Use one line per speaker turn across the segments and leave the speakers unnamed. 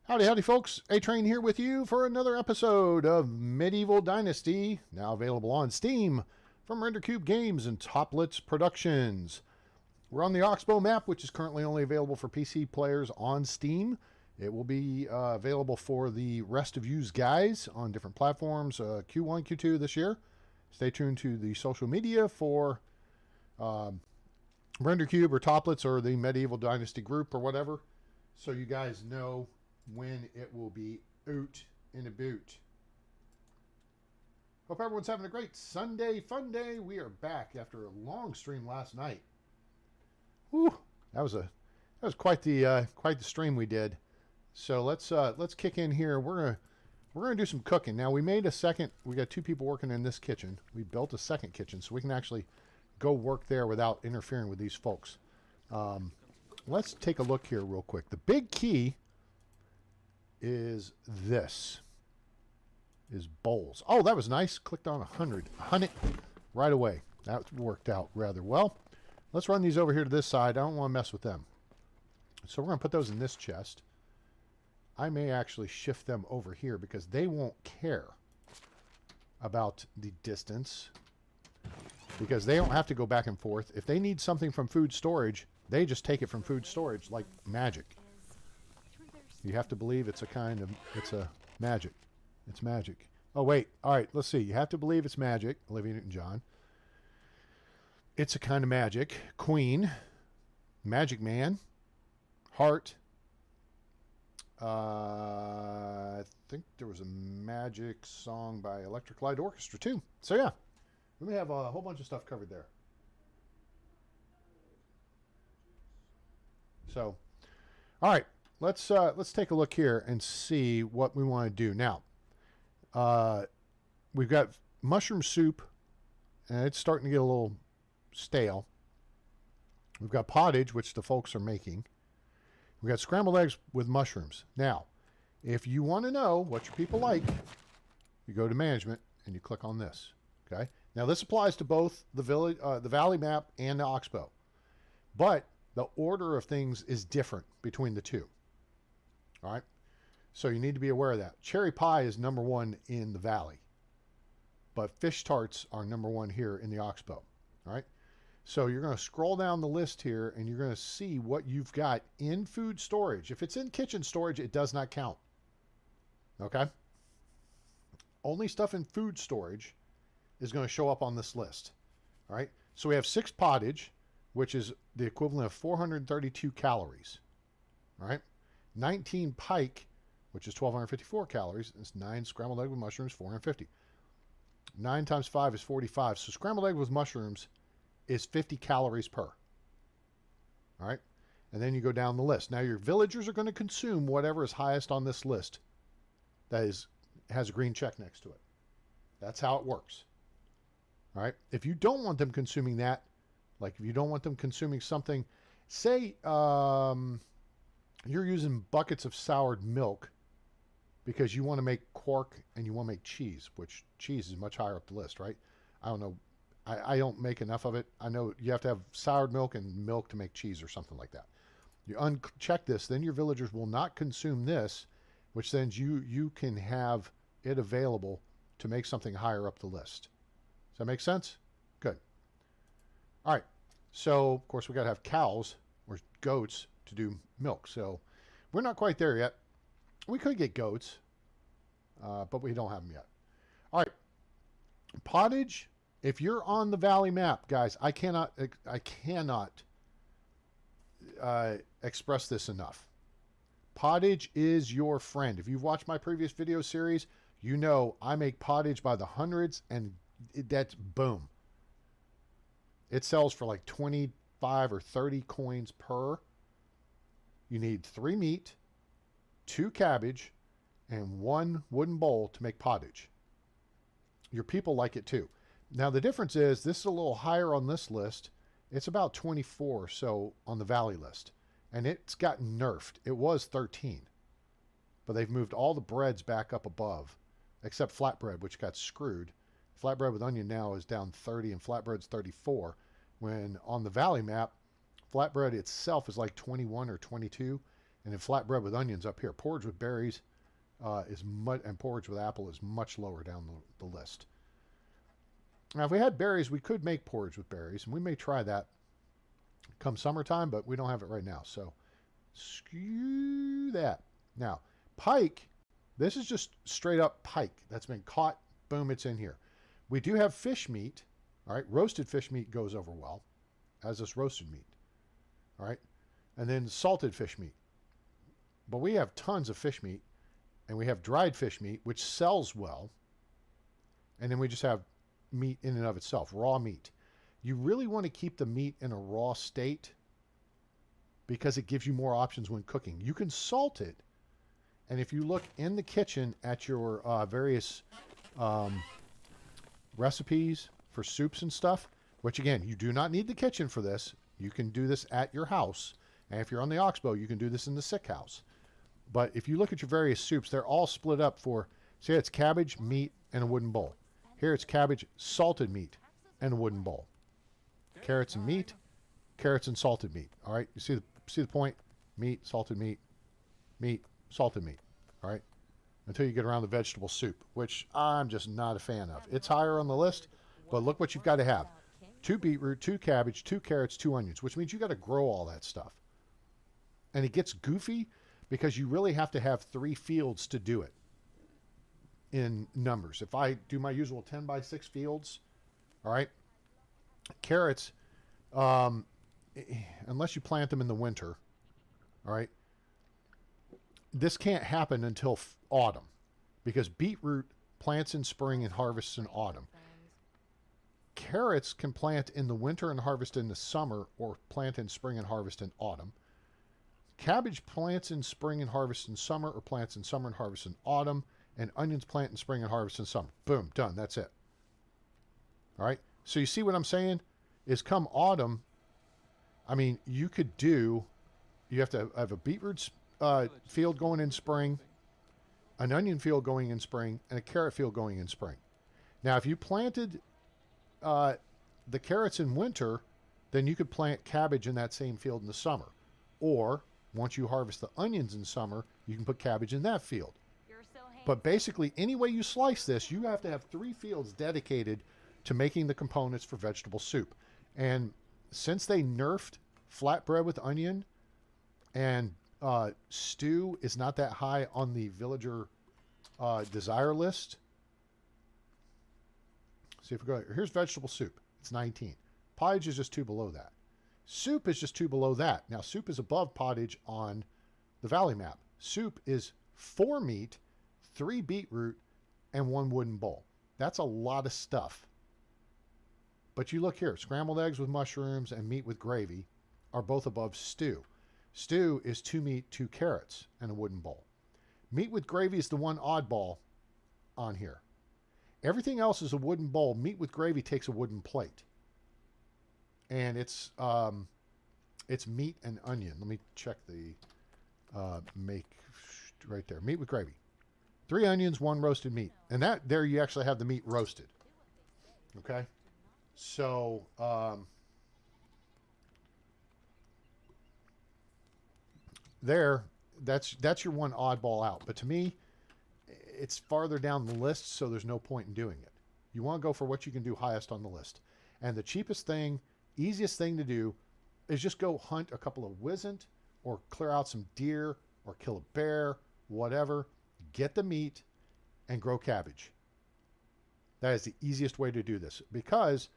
Howdy, howdy, folks. A-Train here with you for another episode of Medieval Dynasty, now available on Steam from RenderCube Games and Toplitz Productions. We're on the Oxbow map, which is currently only available for PC players on Steam. It will be available for the rest of you guys on different platforms, Q1, Q2 this year. Stay tuned to the social media for RenderCube or Toplitz or the Medieval Dynasty group or whatever, so you guys know when it will be out and about. Hope everyone's having a great Sunday Funday. We are back after a long stream last night. Whew, that was quite the stream we did. So let's kick in here. We're gonna do some cooking. Now we made a second. We got two people working in this kitchen. We built a second kitchen so we can actually go work there without interfering with these folks. Let's take a look here real quick. The big key is this, is bowls. Oh, that was nice. Clicked on 100 right away. That worked out rather well. Let's run these over here to this side. I don't want to mess with them. So we're going to put those in this chest. I may actually shift them over here because they won't care about the distance, because they don't have to go back and forth. If they need something from food storage, they just take it from food storage like magic. You have to believe it's a magic. It's magic. Oh, wait. All right, let's see. You have to believe it's magic. Olivia Newton-John. It's a kind of magic. Queen. Magic Man. Heart. I think there was a magic song by Electric Light Orchestra, too. So, yeah. We may have a whole bunch of stuff covered there. So, all right. Let's take a look here and see what we want to do. Now, we've got mushroom soup, and it's starting to get a little stale. We've got pottage, which the folks are making. We've got scrambled eggs with mushrooms. Now, if you want to know what your people like, you go to management and you click on this. Okay. Now, this applies to both the village, the valley map, and the Oxbow, but the order of things is different between the two. All right, so you need to be aware of that. Cherry pie is #1 in the valley, but fish tarts are #1 here in the Oxbow. All right, so you're going to scroll down the list here, and you're going to see what you've got in food storage. If it's in kitchen storage, it does not count. Okay, only stuff in food storage is going to show up on this list. All right, so we have 6 pottage, which is the equivalent of 432 calories. All right. 19 pike, which is 1,254 calories. It's 9 scrambled egg with mushrooms, 450. 9 times 5 is 45. So scrambled egg with mushrooms is 50 calories per. All right. And then you go down the list. Now your villagers are going to consume whatever is highest on this list that has a green check next to it. That's how it works. All right. If you don't want them consuming that, like if you don't want them consuming something, say, you're using buckets of soured milk because you want to make quark and you want to make cheese, which cheese is much higher up the list, right? I don't know. I don't make enough of it. I know you have to have soured milk and milk to make cheese or something like that. You uncheck this, then your villagers will not consume this, which then you can have it available to make something higher up the list. Does that make sense? Good. All right. So, of course, we got to have cows or goats to do milk. So we're not quite there yet. We could get goats, but we don't have them yet. All right. Pottage. If you're on the valley map, guys, I cannot express this enough. Pottage is your friend. If you've watched my previous video series, you know I make pottage by the hundreds, and that's boom. It sells for like 25 or 30 coins per. You need 3 meat, 2 cabbage, and 1 wooden bowl to make pottage. Your people like it too. Now the difference is this is a little higher on this list. It's about 24 or so on the valley list. And it's gotten nerfed. It was 13. But they've moved all the breads back up above, except flatbread, which got screwed. Flatbread with onion now is down 30 and flatbread's 34. When on the valley map, flatbread itself is like 21 or 22, And then flatbread with onions up here. Porridge with berries and porridge with apple is much lower down the list. Now, if we had berries, we could make porridge with berries, and we may try that come summertime, but we don't have it right now, so screw that. Now, pike, this is just straight up pike that's been caught. Boom, it's in here. We do have fish meat. All right, roasted fish meat goes over well, as this roasted meat. All right, and then salted fish meat. But we have tons of fish meat, and we have dried fish meat, which sells well. And then we just have meat in and of itself, raw meat. You really want to keep the meat in a raw state because it gives you more options when cooking. You can salt it, and if you look in the kitchen at your various recipes for soups and stuff, which again, you do not need the kitchen for this. You can do this at your house. And if you're on the Oxbow, you can do this in the sick house. But if you look at your various soups, they're all split up for, say it's cabbage, meat, and a wooden bowl. Here it's cabbage, salted meat, and a wooden bowl. Carrots and meat, carrots and salted meat. All right, you see the point? Meat, salted meat, meat, salted meat. All right, until you get around the vegetable soup, which I'm just not a fan of. It's higher on the list, but look what you've got to have. 2 beetroot, 2 cabbage, 2 carrots, 2 onions, which means you got to grow all that stuff. And it gets goofy because you really have to have 3 fields to do it in numbers. If I do my usual 10 by 6 fields, all right, carrots, unless you plant them in the winter, all right, this can't happen until autumn because beetroot plants in spring and harvests in autumn. Carrots can plant in the winter and harvest in the summer, or plant in spring and harvest in autumn. Cabbage plants in spring and harvest in summer, or plants in summer and harvest in autumn. And onions plant in spring and harvest in summer. Boom, done. That's it. All right. So you see what I'm saying? Is come autumn, I mean, you have to have a beetroot field going in spring, an onion field going in spring, and a carrot field going in spring. Now, if you planted the carrots in winter, then you could plant cabbage in that same field in the summer. Or once you harvest the onions in summer, you can put cabbage in that field. But basically, any way you slice this, you have to have 3 fields dedicated to making the components for vegetable soup. And since they nerfed flatbread with onion, and stew is not that high on the villager desire list. See if we go, here's vegetable soup. It's 19. Pottage is just 2 below that. Soup is just 2 below that. Now, soup is above pottage on the Valley map. Soup is 4 meat, 3 beetroot, and 1 wooden bowl. That's a lot of stuff. But you look here, scrambled eggs with mushrooms and meat with gravy are both above stew. Stew is 2 meat, 2 carrots, and a wooden bowl. Meat with gravy is the one oddball on here. Everything else is a wooden bowl. Meat with gravy takes a wooden plate. And it's meat and onion. Let me check the make right there. Meat with gravy. 3 onions, 1 roasted meat. And that there you actually have the meat roasted. Okay? So that's your one oddball out. But to me, it's farther down the list, so there's no point in doing it. You want to go for what you can do highest on the list. And the cheapest thing, easiest thing to do is just go hunt a couple of wisent or clear out some deer or kill a bear, whatever. Get the meat and grow cabbage. That is the easiest way to do this because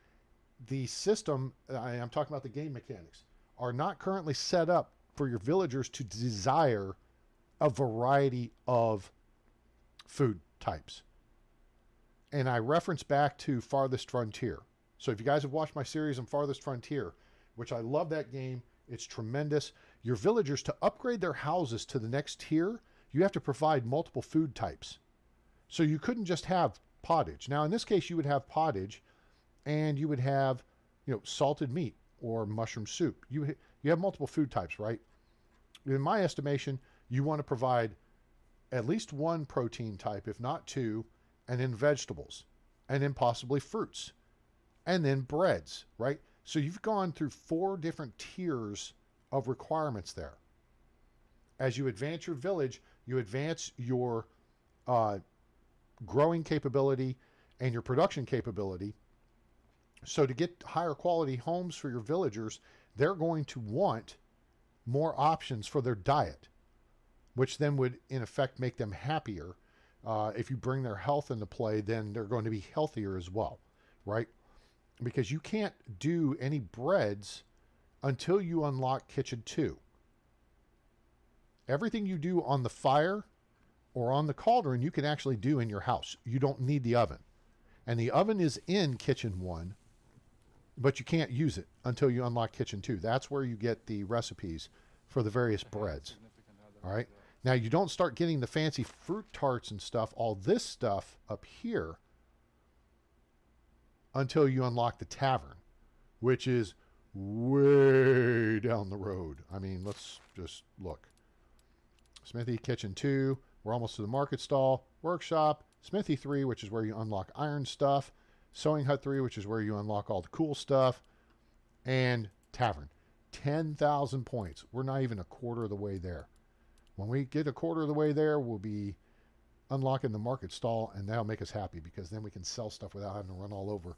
the system, I'm talking about the game mechanics, are not currently set up for your villagers to desire a variety of food types. And I reference back to Farthest Frontier. So if you guys have watched my series on Farthest Frontier, which I love that game, it's tremendous. Your villagers, to upgrade their houses to the next tier, you have to provide multiple food types. So you couldn't just have pottage. Now, in this case, you would have pottage and you would have, salted meat or mushroom soup. You have multiple food types, right? In my estimation, you want to provide at least 1 protein type, if not 2, and then vegetables, and then possibly fruits, and then breads, right? So you've gone through 4 different tiers of requirements there. As you advance your village, you advance your growing capability and your production capability. So to get higher quality homes for your villagers, they're going to want more options for their diet, which then would in effect make them happier. If you bring their health into play, then they're going to be healthier as well, right? Because you can't do any breads until you unlock Kitchen 2. Everything you do on the fire or on the cauldron, you can actually do in your house. You don't need the oven. And the oven is in Kitchen 1, but you can't use it until you unlock Kitchen 2. That's where you get the recipes for the various breads. All right. Now, you don't start getting the fancy fruit tarts and stuff, all this stuff up here, until you unlock the tavern, which is way down the road. I mean, let's just look. Smithy, Kitchen 2. We're almost to the market stall. Workshop. Smithy 3, which is where you unlock iron stuff. Sewing Hut 3, which is where you unlock all the cool stuff. And Tavern. 10,000 points. We're not even a quarter of the way there. When we get a quarter of the way there, we'll be unlocking the market stall, and that'll make us happy, because then we can sell stuff without having to run all over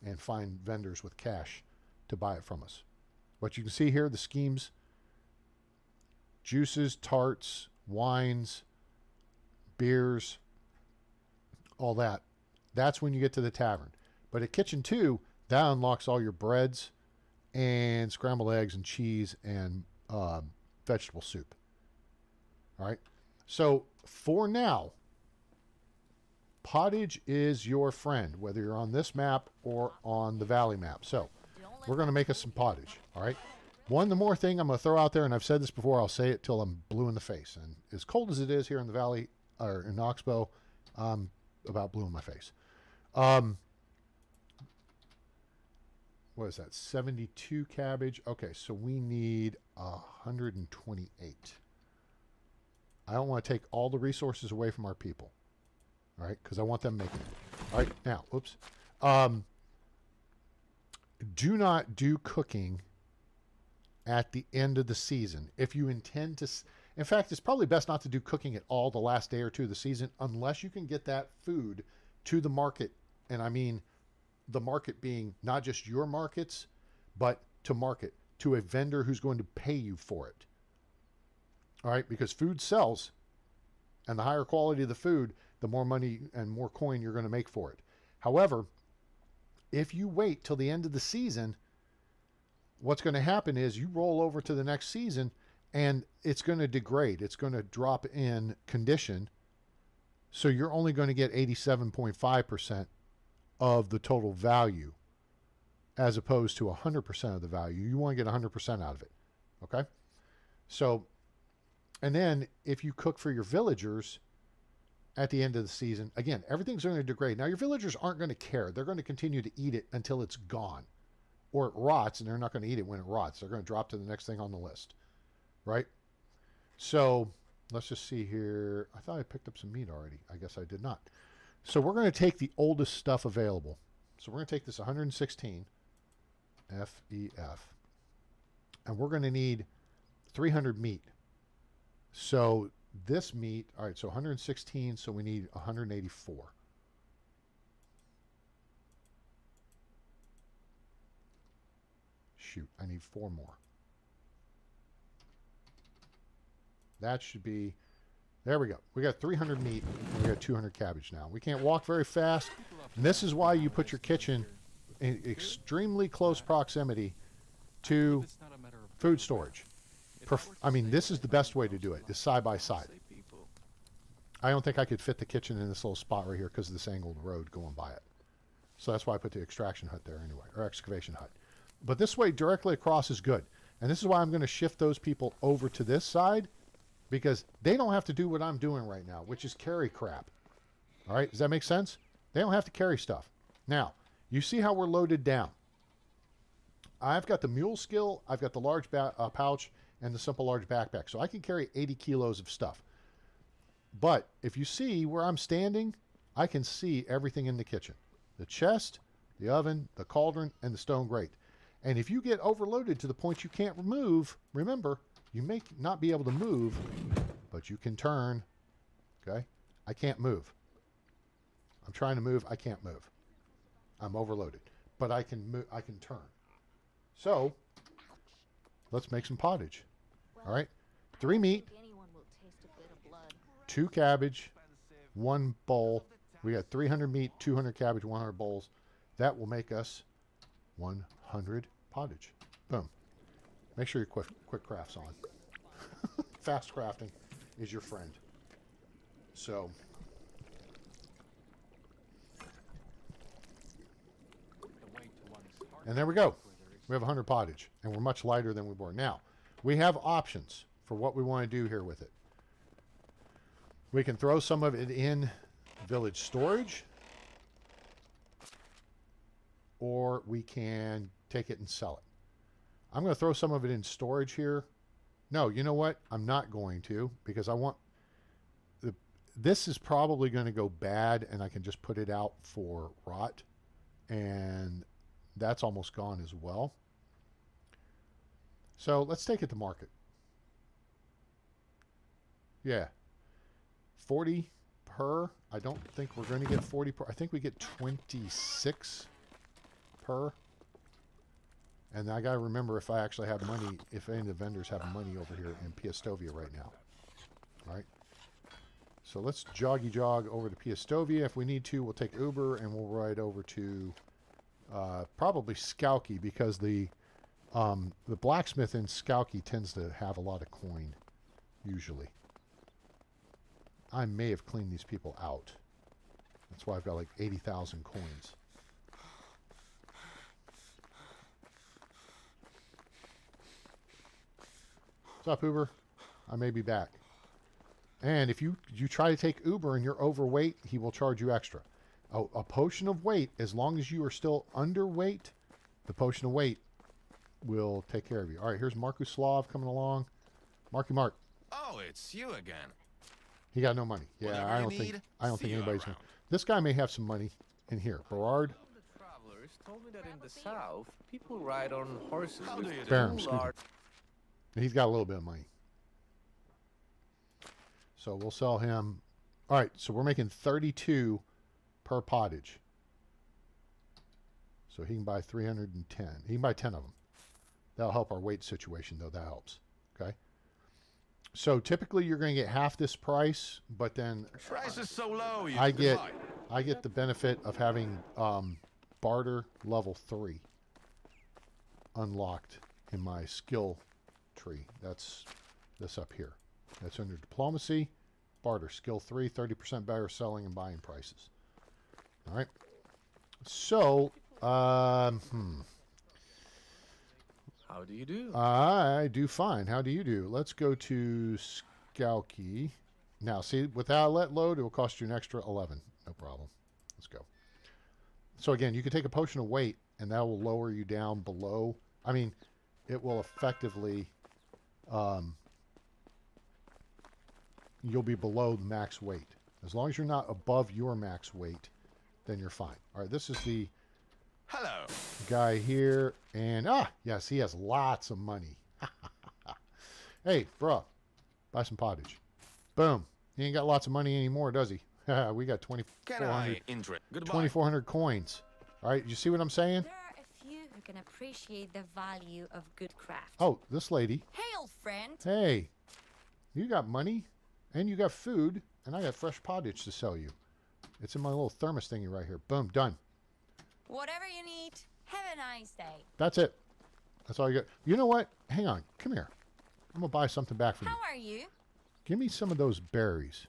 and find vendors with cash to buy it from us. But you can see here the schemes: juices, tarts, wines, beers, all that. That's when you get to the tavern. But at Kitchen 2, that unlocks all your breads and scrambled eggs and cheese and vegetable soup. All right. So for now, pottage is your friend, whether you're on this map or on the valley map. So we're going to make us some pottage. All right. One more thing I'm going to throw out there, and I've said this before, I'll say it till I'm blue in the face. And as cold as it is here in the valley, or in Oxbow, I'm about blue in my face. What is that? 72 cabbage. Okay, so we need 128. I don't want to take all the resources away from our people. All right, because I want them making it. All right, now, oops. Do not do cooking at the end of the season. If you intend to, in fact, it's probably best not to do cooking at all the last day or two of the season, unless you can get that food to the market. And I mean, the market being not just your markets, but to market, to a vendor who's going to pay you for it. All right, because food sells, and the higher quality of the food, the more money and more coin you're going to make for it. However, if you wait till the end of the season, what's going to happen is you roll over to the next season and it's going to degrade. It's going to drop in condition. So you're only going to get 87.5% of the total value as opposed to 100% of the value. You want to get 100% out of it. Okay? So, and then if you cook for your villagers at the end of the season, again, everything's going to degrade. Now, your villagers aren't going to care. They're going to continue to eat it until it's gone. Or it rots, and they're not going to eat it when it rots. They're going to drop to the next thing on the list. Right? So, let's just see here. I thought I picked up some meat already. I guess I did not. So, we're going to take the oldest stuff available. So, we're going to take this 116 FEF. And we're going to need 300 meat. So, this meat, all right, so 116, so we need 184. Shoot, I need 4 more. That should be, there we go. We got 300 meat, and we got 200 cabbage now. We can't walk very fast, and this is why you put your kitchen in extremely close proximity to food storage. I mean, this is the best way to do it, is side by side. I don't think I could fit the kitchen in this little spot right here because of this angled road going by it. So that's why I put the extraction hut there anyway, or excavation hut. But this way, directly across is good. And this is why I'm going to shift those people over to this side, because they don't have to do what I'm doing right now, which is carry crap. All right, does that make sense? They don't have to carry stuff. Now, you see how we're loaded down. I've got the mule skill, I've got the large pouch, and the simple large backpack. So I can carry 80 kilos of stuff. But if you see where I'm standing, I can see everything in the kitchen. The chest, the oven, the cauldron, and the stone grate. And if you get overloaded to the point you can't move, remember, You may not be able to move, but you can turn. Okay? I can't move. I'm trying to move. I can't move. I'm overloaded. But I can move. I can turn. So, let's make some pottage. All right? 3 meat, 2 cabbage, 1 bowl. We got 300 meat, 200 cabbage, 100 bowls. That will make us 100 pottage. Boom. Make sure your quick craft's on. Fast crafting is your friend. So, and there we go. We have 100 pottage, and we're much lighter than we were. Now, we have options for what we want to do here with it. We can throw some of it in village storage, or we can take it and sell it. I'm going to throw some of it in storage here. No, you know what? I'm not going to, because I want... This is probably going to go bad, and I can just put it out for rot, and that's almost gone as well. So let's take it to market. Yeah. 40 per. I don't think we're going to get 40 per. I think we get 26 per. And I got to remember if I actually have money, if any of the vendors have money over here in Piastovia right now. All right. So let's joggy jog over to Piastovia. If we need to, we'll take Uber and we'll ride over to probably Skauki, because the blacksmith in Skauki tends to have a lot of coin, usually. I may have cleaned these people out. That's why I've got like 80,000 coins. What's up, Uber? I may be back. And if you try to take Uber and you're overweight, he will charge you extra. Oh, a potion of weight, as long as you are still underweight, the potion of weight will take care of you. All right, here's Markus Slav coming along. Marky Mark.
Oh, it's you again.
He got no money. Yeah,
Whatever
I
you
don't
need,
think
see you
anybody's
around.
gonna. This guy may have some money in here. Berard.
The travelers told me that in the south, people ride on horses
How
with
do you do?
Baron,
two
excuse me.
large...
He's got a little bit of money. So we'll sell him. All right, so we're making 32 per pottage. So he can buy 310. He can buy 10 of them. That'll help our weight situation, though. That helps. Okay. So typically you're going to get half this price, but then
Price is so low.
I get the benefit of having barter level 3 unlocked in my skill tree. That's this up here. That's under diplomacy, barter, skill 3, 30% better selling and buying prices. All right. So,
How do you do?
I do fine. How do you do? Let's go to Skauki. Now, see, with that let load, it will cost you an extra 11. No problem. Let's go. So again, you can take a potion of weight, and that will lower you down below. I mean, it will effectively, you'll be below the max weight. As long as you're not above your max weight, then you're fine. All right, this is the
Hello.
guy here, and yes, he has lots of money. Hey, bro, buy some pottage. Boom. He ain't got lots of money anymore, does he? We got
Can I interest? Goodbye.
2,400 coins. All right, you see what I'm saying?
There are a few who can appreciate the value of good craft.
Oh, this lady.
Hail, friend!
Hey, you got money, and you got food, and I got fresh pottage to sell you. It's in my little thermos thingy right here. Boom, done.
Whatever you need, have a nice day.
That's it. That's all you got. You know what? Hang on. Come here. I'm going to buy something back from you.
How are you?
Give me some of those berries.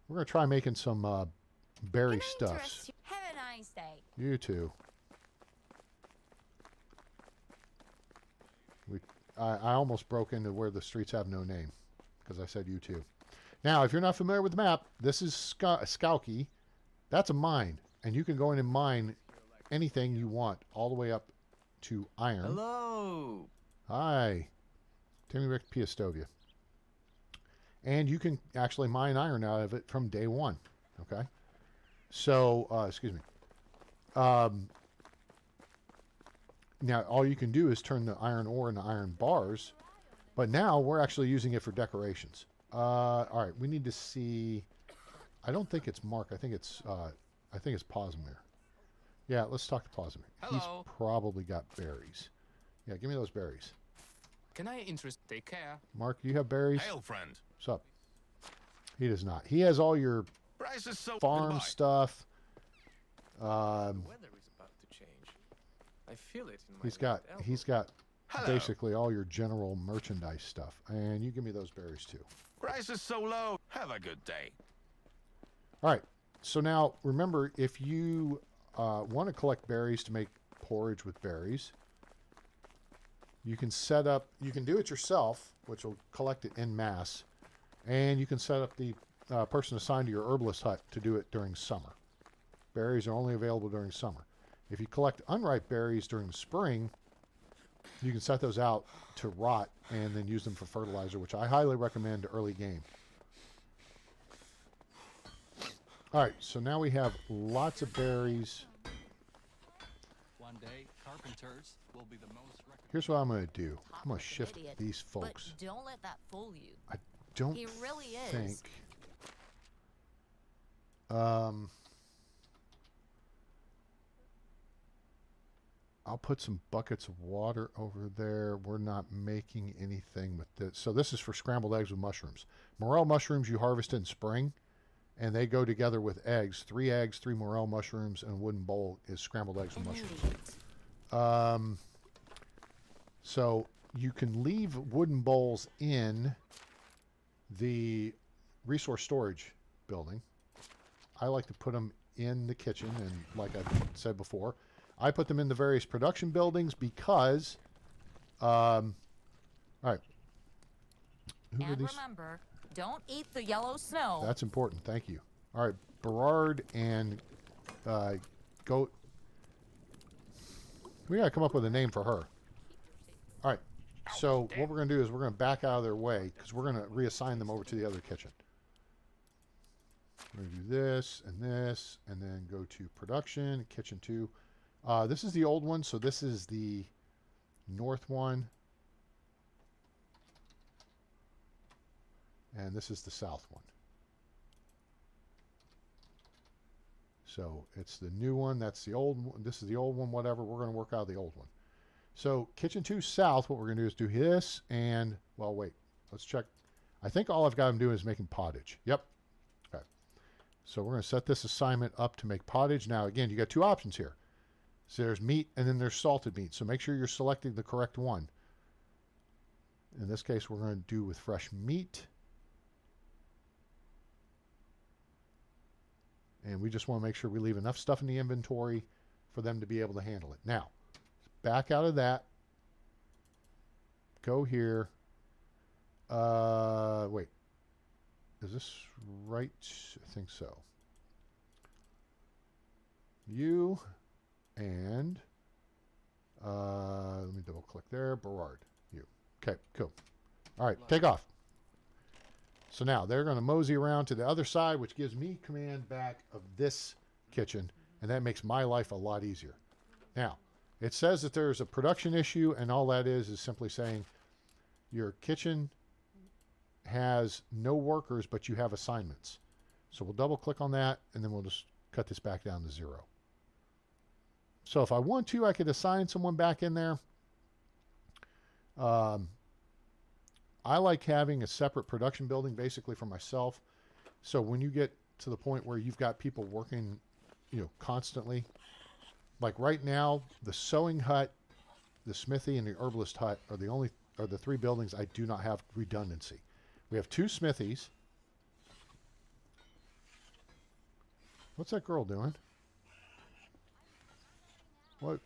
We're going to try making some berry
Can I
stuffs.
interest you? Have a nice day.
You too. I almost broke into where the streets have no name because I said you too. Now, if you're not familiar with the map, this is Skauki. That's a mine, and you can go in and mine anything you want, all the way up to iron.
Hello.
Hi. Timmy Rick Piastovia. And you can actually mine iron out of it from day one. Okay? So, excuse me. now all you can do is turn the iron ore into iron bars, but now we're actually using it for decorations. All right, we need to see. I don't think it's Mark. I think it's Posmir. Yeah, let's talk to Posmir.
Hello.
He's probably got berries. Yeah, give me those berries.
Can I take care?
Mark, you have berries?
Hail, friend.
What's up? He does not. He has all your
Price is so
farm
goodbye.
stuff.
The weather is about to change. I feel it in my
He's got
Hello.
basically all your general merchandise stuff. And you give me those berries too.
Price is so low. Have a good day.
All right. So now remember, if you want to collect berries to make porridge with berries, you can set up. You can do it yourself, which will collect it en masse, and you can set up the person assigned to your herbalist hut to do it during summer. Berries are only available during summer. If you collect unripe berries during the spring, you can set those out to rot and then use them for fertilizer, which I highly recommend to early game. All right, so now we have lots of berries.
One day, carpenters will be the most recognized.
Here's what I'm going to do. I'm going to
Like an
shift
idiot,
these folks.
But don't let that fool you.
I don't
He really is.
think... I'll put some buckets of water over there. We're not making anything with this. So this is for scrambled eggs with mushrooms. Morel mushrooms you harvest in spring, and they go together with eggs. 3 eggs, 3 morel mushrooms, and a wooden bowl is scrambled eggs with
An
mushrooms.
idiot.
So you can leave wooden bowls in the resource storage building. I like to put them in the kitchen, and like I said before, I put them in the various production buildings because, all right. Who are
And
these?
remember, don't eat the yellow snow.
That's important. Thank you. All right, Berard and Goat. We gotta come up with a name for her. All right. So what we're gonna do is we're gonna back out of their way because we're gonna reassign them over to the other kitchen. We're gonna do this, and then go to production, kitchen 2. This is the old one, so this is the north one. And this is the south one. So it's the new one, that's the old one, this is the old one, whatever. We're going to work out the old one. So kitchen 2 south, what we're going to do is do this and, well, wait, let's check. I think all I've got them doing is making pottage. Yep. Okay. So we're going to set this assignment up to make pottage. Now, again, you got 2 options here. So there's meat and then there's salted meat. So make sure you're selecting the correct one. In this case, we're going to do with fresh meat. And we just want to make sure we leave enough stuff in the inventory for them to be able to handle it. Now, back out of that. Go here. Wait. Is this right? I think so. You and let me double click there. Berard. You. Okay, cool. All right, take off. So now they're going to mosey around to the other side, which gives me command back of this kitchen, and that makes my life a lot easier. Now, it says that there's a production issue, and all that is simply saying your kitchen has no workers, but you have assignments. So we'll double click on that, and then we'll just cut this back down to 0. So if I want to, I could assign someone back in there. I like having a separate production building basically for myself. So when you get to the point where you've got people working, constantly, like right now, the sewing hut, the smithy, and the herbalist hut are the 3 buildings I do not have redundancy. We have 2 smithies. What's that girl doing? What?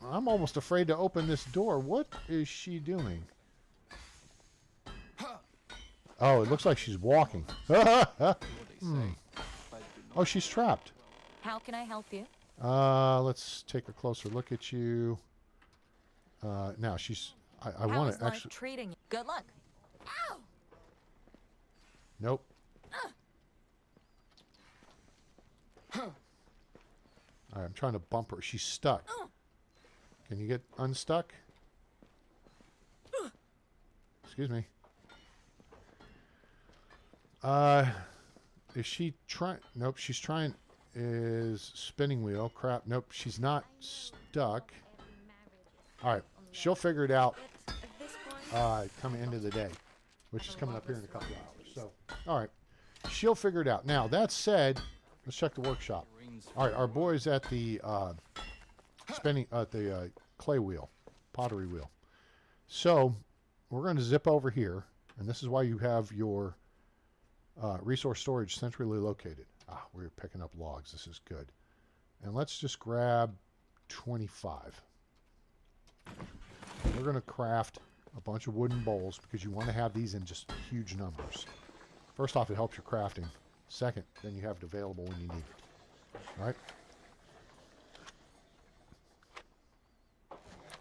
I'm almost afraid to open this door. What is she doing? Oh, it looks like she's walking. Oh, she's trapped.
How can I help you?
Let's take a closer look at you. Now she's. I
How
want
is
to
life
actually.
treating you? Good luck. Ow!
Nope. All right, I'm trying to bump her. She's stuck. Can you get unstuck? Excuse me. Is she trying? Nope, she's trying. Is spinning wheel. Crap. Nope, she's not stuck. All right, she'll figure it out coming into the day, which is coming up here in a couple hours. So, all right, she'll figure it out. Now, that said, let's check the workshop. All right, our boys at the clay wheel, pottery wheel. So, we're going to zip over here, and this is why you have your resource storage centrally located. Ah, we're picking up logs. This is good. And let's just grab 25. We're going to craft a bunch of wooden bowls because you want to have these in just huge numbers. First off, it helps your crafting. Second, then you have it available when you need it. All right?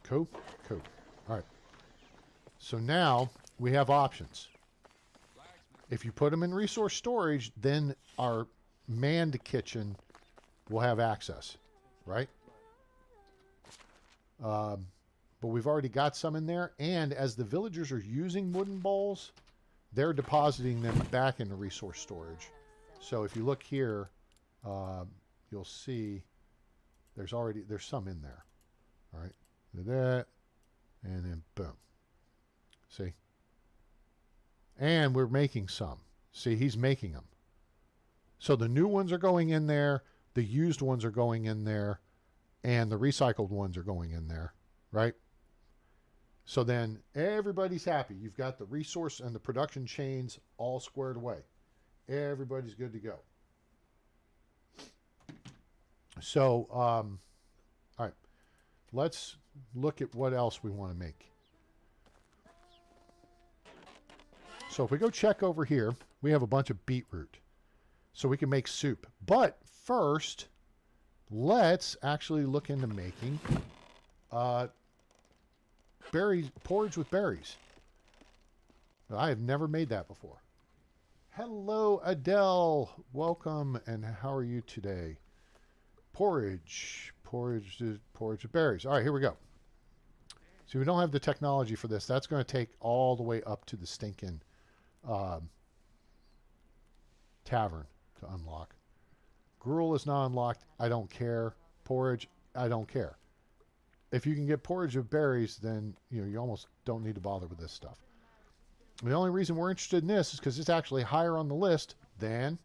Cool? Cool. All right. So now we have options. If you put them in resource storage, then our manned kitchen will have access, right? But we've already got some in there, and as the villagers are using wooden bowls, they're depositing them back into resource storage. So if you look here, you'll see there's some in there. All right, do that, and then boom. See? And we're making some. See, he's making them. So the new ones are going in there, the used ones are going in there, and the recycled ones are going in there, right? So then everybody's happy. You've got the resource and the production chains all squared away. Everybody's good to go. So, all right, let's look at what else we want to make. So if we go check over here, we have a bunch of beetroot. So we can make soup. But first, let's actually look into making porridge with berries. I have never made that before. Hello, Adele. Welcome, and how are you today? Porridge with berries. All right, here we go. So we don't have the technology for this. That's going to take all the way up to the stinking tavern to unlock. Gruel is not unlocked. I don't care. Porridge, I don't care. If you can get porridge of berries, then you almost don't need to bother with this stuff. The only reason we're interested in this is because it's actually higher on the list than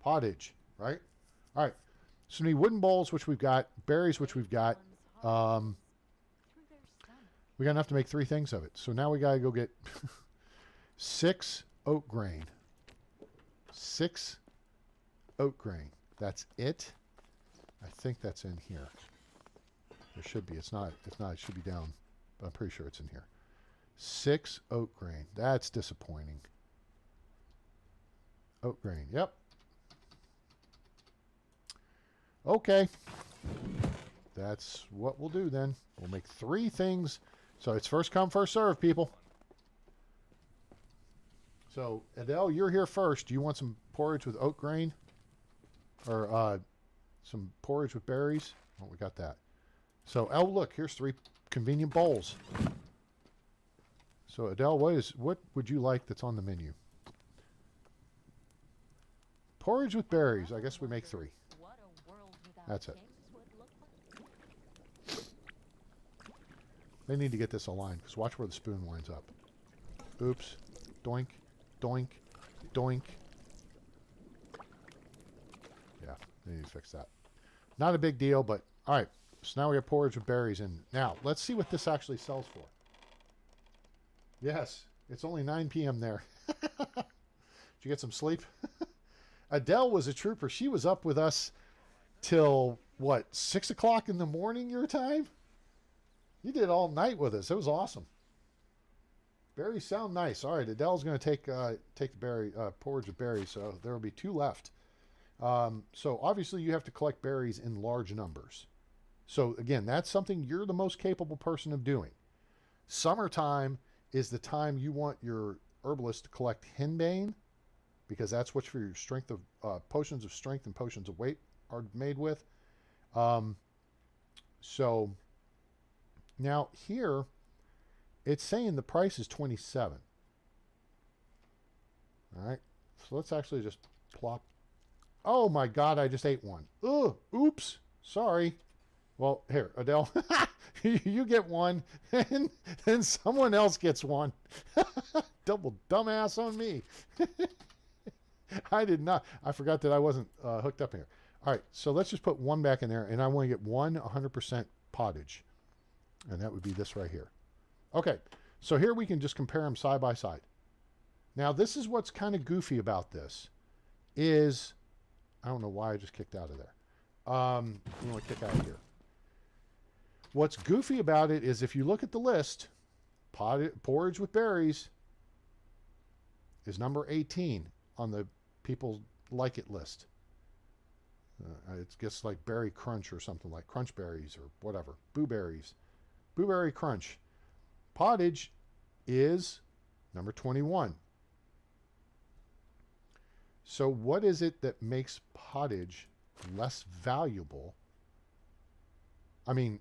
pottage, right? All right. So we need wooden bowls, which we've got, berries, which we've got. We got enough to make 3 things of it. So now we got to go get 6 oat grain. 6 oat grain. That's it. I think that's in here. There should be. It's not. If not, it should be down. But I'm pretty sure it's in here. 6 oat grain. That's disappointing. Oat grain. Yep. Okay. That's what we'll do then. We'll make 3 things. So it's first come, first serve, people. So, Adele, you're here first. Do you want some porridge with oat grain? Or some porridge with berries? Oh, we got that. So, oh, look, here's 3 convenient bowls. So, Adele, what would you like that's on the menu? Porridge with berries. I guess we make 3. That's it. They need to get this aligned, because watch where the spoon winds up. Oops. Doink. Doink. Doink. Yeah, they need to fix that. Not a big deal, but all right. So now we have porridge with berries in. Now, let's see what this actually sells for. Yes, it's only 9 p.m. there. Did you get some sleep? Adele was a trooper. She was up with us till, what, 6 o'clock in the morning your time? You did all night with us. It was awesome. Berries sound nice. All right, Adele's going to take the porridge of berries, so there will be 2 left. So obviously you have to collect berries in large numbers. So again, that's something you're the most capable person of doing. Summertime is the time you want your herbalist to collect henbane, because that's what your strength of potions of strength and potions of weight are made with. So Now here, it's saying the price is 27. All right, so let's actually just plop. Oh my God, I just ate one. Ugh, oops, sorry. Well, here, Adele, you get one, and then someone else gets one. Double dumbass on me. I did not. I forgot that I wasn't hooked up here. All right, so let's just put one back in there, and I want to get one 100% pottage, and that would be this right here. Okay, so here we can just compare them side by side. Now, this is what's kind of goofy about this, is, I don't know why I just kicked out of there. I'm going to kick out of here. What's goofy about it is if you look at the list, porridge with berries is number 18 on the people like it list. It's just like berry crunch or something like crunch berries or whatever. Boo berries. Blueberry crunch. Pottage is number 21. So what is it that makes pottage less valuable? I mean,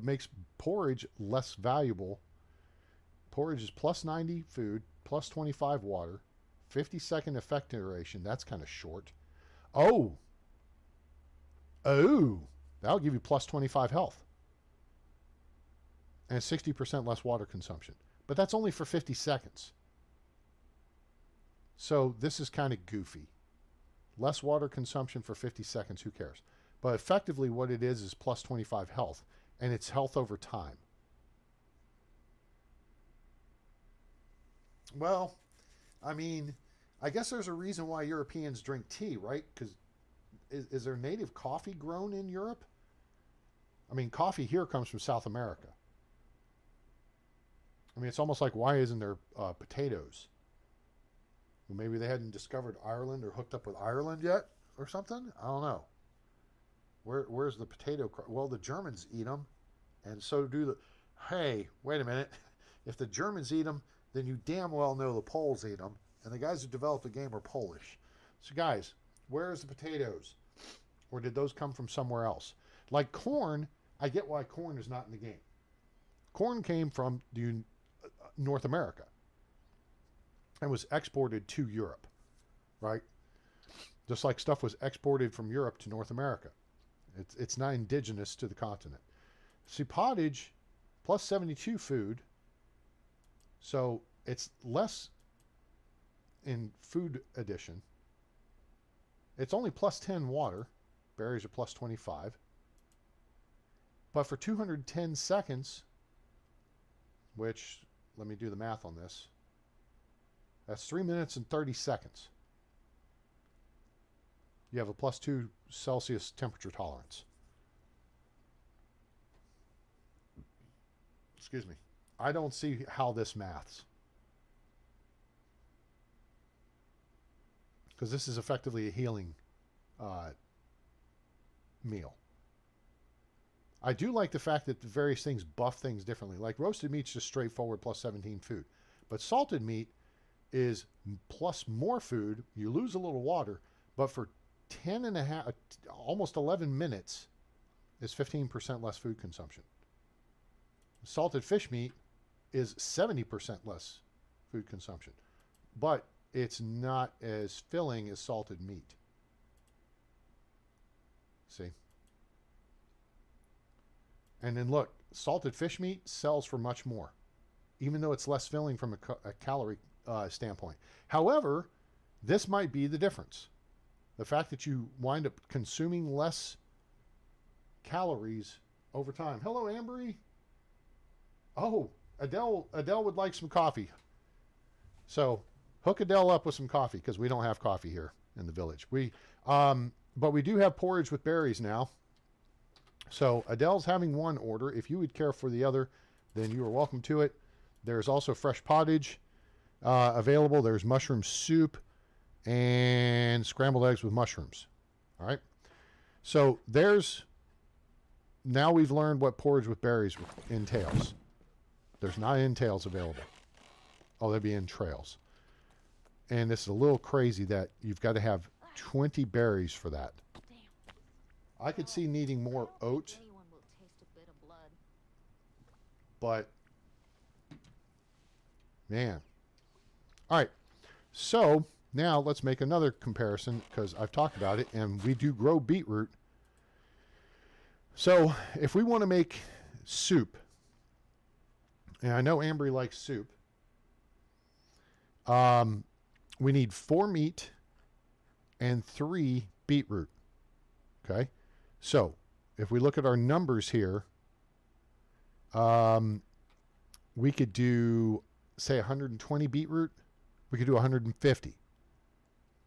makes porridge less valuable. Porridge is plus 90 food, plus 25 water, 50-second effect duration. That's kind of short. Oh, that'll give you plus 25 health and 60% less water consumption. But that's only for 50 seconds. So this is kind of goofy. Less water consumption for 50 seconds, who cares? But effectively what it is plus 25 health, and it's health over time. Well, I mean, I guess there's a reason why Europeans drink tea, right? Because is there native coffee grown in Europe? I mean, coffee here comes from South America. I mean, it's almost like, why isn't there potatoes? Well, maybe they hadn't discovered Ireland or hooked up with Ireland yet or something? I don't know. Where's the potato? Well, the Germans eat them, and so do the... Hey, wait a minute. If the Germans eat them, then you damn well know the Poles eat them, and the guys who developed the game are Polish. So guys, where's the potatoes? Or did those come from somewhere else? Like corn, I get why corn is not in the game. Corn came from North America and was exported to Europe, right? Just like stuff was exported from Europe to North America. It's not indigenous to the continent. See, pottage, plus 72 food, so it's less in food addition. It's only plus 10 water. Berries are plus 25. But for 210 seconds, which, let me do the math on this, that's 3 minutes and 30 seconds. You have a plus 2 Celsius temperature tolerance. Excuse me. I don't see how this maths. Because this is effectively a healing meal. I do like the fact that the various things buff things differently. Like roasted meat's just straightforward plus 17 food. But salted meat is plus more food. You lose a little water. But for 10 and a half, almost 11 minutes is 15% less food consumption. Salted fish meat is 70% less food consumption. But it's not as filling as salted meat. See? And then look, salted fish meat sells for much more, even though it's less filling from a calorie standpoint. However, this might be the difference. The fact that you wind up consuming less calories over time. Hello, Ambery. Oh, Adele would like some coffee. So hook Adele up with some coffee, because we don't have coffee here in the village. But we do have porridge with berries now. So Adele's having one order. If you would care for the other, then you are welcome to it. There's also fresh pottage available. There's mushroom soup and scrambled eggs with mushrooms. All right. So now we've learned what porridge with berries entails. There's not entails available. Oh, there'd be entrails. And this is a little crazy that you've got to have 20 berries for that. I could see needing more oat.
Anyone will taste a bit of blood.
But, man. All right. So, now let's make another comparison because I've talked about it, and we do grow beetroot. So, if we want to make soup, and I know Ambry likes soup, we need 4 meat and 3 beetroot. Okay? So, if we look at our numbers here, we could do, say, 120 beetroot. We could do 150.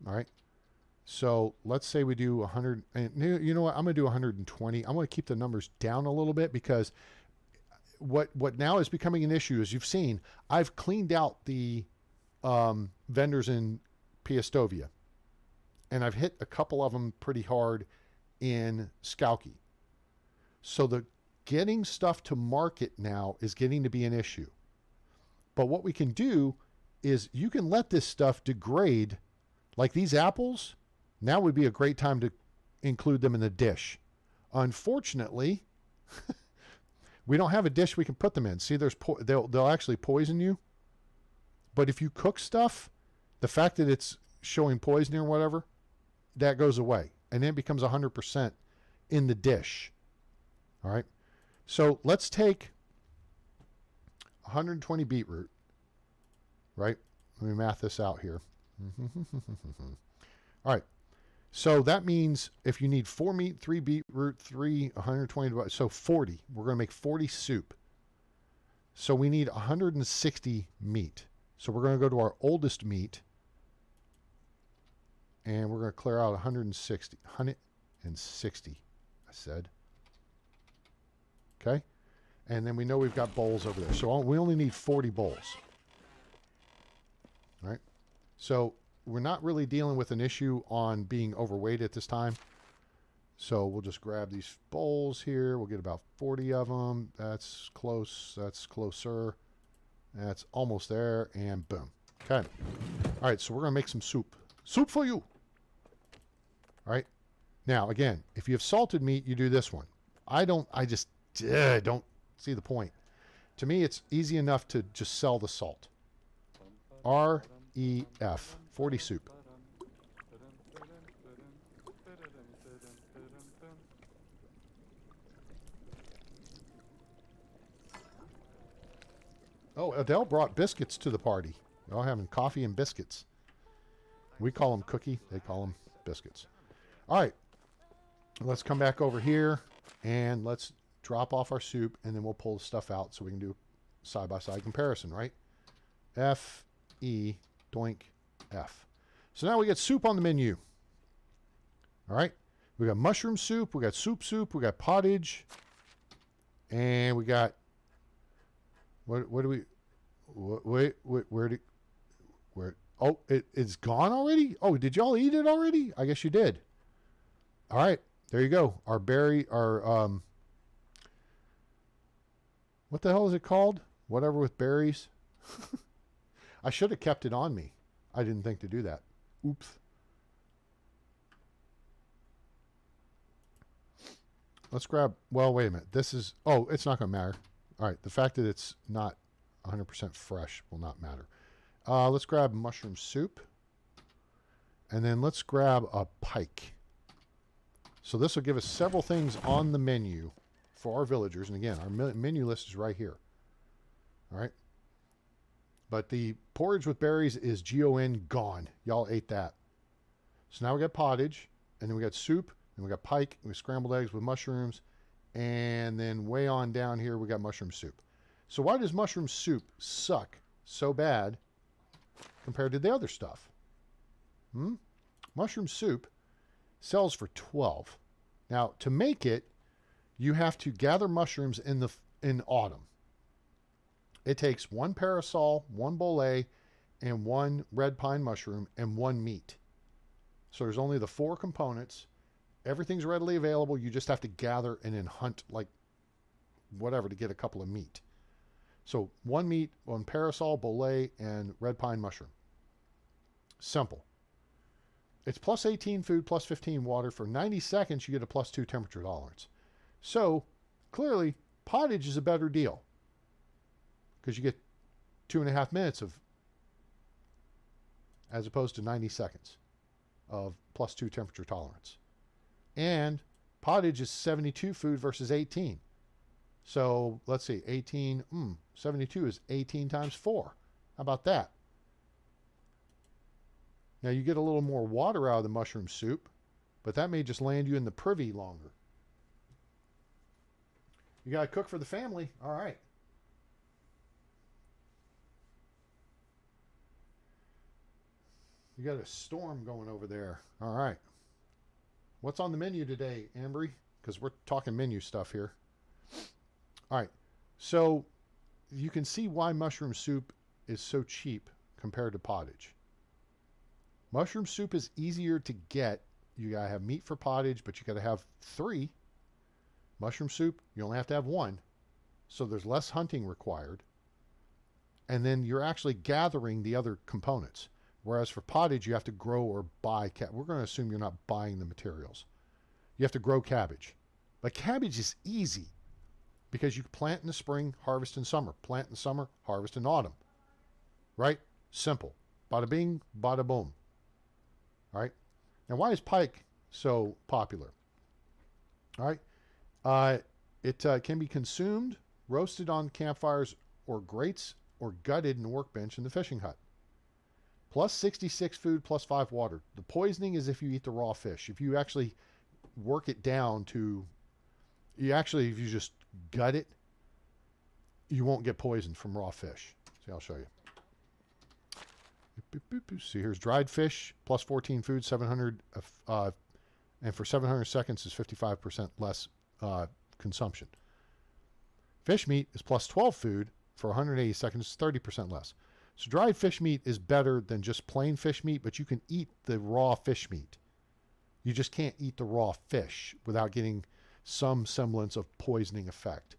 All right? So, let's say we do 100. And you know what? I'm going to do 120. I'm going to keep the numbers down a little bit because what now is becoming an issue, as you've seen, I've cleaned out the vendors in Piastovia. And I've hit a couple of them pretty hard in Skowkie. So the getting stuff to market now is getting to be an issue. But what we can do is you can let this stuff degrade. Like these apples, now would be a great time to include them in the dish. Unfortunately, we don't have a dish we can put them in. See, they'll actually poison you. But if you cook stuff, the fact that it's showing poisoning or whatever, that goes away. And then it becomes 100% in the dish. All right. So let's take 120 beetroot, right? Let me math this out here. All right. So that means if you need 4 meat, 3 beetroot, 3, 120, so 40. We're going to make 40 soup. So we need 160 meat. So we're going to go to our oldest meat. And we're going to clear out 160. 160, I said. Okay? And then we know we've got bowls over there. So we only need 40 bowls. All right? So we're not really dealing with an issue on being overweight at this time. So we'll just grab these bowls here. We'll get about 40 of them. That's close. That's closer. That's almost there. And boom. Okay. All right. So we're going to make some soup. Soup for you. All right. Now, again, if you have salted meat, you do this one. I just don't see the point. To me, it's easy enough to just sell the salt. REF. 40 soup. Oh, Adele brought biscuits to the party. They're all having coffee and biscuits. We call them cookie. They call them biscuits. All right. Let's come back over here and let's drop off our soup and then we'll pull the stuff out so we can do side-by-side comparison, right? F, E, doink, F. So now we get soup on the menu. All right. We got mushroom soup. We got soup, we got pottage. And we got, what do we, wait, where, oh, it's gone already? Oh, did y'all eat it already? I guess you did. All right. There you go. Our what the hell is it called? Whatever with berries. I should have kept it on me. I didn't think to do that. Oops. Let's grab, well, wait a minute. This is, oh, it's not going to matter. All right. The fact that it's not 100% fresh will not matter. Let's grab mushroom soup. And then let's grab a pike. So this will give us several things on the menu for our villagers. And again, our menu list is right here. All right. But the porridge with berries is GON gone. Y'all ate that. So now we got pottage, and then we got soup, and we got pike, and we scrambled eggs with mushrooms, and then way on down here we got mushroom soup. So why does mushroom soup suck so bad compared to the other stuff? Mushroom soup sells for 12. Now, to make it, you have to gather mushrooms in autumn. It takes 1 parasol, 1 bolete, and 1 red pine mushroom, and 1 meat. So there's only the 4 components. Everything's readily available. You just have to gather and then hunt like whatever to get a couple of meat. So 1 meat, 1 parasol, bolete, and red pine mushroom. Simple. It's plus 18 food, plus 15 water. For 90 seconds, you get a plus 2 temperature tolerance. So, clearly, pottage is a better deal. because you get 2.5 minutes of, as opposed to 90 seconds of +2 temperature tolerance. And pottage is 72 food versus 18. So let's see, 18, 72 is 18 times 4. How about that? Now you get a little more water out of the mushroom soup, but that may just land you in the privy longer. You got to cook for the family. All right. You got a storm going over there. All right. What's on the menu today, Ambry? Because we're talking menu stuff here. All right. So you can see why mushroom soup is so cheap compared to pottage. Mushroom soup is easier to get. You got to have meat for pottage, but you got to have 3. Mushroom soup, you only have to have 1. So there's less hunting required. And then you're actually gathering the other components. Whereas for pottage, you have to grow or buy. We're going to assume you're not buying the materials. You have to grow cabbage. But cabbage is easy because you plant in the spring, harvest in summer. Plant in summer, harvest in autumn. Right? Simple. Bada bing, bada boom. All right? Now, why is pike so popular? All right? It can be consumed, roasted on campfires or grates, or gutted in the workbench in the fishing hut. Plus 66 food, plus 5 water. The poisoning is if you eat the raw fish. If you actually work it down to, if you just gut it, you won't get poisoned from raw fish. See, I'll show you. See, here's dried fish, plus 14 food, 700, and for 700 seconds is 55% less consumption. Fish meat is plus 12 food, for 180 seconds is 30% less. So dried fish meat is better than just plain fish meat, but you can eat the raw fish meat. You just can't eat the raw fish without getting some semblance of poisoning effect.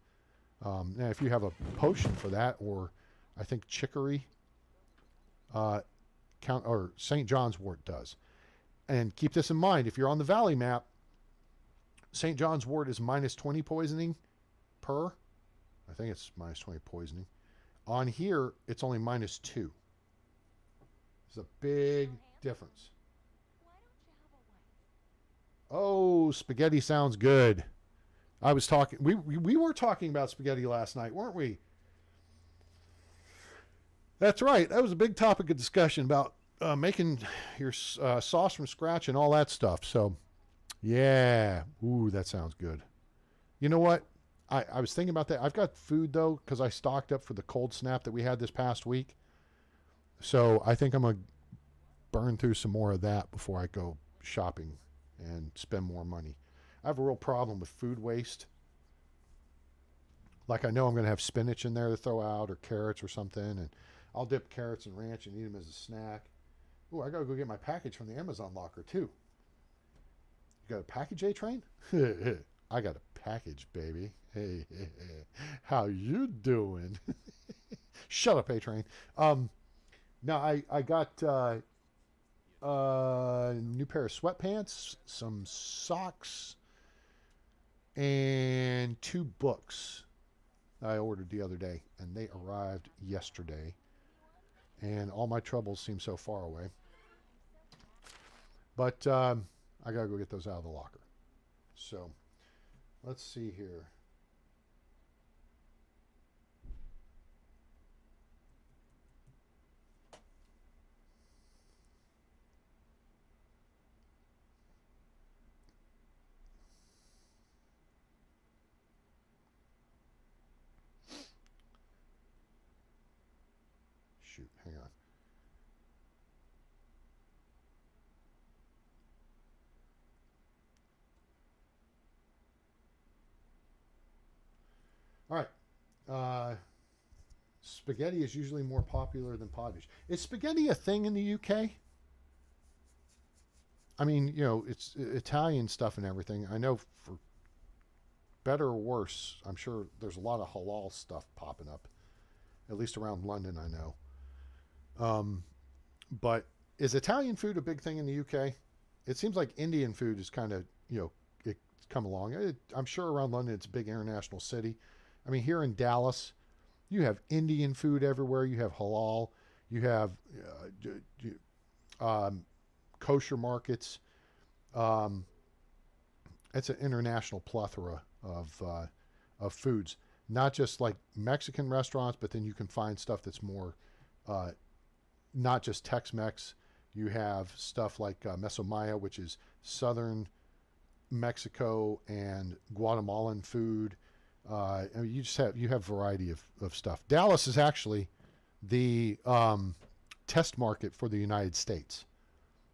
Now, if you have a potion for that, or I think chicory, or St. John's wort does. And keep this in mind, if you're on the Valley map, St. John's wort is minus 20 poisoning per. I think it's minus 20 poisoning. On here, it's only minus 2. It's a big difference. Oh, spaghetti sounds good. I was talking, we were talking about spaghetti last night, weren't we? That's right. That was a big topic of discussion about making your sauce from scratch and all that stuff. So, yeah. Ooh, that sounds good. You know what? I was thinking about that. I've got food, though, because I stocked up for the cold snap that we had this past week. So I think I'm going to burn through some more of that before I go shopping and spend more money. I have a real problem with food waste. Like, I know I'm going to have spinach in there to throw out, or carrots or something, and I'll dip carrots in ranch and eat them as a snack. Ooh, I got to go get my package from the Amazon locker, too. You got a package, A-Train? I got a package, baby. Hey, how you doing? Shut up, A-Train. Now, I got a new pair of sweatpants, some socks, and 2 books I ordered the other day, and they arrived yesterday. And all my troubles seem so far away. But I got to go get those out of the locker. So, let's see here. Shoot, hang on. All right. Spaghetti is usually more popular than pottage. Is spaghetti a thing in the UK? I mean, you know, it's Italian stuff and everything. I know for better or worse, I'm sure there's a lot of halal stuff popping up, at least around London, I know. But is Italian food a big thing in the UK? It seems like Indian food is kind of, you know, it's come along. I'm sure around London it's a big international city. I mean, here in Dallas, You have Indian food everywhere. You have halal. You have kosher markets. It's an international plethora of foods. Not just like Mexican restaurants, but then you can find stuff that's more not just Tex-Mex. You have stuff like Mesomaya, which is southern Mexico and Guatemalan food. I mean, you have variety of stuff. Dallas is actually the test market for the United States.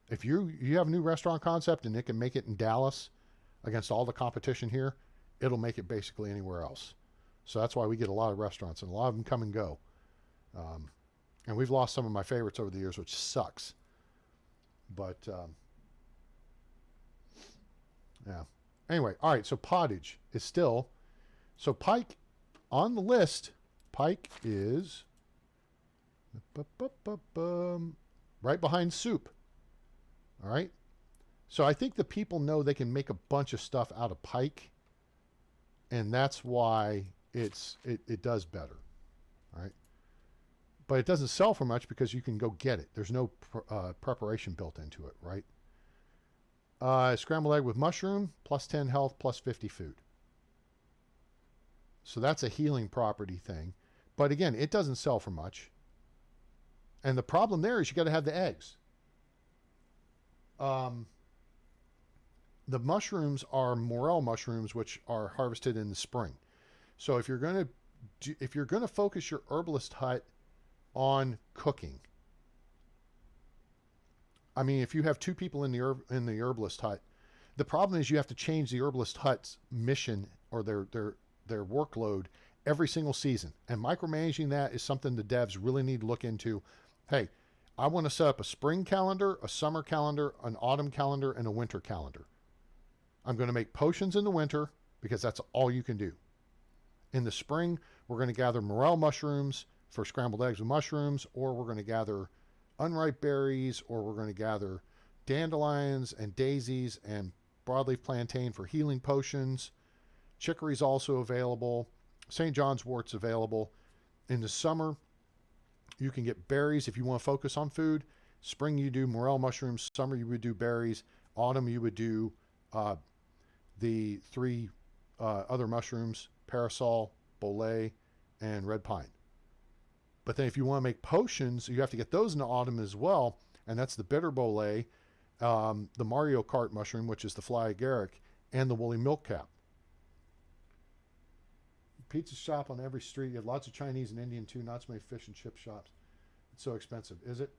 If you have a new restaurant concept and it can make it in Dallas against all the competition here, it'll make it basically anywhere else. So that's why we get a lot of restaurants, and a lot of them come and go. And we've lost some of my favorites over the years, which sucks. But yeah. Anyway, all right. So pottage is still. So pike on the list. Pike is right behind soup. All right. So I think the people know they can make a bunch of stuff out of pike, and that's why it does better. All right. But it doesn't sell for much because you can go get it. There's no preparation built into it, right? Scrambled egg with mushroom, plus 10 health, plus 50 food. So that's a healing property thing. But again, it doesn't sell for much. And the problem there is you got to have the eggs. The mushrooms are morel mushrooms, which are harvested in the spring. So if you're going to focus your herbalist hut on cooking, I mean, if you have two people in the herbalist hut, the problem is you have to change the herbalist hut's mission or their workload every single season. And micromanaging that is something the devs really need to look into. Hey, I want to set up a spring calendar, a summer calendar, an autumn calendar, and a winter calendar. I'm going to make potions in the winter because that's all you can do. In the spring, we're going to gather morel mushrooms for scrambled eggs with mushrooms, or we're going to gather unripe berries, or we're going to gather dandelions and daisies and broadleaf plantain for healing potions. Chicory's also available. St. John's wort's available. In the summer, you can get berries if you want to focus on food. Spring, you do morel mushrooms. Summer, you would do berries. Autumn, you would do the three other mushrooms, parasol, bolete, and red pine. But then if you want to make potions, you have to get those in the autumn as well, and that's the bitter bolete, the Mario Kart mushroom, which is the fly agaric, and the woolly milk cap. Pizza shop on every street. You have lots of Chinese and Indian too, not so many fish and chip shops. It's so expensive. Is it?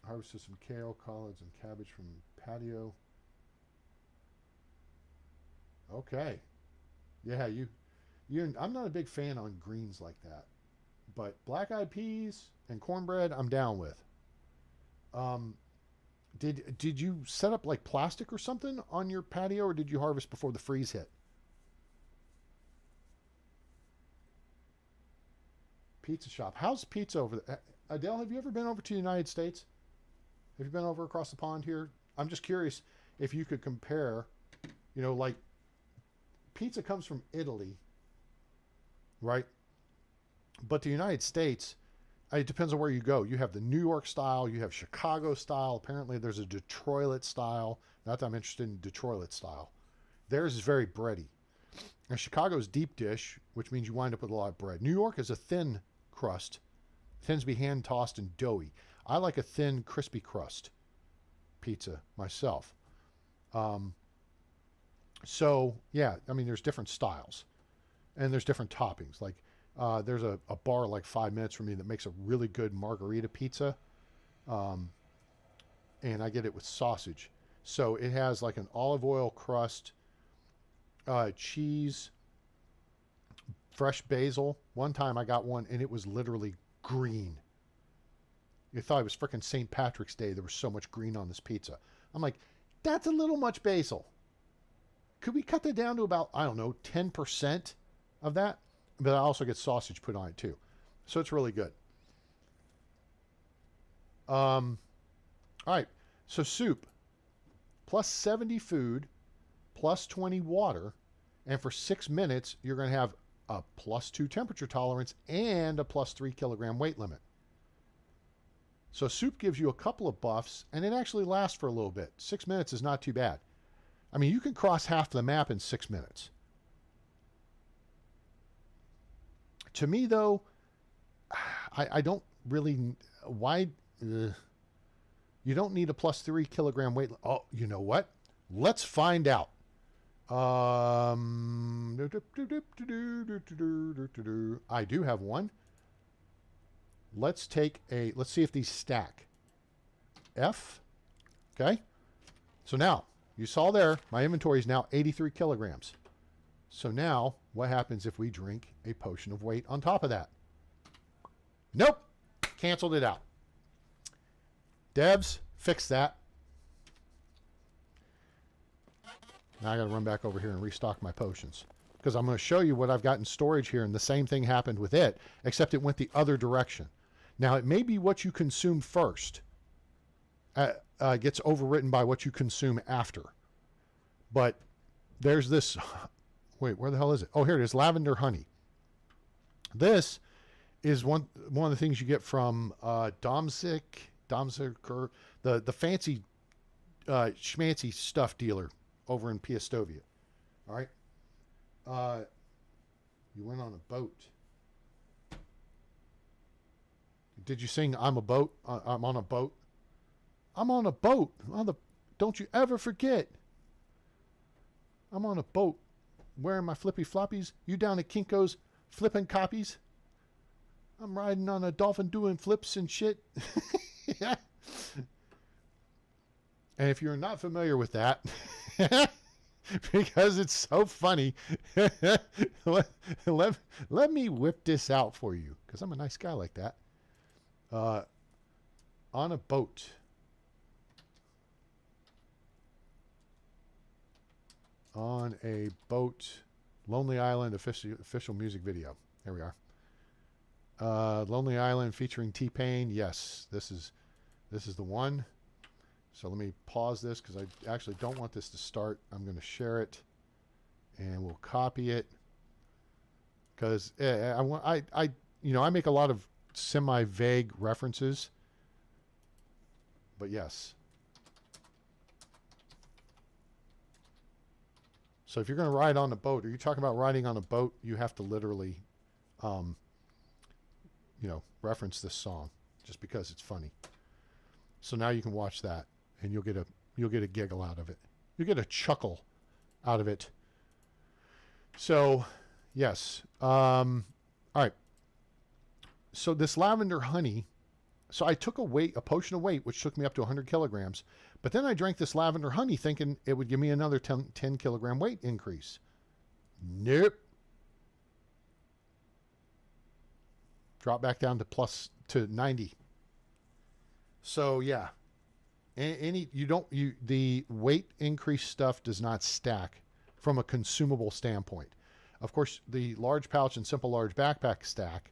Harvested some kale, collards, and cabbage from patio. Okay. Yeah, I'm not a big fan on greens like that. But black-eyed peas and cornbread, I'm down with. Did you set up like plastic or something on your patio, or did you harvest before the freeze hit? Pizza shop. How's pizza over there? Adele, have you ever been over to the United States? Have you been over across the pond here? I'm just curious if you could compare, like pizza comes from Italy, right? But the United States, it depends on where you go. You have the New York style, you have Chicago style. Apparently there's a Detroit style. Not that I'm interested in Detroit style. Theirs is very bready. And Chicago's deep dish, which means you wind up with a lot of bread. New York is a thin crust. It tends to be hand tossed and doughy. I like a thin, crispy crust pizza myself. So, yeah, I mean, there's different styles. And there's different toppings. Like, there's a bar like 5 minutes from me that makes a really good margarita pizza. And I get it with sausage. So it has like an olive oil crust, cheese, fresh basil. One time I got one and it was literally green. You thought it was freaking St. Patrick's Day. There was so much green on this pizza. I'm like, that's a little much basil. Could we cut that down to about, 10% of that? But I also get sausage put on it too. So it's really good. All right. So soup, plus 70 food, plus 20 water, And for 6 minutes, you're going to have a +2 temperature tolerance and a +3 kilogram weight limit. So soup gives you a couple of buffs, and it actually lasts for a little bit. 6 minutes is not too bad. I mean, you can cross half the map in 6 minutes. To me, though, I don't really... Why... you don't need a +3 kilogram weight... Oh, you know what? Let's find out. I do have one. Let's see if these stack. F. Okay. So now, you saw there, my inventory is now 83 kilograms. So now, what happens if we drink a potion of weight on top of that? Nope. Canceled it out. Devs, fix that. Now I got to run back over here and restock my potions, because I'm going to show you what I've got in storage here, and the same thing happened with it, except it went the other direction. Now, it may be what you consume first gets overwritten by what you consume after. But there's this... Wait, where the hell is it? Oh, here it is, lavender honey. This is one of the things you get from Domzik, the fancy schmancy stuff dealer over in Piastovia. All right. You went on a boat. Did you sing I'm a boat? I'm on a boat. I'm on a boat. Don't you ever forget. I'm on a boat wearing my flippy floppies. You down at Kinko's flipping copies. I'm riding on a dolphin doing flips and shit. Yeah. And if you're not familiar with that, because it's so funny, let me whip this out for you, because I'm a nice guy like that. On a boat. On a boat. Lonely Island official music video. Here we are. Lonely Island featuring T-Pain. Yes, this is the one. So let me pause this, because I actually don't want this to start. I'm going to share it, and we'll copy it, because I make a lot of semi-vague references, but yes. So if you're going to ride on a boat, or you're talking about riding on a boat, you have to literally, reference this song, just because it's funny. So now you can watch that, and you'll get a giggle out of it. You'll get a chuckle out of it. So, yes. All right. So this lavender honey, so I took a potion of weight, which took me up to 100 kilograms, but then I drank this lavender honey thinking it would give me another 10 kilogram weight increase. Nope. Drop back down to 90. So yeah, the weight increase stuff does not stack from a consumable standpoint. Of course, the large pouch and simple large backpack stack,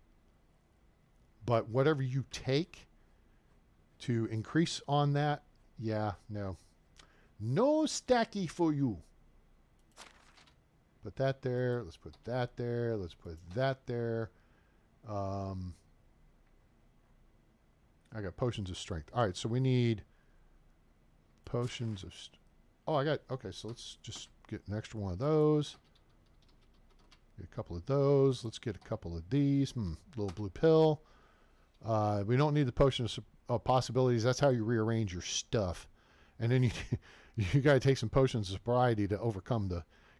but whatever you take to increase on that, yeah, no stacky for you. Put that there. Let's put that there. Let's put that there. I got potions of strength. All right, so we need potions of... okay, so let's just get an extra one of those. Get a couple of those. Let's get a couple of these. Little blue pill. We don't need the potion of possibilities. That's how you rearrange your stuff. And then you got to take some potions of sobriety to overcome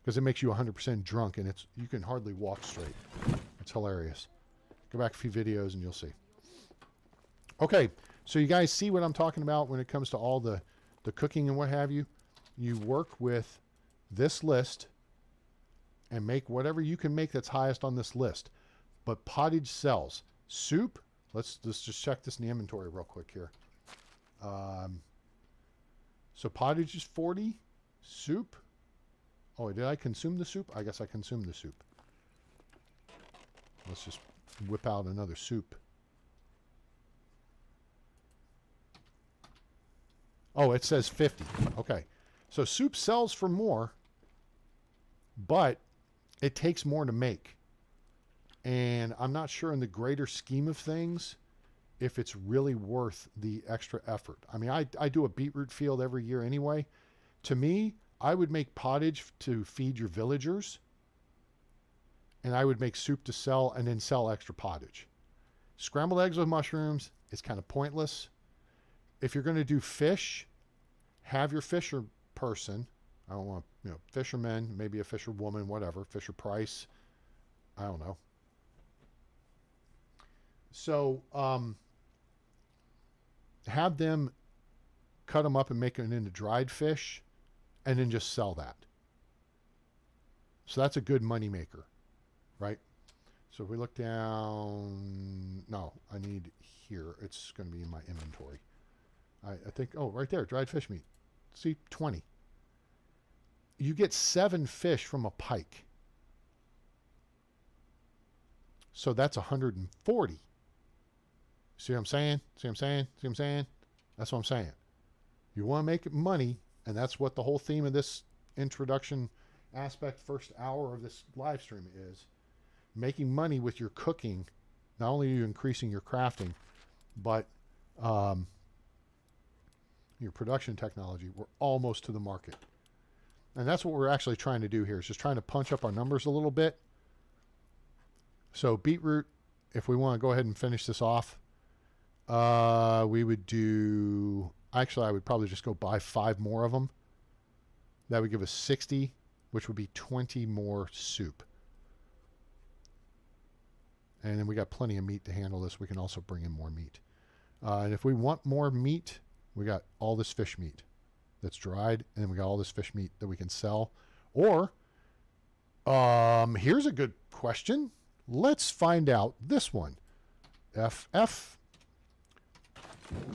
because it makes you 100% drunk, and you can hardly walk straight. It's hilarious. Go back a few videos and you'll see. Okay, so you guys see what I'm talking about when it comes to all the cooking and what have you. You work with this list and make whatever you can make that's highest on this list. But pottage sells. Soup, let's just check this in the inventory real quick here. So pottage is 40. Soup. Oh, did I consume the soup? I guess I consumed the soup. Let's just whip out another soup. Oh, it says 50. Okay. So soup sells for more, but it takes more to make. And I'm not sure in the greater scheme of things if it's really worth the extra effort. I mean, I do a beetroot field every year anyway. To me, I would make pottage to feed your villagers, and I would make soup to sell and then sell extra pottage. Scrambled eggs with mushrooms is kind of pointless. If you're going to do fish, have your fisher person. I don't want, fisherman, maybe a fisherwoman, whatever, Fisher Price. I don't know. So, have them cut them up and make them into dried fish and then just sell that. So that's a good money maker, right? So if we look down, no, I need here. It's going to be in my inventory. I think, oh, right there, dried fish meat. See, 20. You get 7 fish from a pike. So that's 140. See what I'm saying? See what I'm saying? See what I'm saying? That's what I'm saying. You want to make money, and that's what the whole theme of this introduction aspect, first hour of this live stream is. Making money with your cooking. Not only are you increasing your crafting, but your production technology. We're almost to the market. And that's what we're actually trying to do here, is just trying to punch up our numbers a little bit. So beetroot, if we want to go ahead and finish this off, we would do, actually I would probably just go buy 5 more of them. That would give us 60, which would be 20 more soup. And then we got plenty of meat to handle this. We can also bring in more meat. And if we want more meat, we got all this fish meat that's dried, and then we got all this fish meat that we can sell. Or, here's a good question. Let's find out this one. FF,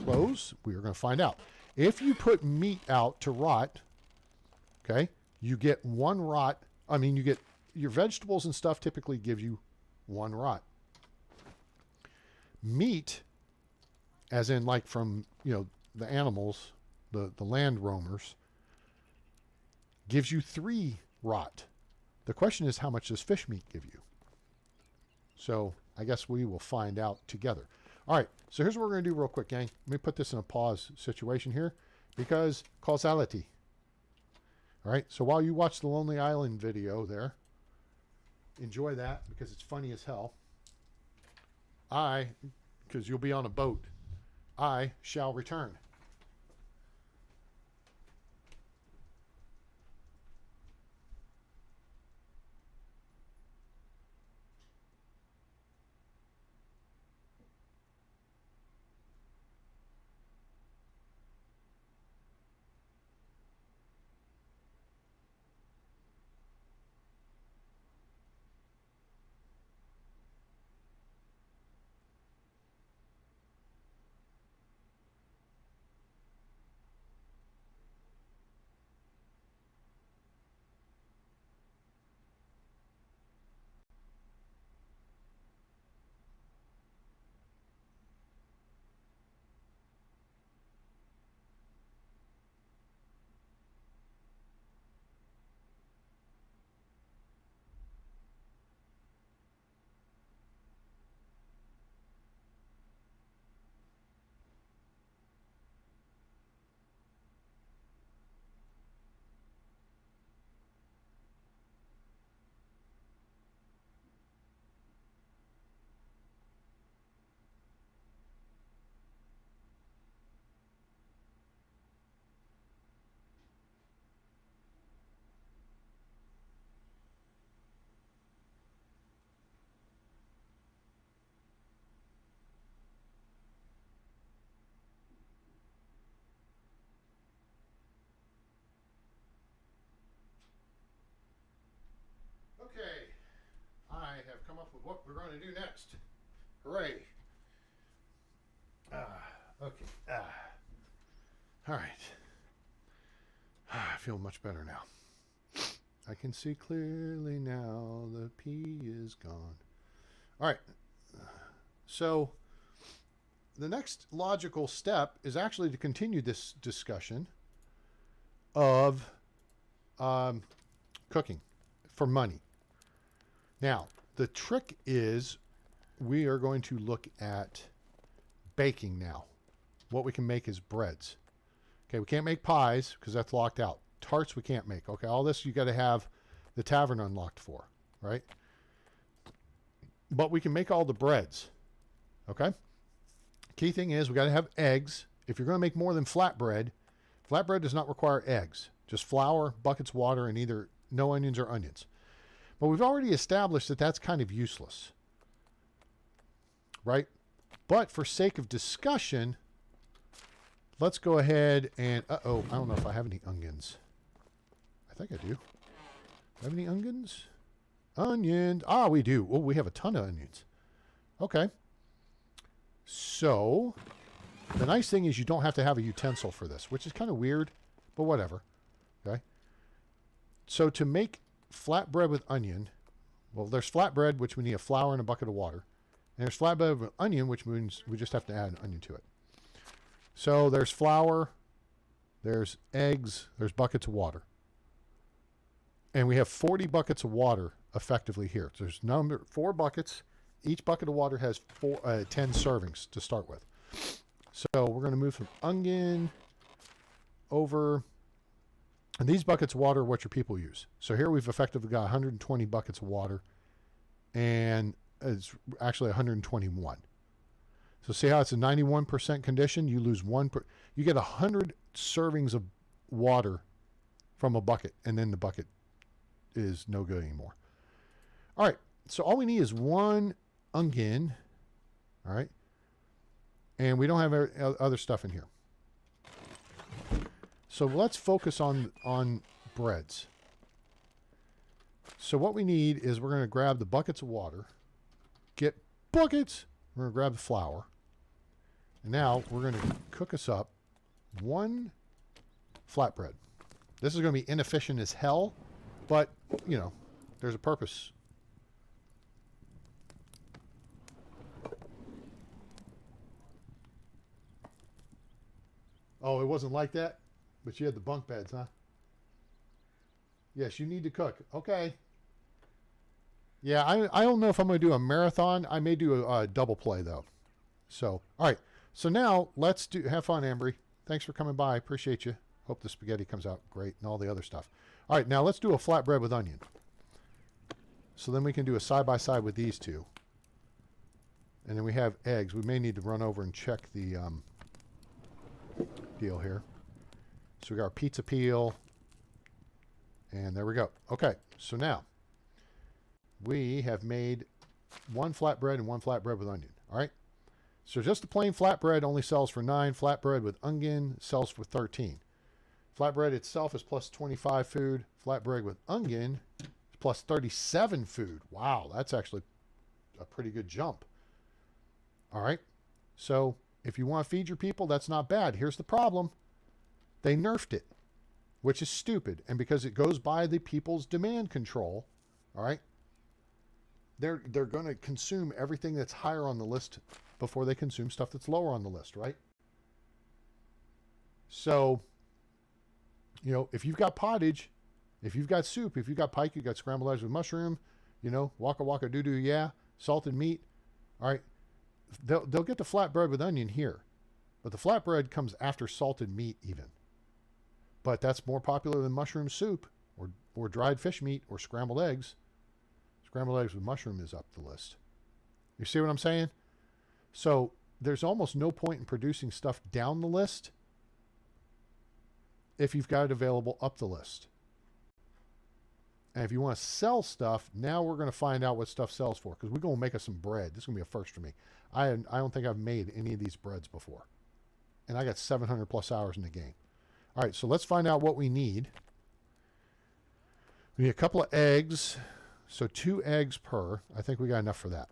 close. We are going to find out. If you put meat out to rot, okay, you get 1 rot. I mean, you get your vegetables and stuff typically give you 1 rot. Meat, as in like from, the animals, the land roamers, gives you 3 rot. The question is, how much does fish meat give you? So I guess we will find out together. All right, so here's what we're going to do real quick, gang. Let me put this in a pause situation here because causality. All right, so while you watch the Lonely Island video there, enjoy that because it's funny as hell. Because you'll be on a boat, I shall return. Okay, I have come up with what we're going to do next. Hooray. Okay. All right. I feel much better now. I can see clearly now the pee is gone. All right. So the next logical step is actually to continue this discussion of cooking for money. Now, the trick is we are going to look at baking now. What we can make is breads. Okay, we can't make pies because that's locked out. Tarts we can't make. Okay, all this you got to have the tavern unlocked for, right? But we can make all the breads. Okay? Key thing is we got to have eggs. If you're going to make more than flatbread does not require eggs. Just flour, buckets of water, and either no onions or onions. But we've already established that that's kind of useless. Right? But for sake of discussion, let's go ahead and... Uh-oh, I don't know if I have any onions. I think I do. Have any onions? Onions. Ah, we do. Oh, we have a ton of onions. Okay. So, the nice thing is you don't have to have a utensil for this, which is kind of weird, but whatever. Okay. So, to make flatbread with onion, well, there's flatbread, which we need a flour and a bucket of water. And there's flatbread with onion, which means we just have to add an onion to it. So, there's flour, there's eggs, there's buckets of water. And we have 40 buckets of water effectively here. So there's 4 buckets. Each bucket of water has 10 servings to start with. So we're going to move from onion over. And these buckets of water are what your people use. So here we've effectively got 120 buckets of water. And it's actually 121. So see how it's a 91% condition? You lose you get 100 servings of water from a bucket. And then the bucket is no good anymore. All right, so all we need is 1 onion, all right, and we don't have other stuff in here. So let's focus on breads. So what we need is we're going to grab the buckets of water, get buckets, we're going to grab the flour, and now we're going to cook us up 1 flatbread. This is going to be inefficient as hell, but, you know, there's a purpose. Oh, it wasn't like that? But you had the bunk beds, huh? Yes, you need to cook. Okay. Yeah, I don't know if I'm going to do a marathon. I may do a double play, though. So, all right. So now, let's have fun, Ambry. Thanks for coming by. Appreciate you. Hope the spaghetti comes out great and all the other stuff. All right, now let's do a flatbread with onion. So then we can do a side-by-side with these two. And then we have eggs. We may need to run over and check the deal here. So we got our pizza peel. And there we go. Okay, so now we have made 1 flatbread and 1 flatbread with onion. All right. So just the plain flatbread only sells for 9. Flatbread with onion sells for 13. Flatbread itself is plus 25 food. Flatbread with onion is plus 37 food. Wow, that's actually a pretty good jump. All right. So if you want to feed your people, that's not bad. Here's the problem. They nerfed it, which is stupid. And because it goes by the people's demand control, all right, they're going to consume everything that's higher on the list before they consume stuff that's lower on the list, right? So, you know, if you've got pottage, if you've got soup, if you've got pike, you've got scrambled eggs with mushroom, you know, waka waka doo doo, yeah, salted meat, all right, they'll get the flatbread with onion here. But the flatbread comes after salted meat even. But that's more popular than mushroom soup or dried fish meat or scrambled eggs. Scrambled eggs with mushroom is up the list. You see what I'm saying? So there's almost no point in producing stuff down the list if you've got it available up the list. And if you want to sell stuff, now we're going to find out what stuff sells for, because we're going to make us some bread. This is going to be a first for me. I don't think I've made any of these breads before. And I got 700 plus hours in the game. All right, so let's find out what we need. We need a couple of eggs. So 2 eggs per. I think we got enough for that.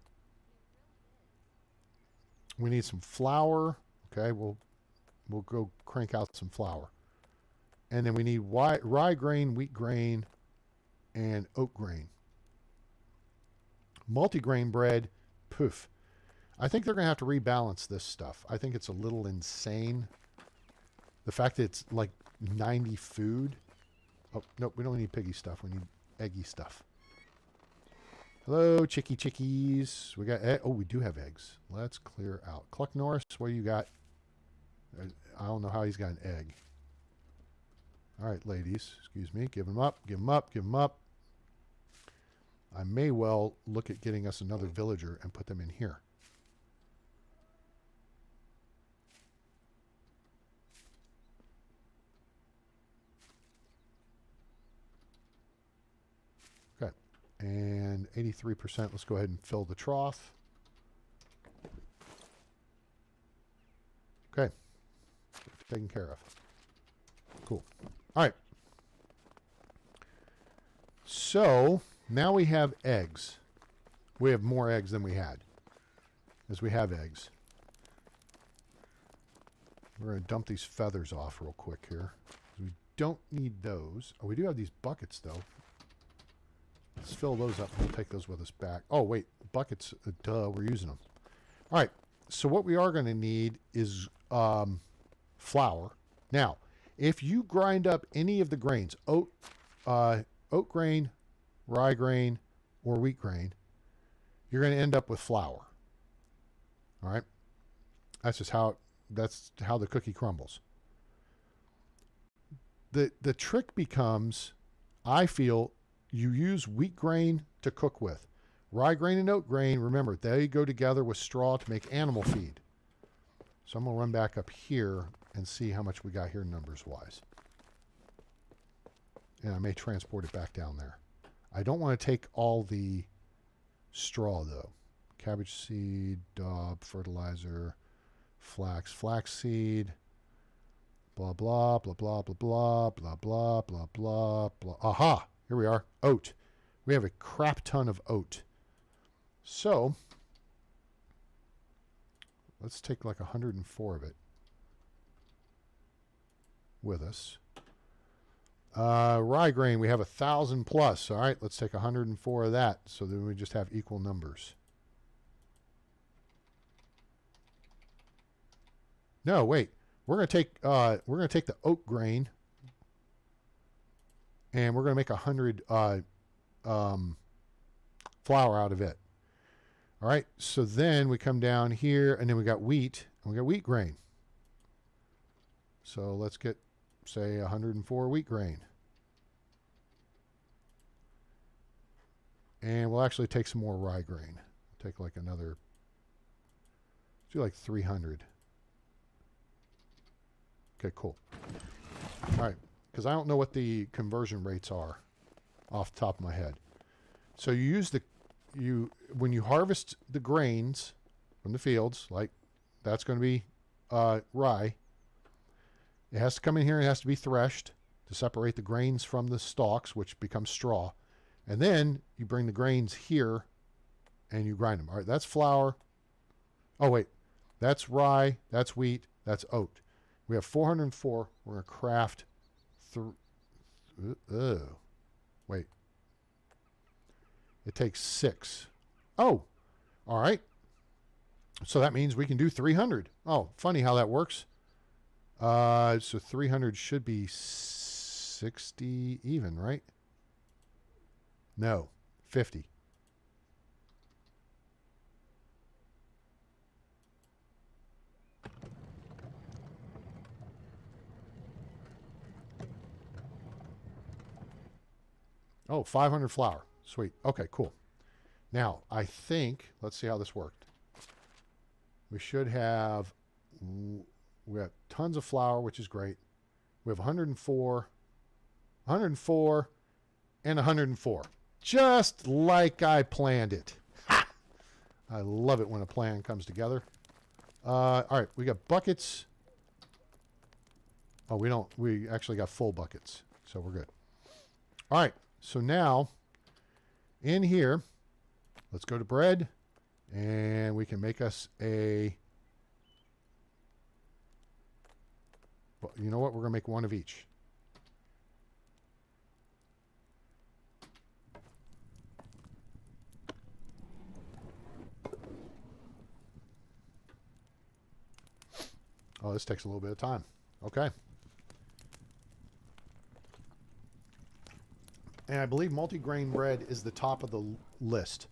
We need some flour. Okay, we'll go crank out some flour. And then we need rye grain, wheat grain, and oat grain. Multigrain bread, poof. I think they're going to have to rebalance this stuff. I think it's a little insane. The fact that it's like 90 food. Oh, nope, we don't need piggy stuff. We need eggy stuff. Hello, chickies. We got oh, we do have eggs. Let's clear out. Cluck Norris, what do you got? I don't know how he's got an egg. All right, ladies, excuse me. Give him up, give him up, give him up. I may well look at getting us another villager and put them in here. Okay, and 83%. Let's go ahead and fill the trough. Okay, taken care of. Cool. All right. So now we have eggs. We have more eggs than we had, as we have eggs. We're going to dump these feathers off real quick here. We don't need those. Oh, we do have these buckets, though. Let's fill those up. We'll take those with us back. Oh, wait. Buckets. Duh, we're using them. All right. So what we are going to need is flour. Now, if you grind up any of the grains, oat grain, rye grain, or wheat grain, you're going to end up with flour. All right? That's just how the cookie crumbles. The trick becomes, I feel, you use wheat grain to cook with. Rye grain and oat grain, remember, they go together with straw to make animal feed. So I'm going to run back up here and see how much we got here numbers-wise. And I may transport it back down there. I don't want to take all the straw, though. Cabbage seed, daub, fertilizer, flax seed, blah, blah, blah, blah, blah, blah, blah, blah, blah, blah, blah. Aha! Here we are. Oat. We have a crap ton of oat. So, let's take like 104 of it with us. Rye grain, we have 1,000 plus. All right, let's take 104 of that, so then we just have equal numbers. No, wait. We're gonna take the oat grain, and we're gonna make 100 flour out of it. All right, so then we come down here, and then we got wheat, and we got wheat grain. So let's get, say, 104 wheat grain. And we'll actually take some more rye grain. Take like another, let's do like 300. Okay, cool. All right, because I don't know what the conversion rates are off the top of my head. So you use when you harvest the grains from the fields, like that's going to be rye, it has to come in here and it has to be threshed to separate the grains from the stalks, which becomes straw. And then you bring the grains here and you grind them. All right, that's flour. Oh, wait. That's rye. That's wheat. That's oat. We have 404. We're going to craft wait. It takes 6. Oh, all right. So that means we can do 300. Oh, funny how that works. So 300 should be 60 even, right? No, 50. Oh, 500 flour. Sweet. Okay, cool. Now, I think, let's see how this worked. We should have, we have tons of flour, which is great. We have 104, and 104. Just like I planned it. Ha! I love it when a plan comes together. All right, we got buckets. Oh, we actually got full buckets, so we're good. All right, so now in here, let's go to bread, and we can make us a, well, you know what? We're going to make one of each. Oh, this takes a little bit of time. Okay. And I believe multigrain bread is the top of the list.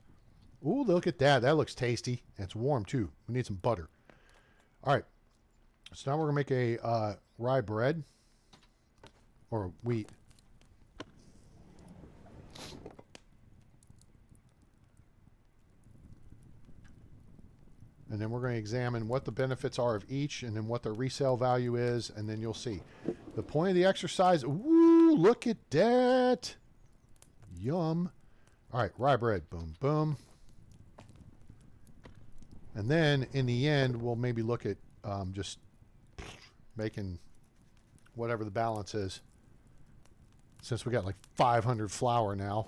Ooh, look at that. That looks tasty. And it's warm, too. We need some butter. All right. So now we're going to make a rye bread. Or wheat. And then we're going to examine what the benefits are of each and then what the resale value is. And then you'll see. The point of the exercise. Ooh, look at that. Yum. All right, rye bread. Boom, boom. And then in the end, we'll maybe look at just making whatever the balance is. Since we got like 500 flour now.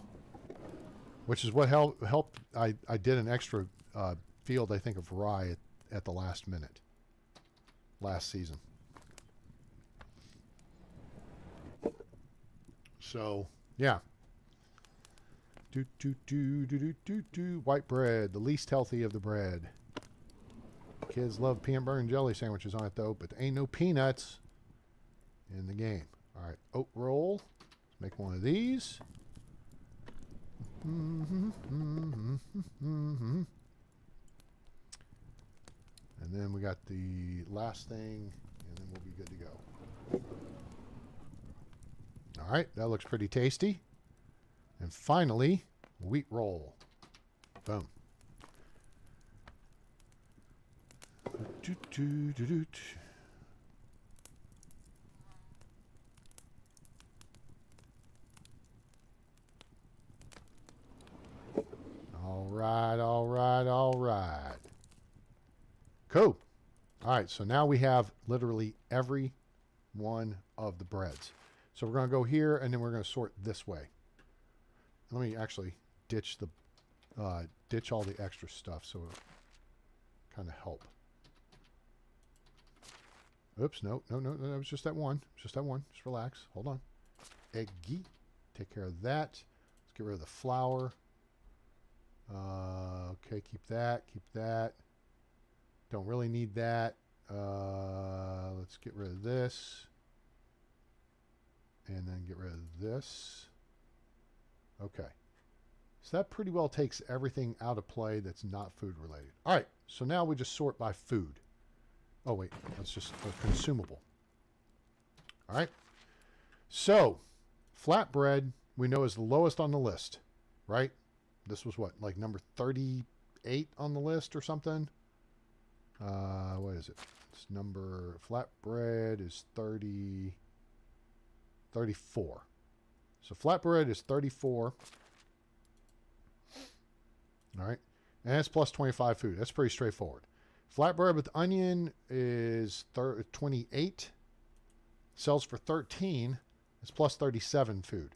Which is what helped. I did an extra field, I think, of rye at the last minute. Last season. So, yeah. White bread, the least healthy of the bread. Kids love peanut butter and jelly sandwiches on it, though, but there ain't no peanuts in the game. All right, oat roll. Let's make one of these. And then we got the last thing, and then we'll be good to go. All right, that looks pretty tasty. And finally, wheat roll. Boom. All right, all right, all right. Cool. All right, so now we have literally every one of the breads. So we're going to go here, and then we're going to sort this way. Let me actually ditch all the extra stuff so it'll kind of help. Oops, no, that was just that one. Just that one. Just relax. Hold on. Eggy. Take care of that. Let's get rid of the flour. Okay, keep that. Keep that. Don't really need that. Let's get rid of this. And then get rid of this. Okay. So that pretty well takes everything out of play that's not food related. All right. So now we just sort by food. Oh, wait. That's just a consumable. All right. So flatbread we know is the lowest on the list, right? This was what, like number 38 on the list or something? What is it? It's number, flatbread is 34. So flatbread is 34. All right. And it's plus 25 food. That's pretty straightforward. Flatbread with onion is 28. Sells for 13. It's plus 37 food.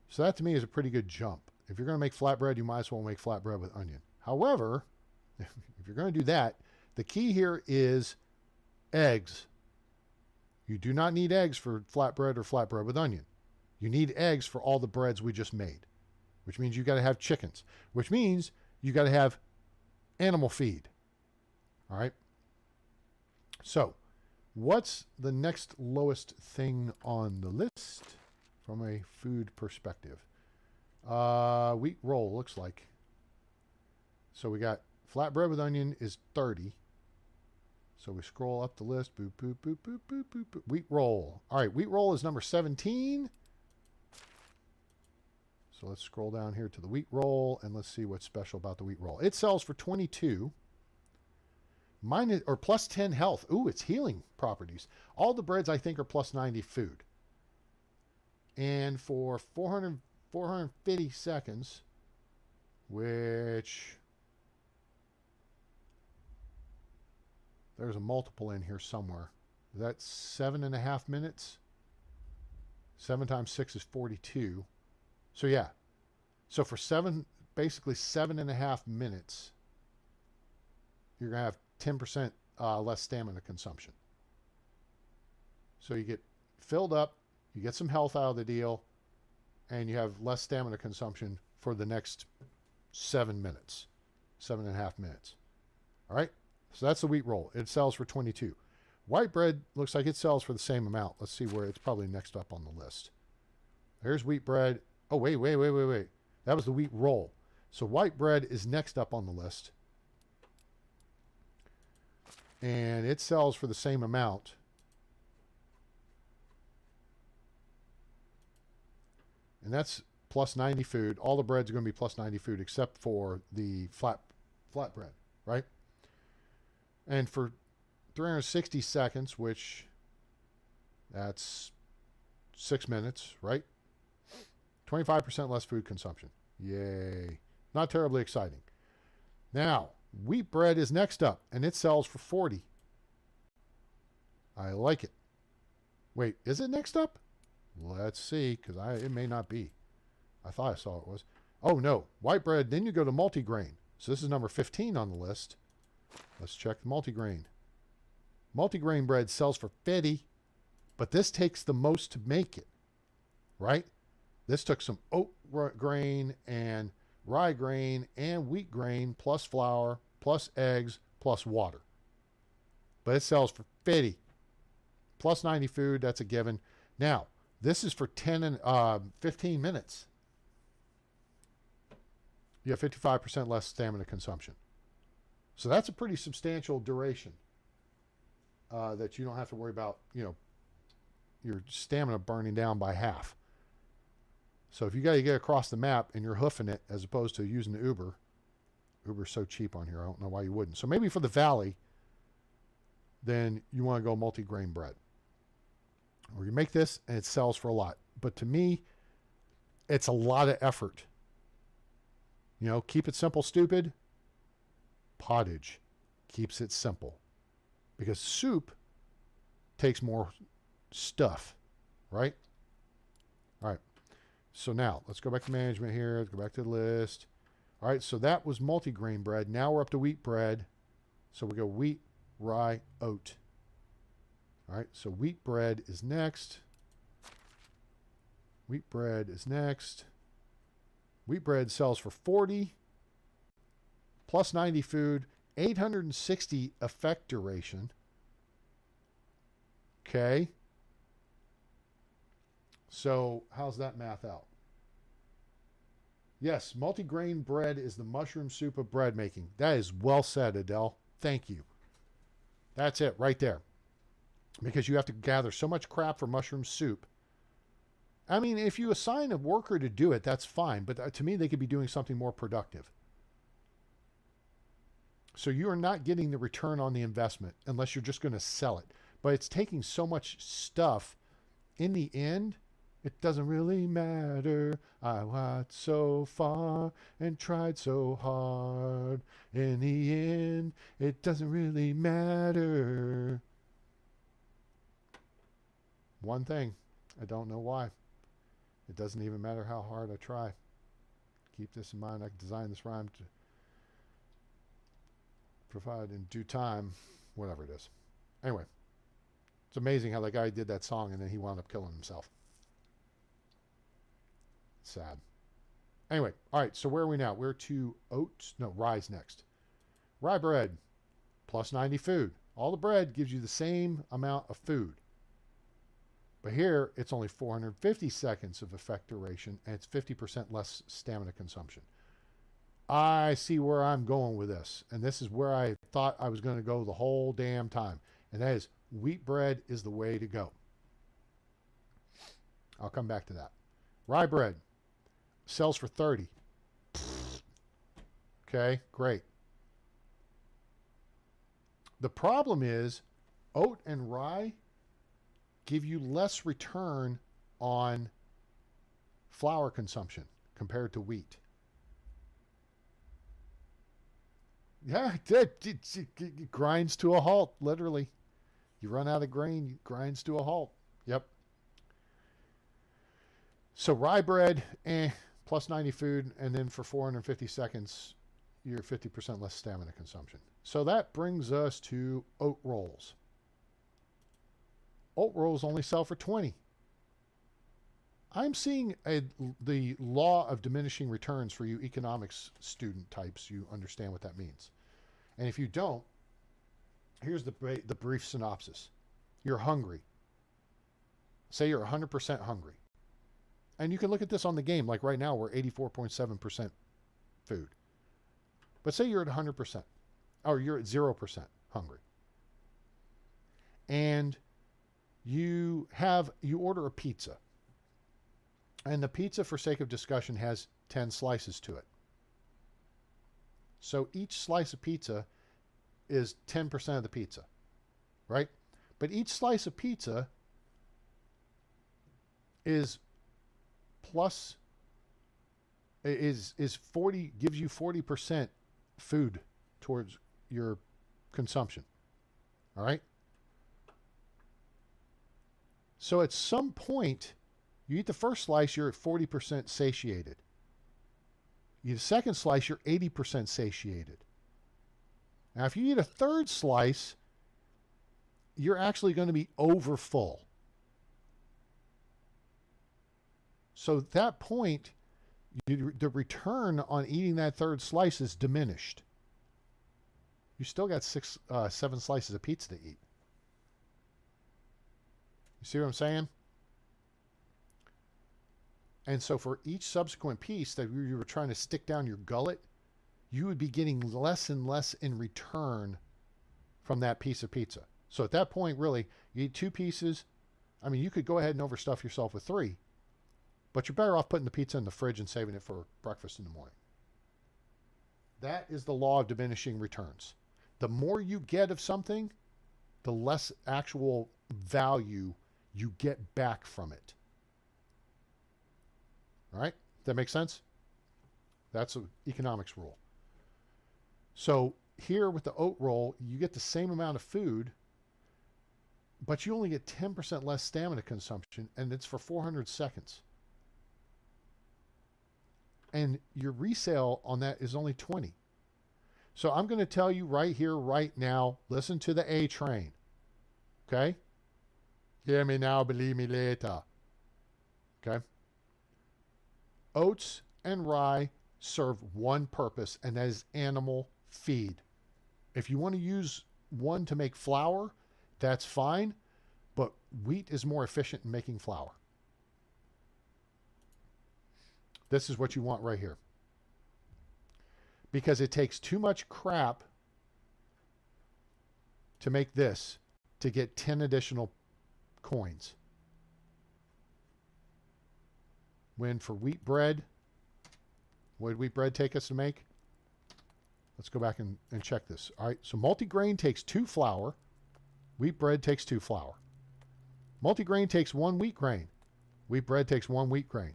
So that to me is a pretty good jump. If you're going to make flatbread, you might as well make flatbread with onion. However, if you're going to do that, the key here is eggs. You do not need eggs for flatbread or flatbread with onion. You need eggs for all the breads we just made, which means you got to have chickens, which means you got to have animal feed. All right. So what's the next lowest thing on the list from a food perspective? Wheat roll looks like. So we got flatbread with onion is 30. So we scroll up the list. Boop, boop, boop, boop, boop, boop, boop. Wheat roll. All right, wheat roll is number 17. So let's scroll down here to the wheat roll, and let's see what's special about the wheat roll. It sells for 22. Mine or plus 10 health. Ooh, it's healing properties. All the breads, I think, are plus 90 food. And for 450 seconds, which... there's a multiple in here somewhere. Is that 7.5 minutes? 7 times 6 is 42. So yeah. So for basically 7.5 minutes, you're going to have 10% less stamina consumption. So you get filled up, you get some health out of the deal, and you have less stamina consumption for the next 7 minutes. 7.5 minutes. All right? So that's the wheat roll. It sells for 22. White bread looks like it sells for the same amount. Let's see where it's probably next up on the list. There's wheat bread. Oh, wait. That was the wheat roll. So white bread is next up on the list. And it sells for the same amount. And that's plus 90 food. All the bread's going to be plus 90 food except for the flat bread, right? And for 360 seconds, which that's 6 minutes, right? 25% less food consumption. Yay. Not terribly exciting. Now, wheat bread is next up, and it sells for 40. I like it. Wait, is it next up? Let's see, because it may not be. I thought I saw it was. Oh, no. White bread, then you go to multigrain. So this is number 15 on the list. Let's check the multigrain. Multigrain bread sells for 50, but this takes the most to make it, right? This took some oat grain and rye grain and wheat grain plus flour plus eggs plus water. But it sells for 50. Plus 90 food, that's a given. Now, this is for 15 minutes. You have 55% less stamina consumption. So that's a pretty substantial duration that you don't have to worry about, your stamina burning down by half. So if you got to get across the map and you're hoofing it as opposed to using the Uber's so cheap on here, I don't know why you wouldn't. So maybe for the valley, then you want to go multi-grain bread. Or you make this and it sells for a lot. But to me, it's a lot of effort. Keep it simple, stupid. Pottage keeps it simple. Because soup takes more stuff, right? All right. So now, let's go back to management here. Let's go back to the list. All right, so that was multigrain bread. Now we're up to wheat bread. So we go wheat, rye, oat. All right, so wheat bread is next. Wheat bread is next. Wheat bread sells for 40, plus 90 food, 860 effect duration. Okay. So how's that math out? Yes, multigrain bread is the mushroom soup of bread making. That is well said, Adele. Thank you. That's it right there. Because you have to gather so much crap for mushroom soup. I mean, if you assign a worker to do it, that's fine. But to me, they could be doing something more productive. So you are not getting the return on the investment unless you're just going to sell it. But it's taking so much stuff. In the end, it doesn't really matter. I walked so far and tried so hard. In the end, it doesn't really matter. One thing, I don't know why. It doesn't even matter how hard I try. Keep this in mind. I designed this rhyme to provide in due time, whatever it is. Anyway, it's amazing how that guy did that song and then he wound up killing himself. Sad. Anyway, all right, so where are we now? We're to rye's next. Rye bread, plus 90 food. All the bread gives you the same amount of food. But here, it's only 450 seconds of effect duration, and it's 50% less stamina consumption. I see where I'm going with this, and this is where I thought I was going to go the whole damn time, and that is wheat bread is the way to go. I'll come back to that. Rye bread sells for 30. Okay, great. The problem is oat and rye give you less return on flour consumption compared to wheat. Yeah, it grinds to a halt, literally. You run out of grain, it grinds to a halt. Yep. So rye bread, plus 90 food, and then for 450 seconds, you're 50% less stamina consumption. So that brings us to oat rolls. Oat rolls only sell for 20. I'm seeing the law of diminishing returns for you economics student types. You understand what that means. And if you don't, here's the brief synopsis. You're hungry. Say you're 100% hungry. And you can look at this on the game. Like right now, we're 84.7% food. But say you're at 100%, or you're at 0% hungry. And you order a pizza. And the pizza, for sake of discussion, has 10 slices to it. So each slice of pizza is 10% of the pizza, right? But each slice of pizza is plus is 40, gives you 40% food towards your consumption. All right? So at some point, you eat the first slice, you're at 40% satiated. You eat the second slice, you're 80% satiated. Now, if you eat a third slice, you're actually going to be over full. So at that point, the return on eating that third slice is diminished. You still got 7 slices of pizza to eat. You see what I'm saying? And so for each subsequent piece that you were trying to stick down your gullet, you would be getting less and less in return from that piece of pizza. So at that point, really, you eat 2 pieces. I mean, you could go ahead and overstuff yourself with 3, but you're better off putting the pizza in the fridge and saving it for breakfast in the morning. That is the law of diminishing returns. The more you get of something, the less actual value you get back from it. All right? That makes sense? That's an economics rule. So here with the oat roll, you get the same amount of food, but you only get 10% less stamina consumption, and it's for 400 seconds. And your resale on that is only 20. So I'm going to tell you right here, right now, listen to the A train. Okay? Hear me now, believe me later. Okay? Oats and rye serve one purpose, and that is animal feed. If you want to use one to make flour, that's fine, but wheat is more efficient in making flour. This is what you want right here. Because it takes too much crap to make this to get 10 additional coins. When for wheat bread, what did wheat bread take us to make? Let's go back and check this. All right, so multigrain takes 2 flour. Wheat bread takes 2 flour. Multigrain takes 1 wheat grain. Wheat bread takes 1 wheat grain.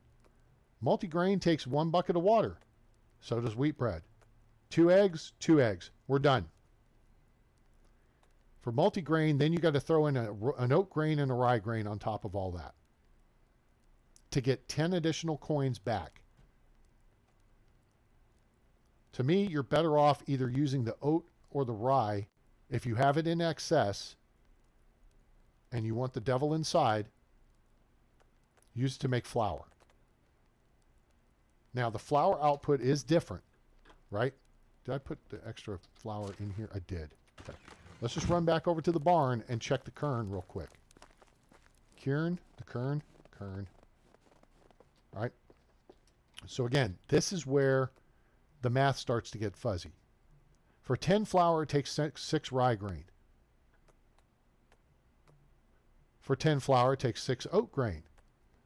Multigrain takes 1 bucket of water. So does wheat bread. 2 eggs, 2 eggs. We're done. For multigrain, then you got to throw in an oat grain and a rye grain on top of all that to get 10 additional coins back. To me, you're better off either using the oat or the rye. If you have it in excess and you want the devil inside, use it to make flour. Now, the flour output is different, right? Did I put the extra flour in here? I did. Okay. Let's just run back over to the barn and check the kern real quick. Kern. All right. So again, this is where the math starts to get fuzzy. For 10 flour, it takes 6 rye grain. For 10 flour, it takes 6 oat grain.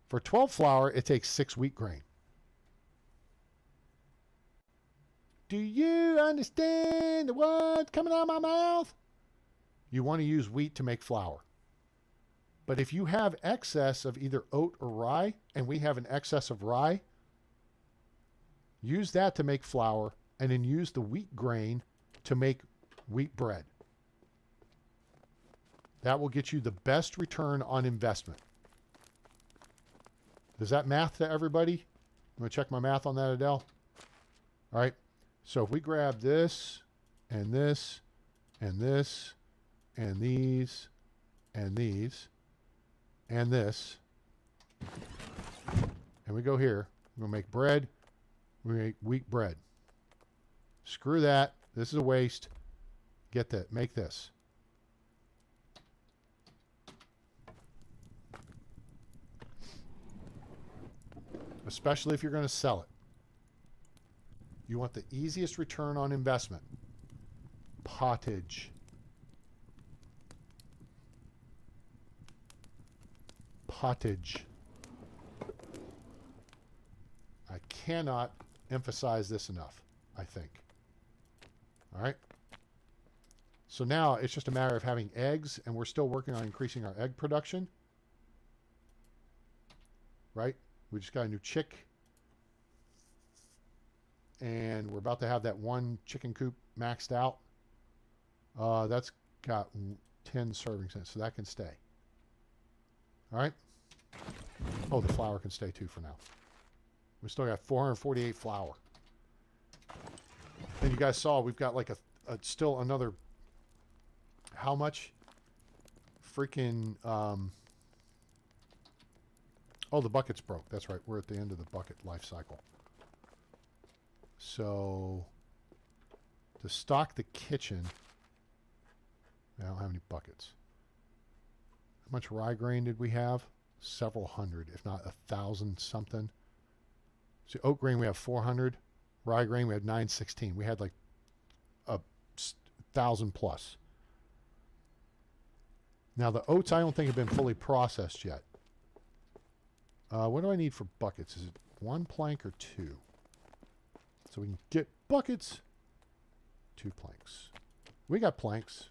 For 12 flour, it takes 6 wheat grain. Do you understand the words coming out of my mouth? You want to use wheat to make flour. But if you have excess of either oat or rye, and we have an excess of rye, use that to make flour, and then use the wheat grain to make wheat bread. That will get you the best return on investment. Does that math to everybody? I'm going to check my math on that, Adele. All right. So if we grab this, and this, and this, and these, and these, and this, and we go here, we're going to make bread, we make wheat bread. Screw that. This is a waste. Get that. Make this. Especially if you're going to sell it. You want the easiest return on investment. Pottage. Pottage. I cannot emphasize this enough, I think. All right. So now it's just a matter of having eggs, and we're still working on increasing our egg production. Right? We just got a new chick. And we're about to have that one chicken coop maxed out. That's got 10 servings in it, so that can stay. All right. Oh, the flour can stay too for now. We still got 448 flour. And you guys saw we've got like still another, how much? Freaking, oh, the bucket's broke. That's right. We're at the end of the bucket life cycle. So, to stock the kitchen, I don't have any buckets. How much rye grain did we have? Several hundred, if not 1,000 something. So oat grain we have 400. Rye grain we had 916. We had like 1,000 plus. Now the oats I don't think have been fully processed yet. What do I need for buckets? Is it 1 plank or 2? So we can get buckets. 2 planks. We got planks.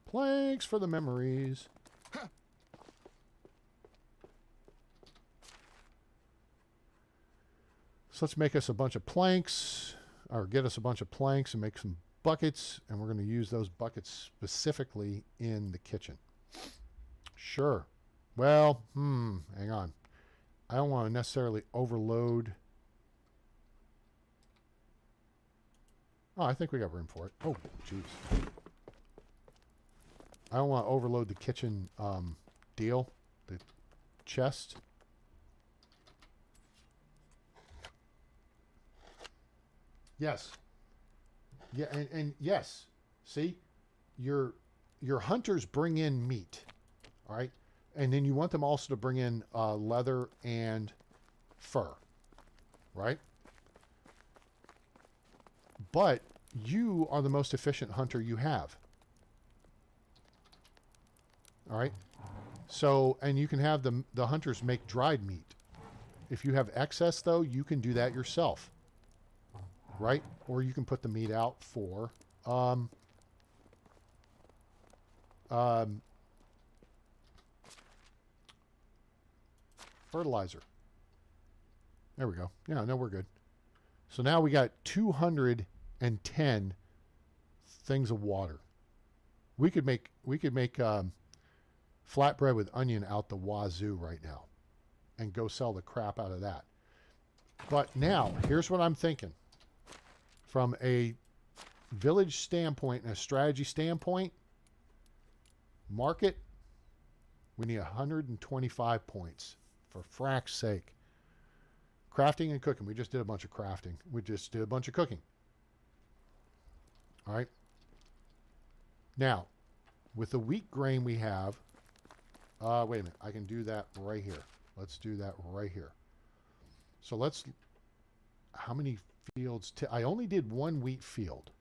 Planks for the memories. So let's make us a bunch of planks, or get us a bunch of planks and make some buckets, and we're going to use those buckets specifically in the kitchen. Sure. Well, hang on. I don't want to necessarily overload. Oh, I think we got room for it. Oh, jeez. I don't want to overload the kitchen deal, the chest. Yes. Yeah, and yes. See, your hunters bring in meat, all right, and then you want them also to bring in leather and fur, right? But you are the most efficient hunter you have. All right. So, and you can have the hunters make dried meat. If you have excess, though, you can do that yourself. Right? Or you can put the meat out for fertilizer. There we go. Yeah, no, we're good. So now we got 210 things of water. We could make flatbread with onion out the wazoo right now and go sell the crap out of that. But now, here's what I'm thinking. From a village standpoint and a strategy standpoint, market, we need 125 points, for frack's sake. Crafting and cooking. We just did a bunch of crafting. We just did a bunch of cooking. All right. Now, with the wheat grain we have, wait a minute. I can do that right here. Let's do that right here. So let's, how many fields? I only did 1 wheat field.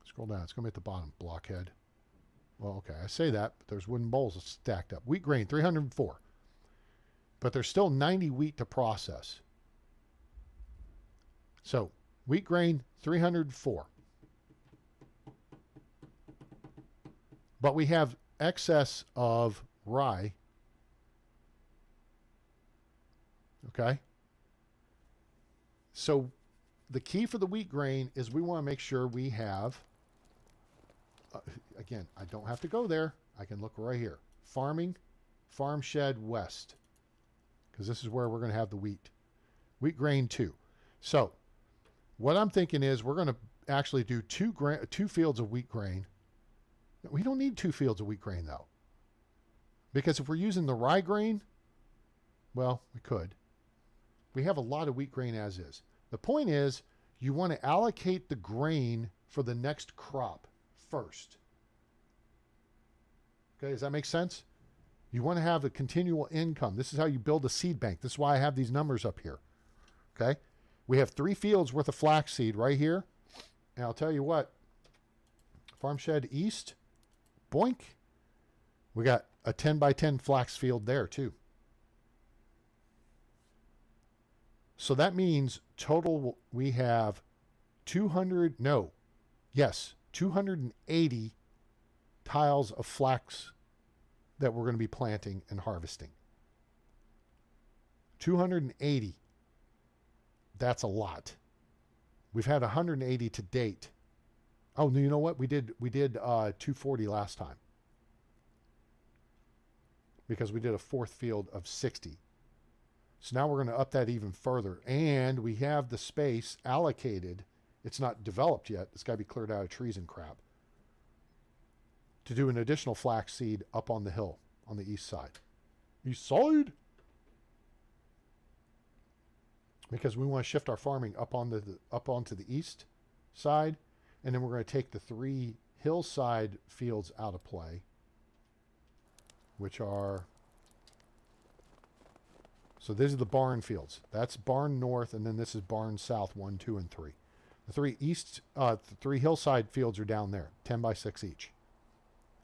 Scroll down. It's going to be at the bottom. Blockhead. Well, okay. I say that, but there's wooden bowls stacked up. Wheat grain, 304. But there's still 90 wheat to process. So, wheat grain, 304. But we have excess of rye. Okay. So the key for the wheat grain is we want to make sure we have, again, I don't have to go there. I can look right here. Farming, farm shed west. Because this is where we're going to have the wheat. Wheat grain 2. So what I'm thinking is we're going to actually do 2 fields of wheat grain. We don't need 2 fields of wheat grain though. Because if we're using the rye grain, well, we could. We have a lot of wheat grain as is. The point is, you want to allocate the grain for the next crop first. Okay, does that make sense? You want to have a continual income. This is how you build a seed bank. This is why I have these numbers up here. Okay? We have 3 fields worth of flaxseed right here. And I'll tell you what, Farm Shed East, boink. We got a 10 by 10 flax field there too. So that means total we have 280 tiles of flax that we're going to be planting and harvesting. 280. That's a lot. We've had 180 to date. Oh, you know what? We did 240 last time. Because we did a 4th field of 60. So now we're going to up that even further. And we have the space allocated. It's not developed yet. It's got to be cleared out of trees and crap. To do an additional flax seed up on the hill on the east side. East side? Because we want to shift our farming up onto the east side. And then we're going to take the 3 hillside fields out of play. Which are... So these are the barn fields. That's barn north, and then this is barn south, 1, 2, and 3. The 3 hillside fields are down there, 10 by 6 each.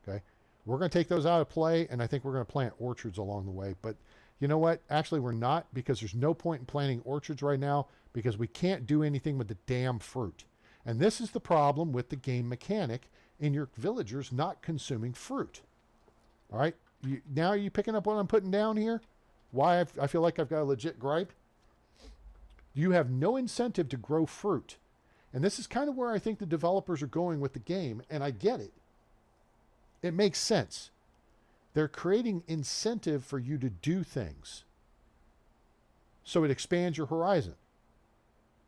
Okay, we're going to take those out of play, and I think we're going to plant orchards along the way. But you know what? Actually, we're not, because there's no point in planting orchards right now because we can't do anything with the damn fruit. And this is the problem with the game mechanic in your villagers not consuming fruit. All right, now are you picking up what I'm putting down here? Why I feel like I've got a legit gripe? You have no incentive to grow fruit. And this is kind of where I think the developers are going with the game, and I get it. It makes sense. They're creating incentive for you to do things. So it expands your horizon,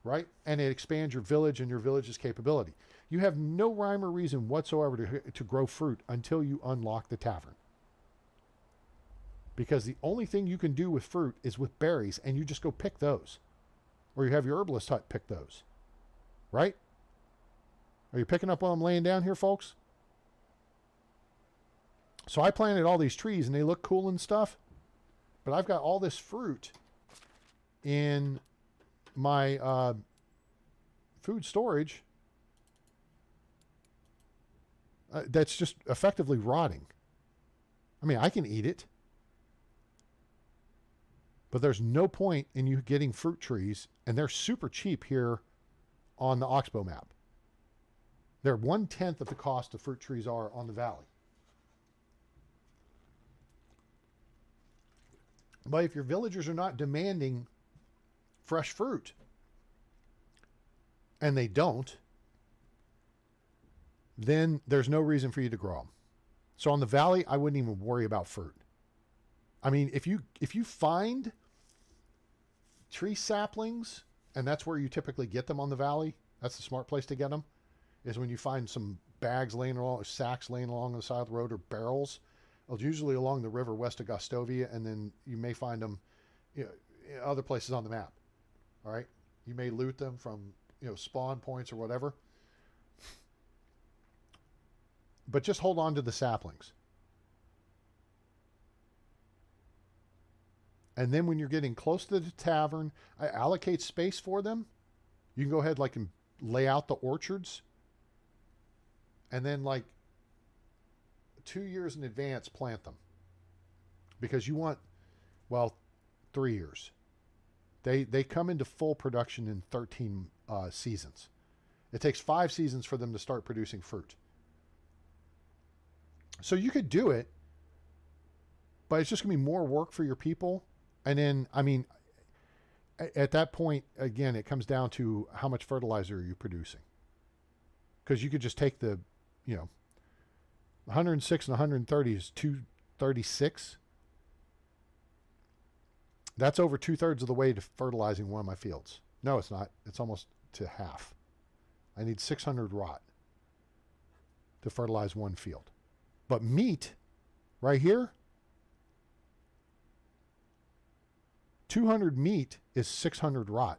right? And it expands your village and your village's capability. You have no rhyme or reason whatsoever to grow fruit until you unlock the tavern. Because the only thing you can do with fruit is with berries, and you just go pick those. Or you have your herbalist hut pick those. Right? Are you picking up what I'm laying down here, folks? So I planted all these trees, and they look cool and stuff. But I've got all this fruit in my food storage that's just effectively rotting. I mean, I can eat it. But there's no point in you getting fruit trees, and they're super cheap here on the Oxbow map. They're 1/10 of the cost of fruit trees are on the valley. But if your villagers are not demanding fresh fruit, and they don't, then there's no reason for you to grow them. So on the valley, I wouldn't even worry about fruit. I mean, if you find tree saplings, and that's where you typically get them on the valley, that's the smart place to get them, is when you find some bags laying along, sacks laying along the side of the road, or barrels. Well, usually along the river west of Gostovia, and then you may find them, you know, in other places on the map. All right, you may loot them from, you know, spawn points or whatever. But just hold on to the saplings. And then when you're getting close to the tavern, I allocate space for them. You can go ahead and lay out the orchards. And then 2 years in advance, plant them. Because you want, 3 years. They come into full production in 13 seasons. It takes 5 seasons for them to start producing fruit. So you could do it, but it's just going to be more work for your people. And then, I mean, at that point, again, it comes down to how much fertilizer are you producing. Because you could just take the, 106 and 130 is 236. That's over 2/3 of the way to fertilizing one of my fields. No, it's not. It's almost to half. I need 600 rot to fertilize one field. But meat, right here, 200 meat is 600 rot.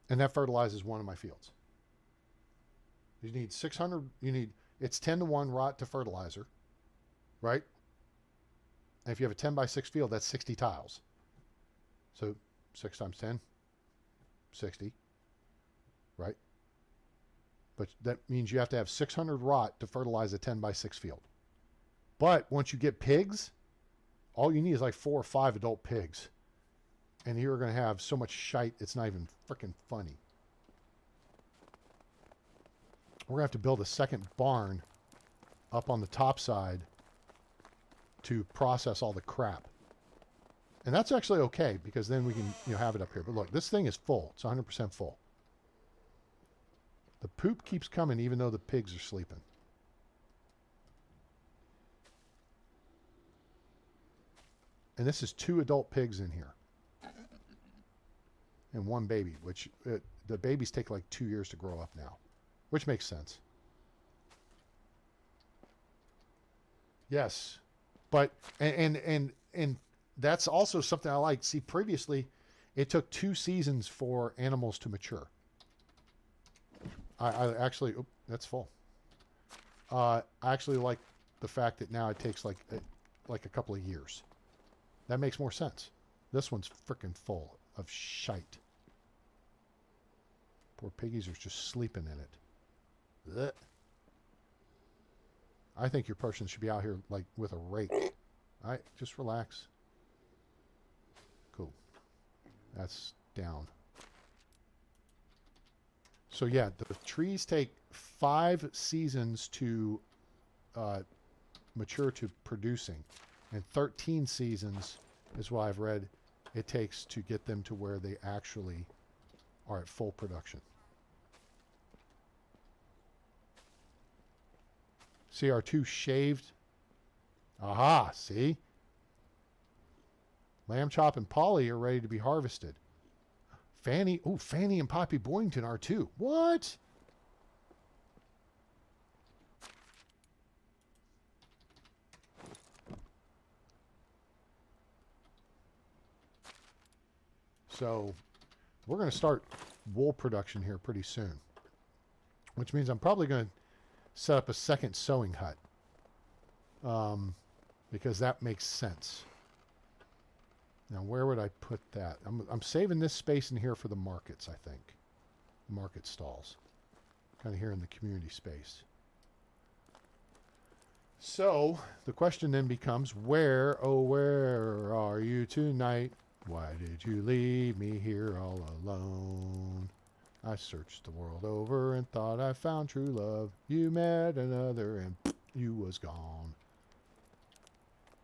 And that fertilizes one of my fields. You need 600, it's 10 to 1 rot to fertilizer, right? And if you have a 10 by 6 field, that's 60 tiles. So 6 times 10, 60, right? But that means you have to have 600 rot to fertilize a 10 by 6 field. But once you get pigs, all you need is like 4 or 5 adult pigs. And you're going to have so much shite, it's not even freaking funny. We're going to have to build a second barn up on the top side to process all the crap. And that's actually okay, because then we can, you know, have it up here. But look, this thing is full. It's 100% full. The poop keeps coming even though the pigs are sleeping. And this is 2 adult pigs in here. And 1 baby, which the babies take like 2 years to grow up now, which makes sense. Yes. But, and that's also something I like. See, previously, it took 2 seasons for animals to mature. I actually, oh, that's full. I actually like the fact that now it takes like a couple of years. That makes more sense. This one's freaking full of shite. Poor piggies are just sleeping in it. Blech. I think your person should be out here like with a rake. All right, just relax. Cool. That's down. So yeah, the trees take 5 seasons to mature to producing, and 13 seasons is what I've read it takes to get them to where they actually are at full production. See our 2 shaved. Aha, see? Lamb Chop and Polly are ready to be harvested. Fanny, oh, Fanny and Poppy Boynton are too. What? So we're going to start wool production here pretty soon, which means I'm probably going to set up a second sewing hut, because that makes sense. Now, where would I put that? I'm saving this space in here for the markets, I think. The market stalls. Kind of here in the community space. So, the question then becomes, where, oh, where are you tonight? Why did you leave me here all alone? I searched the world over and thought I found true love. You met another and you was gone.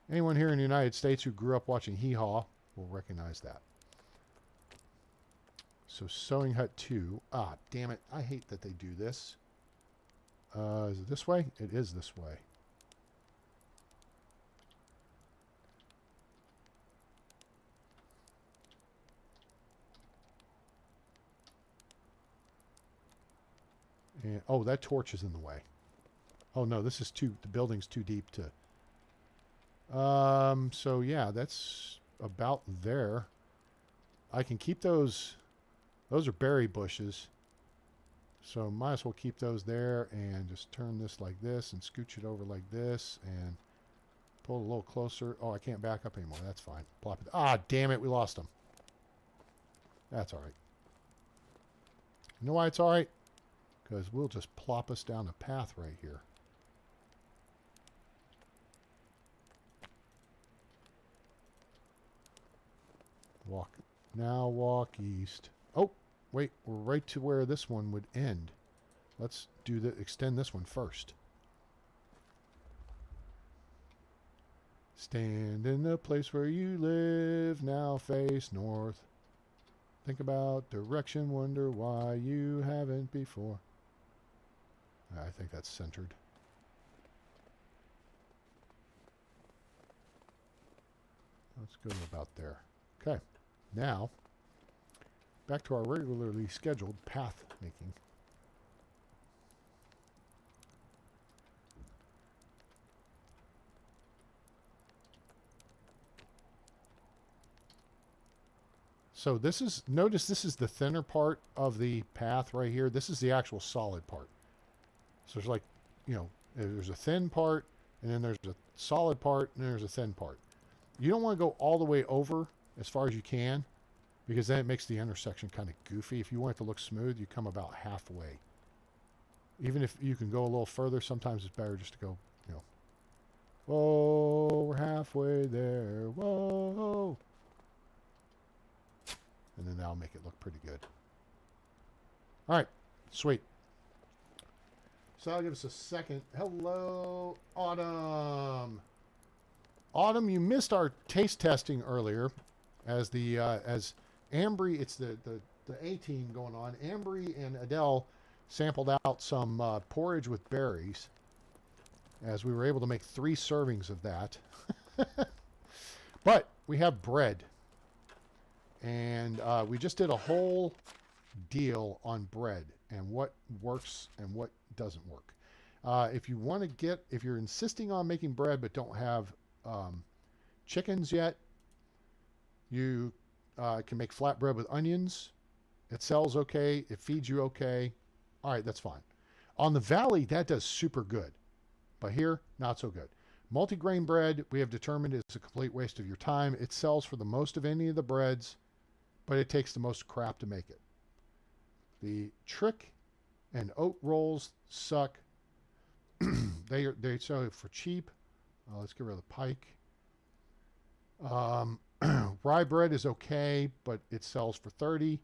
Anyone here in the United States who grew up watching Hee Haw will recognize that. So Sewing Hut 2. Ah, damn it. I hate that they do this. Is it this way? It is this way. And, oh, that torch is in the way. Oh, no, this is the building's too deep to... So, yeah, that's about there. I can keep those... Those are berry bushes. So, might as well keep those there and just turn this like this and scooch it over like this and pull it a little closer. Oh, I can't back up anymore. That's fine. Plop it. Ah, damn it, we lost them. That's all right. You know why it's all right? Because we'll just plop us down the path right here. Now walk east. Oh, wait, we're right to where this one would end. Let's extend this one first. Stand in the place where you live, now face north. Think about direction, wonder why you haven't before. I think that's centered. Let's go to about there. Okay. Now, back to our regularly scheduled path making. So this is, notice this is the thinner part of the path right here. This is the actual solid part. So there's like, you know, there's a thin part, and then there's a solid part, and then there's a thin part. You don't want to go all the way over as far as you can, because then it makes the intersection kind of goofy. If you want it to look smooth, you come about halfway. Even if you can go a little further, sometimes it's better just to go, you know, whoa, we're halfway there, whoa. And then that'll make it look pretty good. All right, sweet. So that'll give us a second. Hello, Autumn. Autumn, you missed our taste testing earlier, as the as Ambry, it's the A team going on. Ambry and Adele sampled out some porridge with berries, as we were able to make 3 servings of that. But we have bread, and we just did a whole deal on bread and what works and what doesn't work. If you want to get, if you're insisting on making bread but don't have chickens yet, you can make flatbread with onions. It sells okay. It feeds you okay. All right, that's fine. On the Valley, that does super good. But here, not so good. Multigrain bread, we have determined, is a complete waste of your time. It sells for the most of any of the breads, but it takes the most crap to make it. The Trick and oat rolls suck. They sell for cheap. Let's get rid of the pike. Rye bread is okay, but it sells for 30.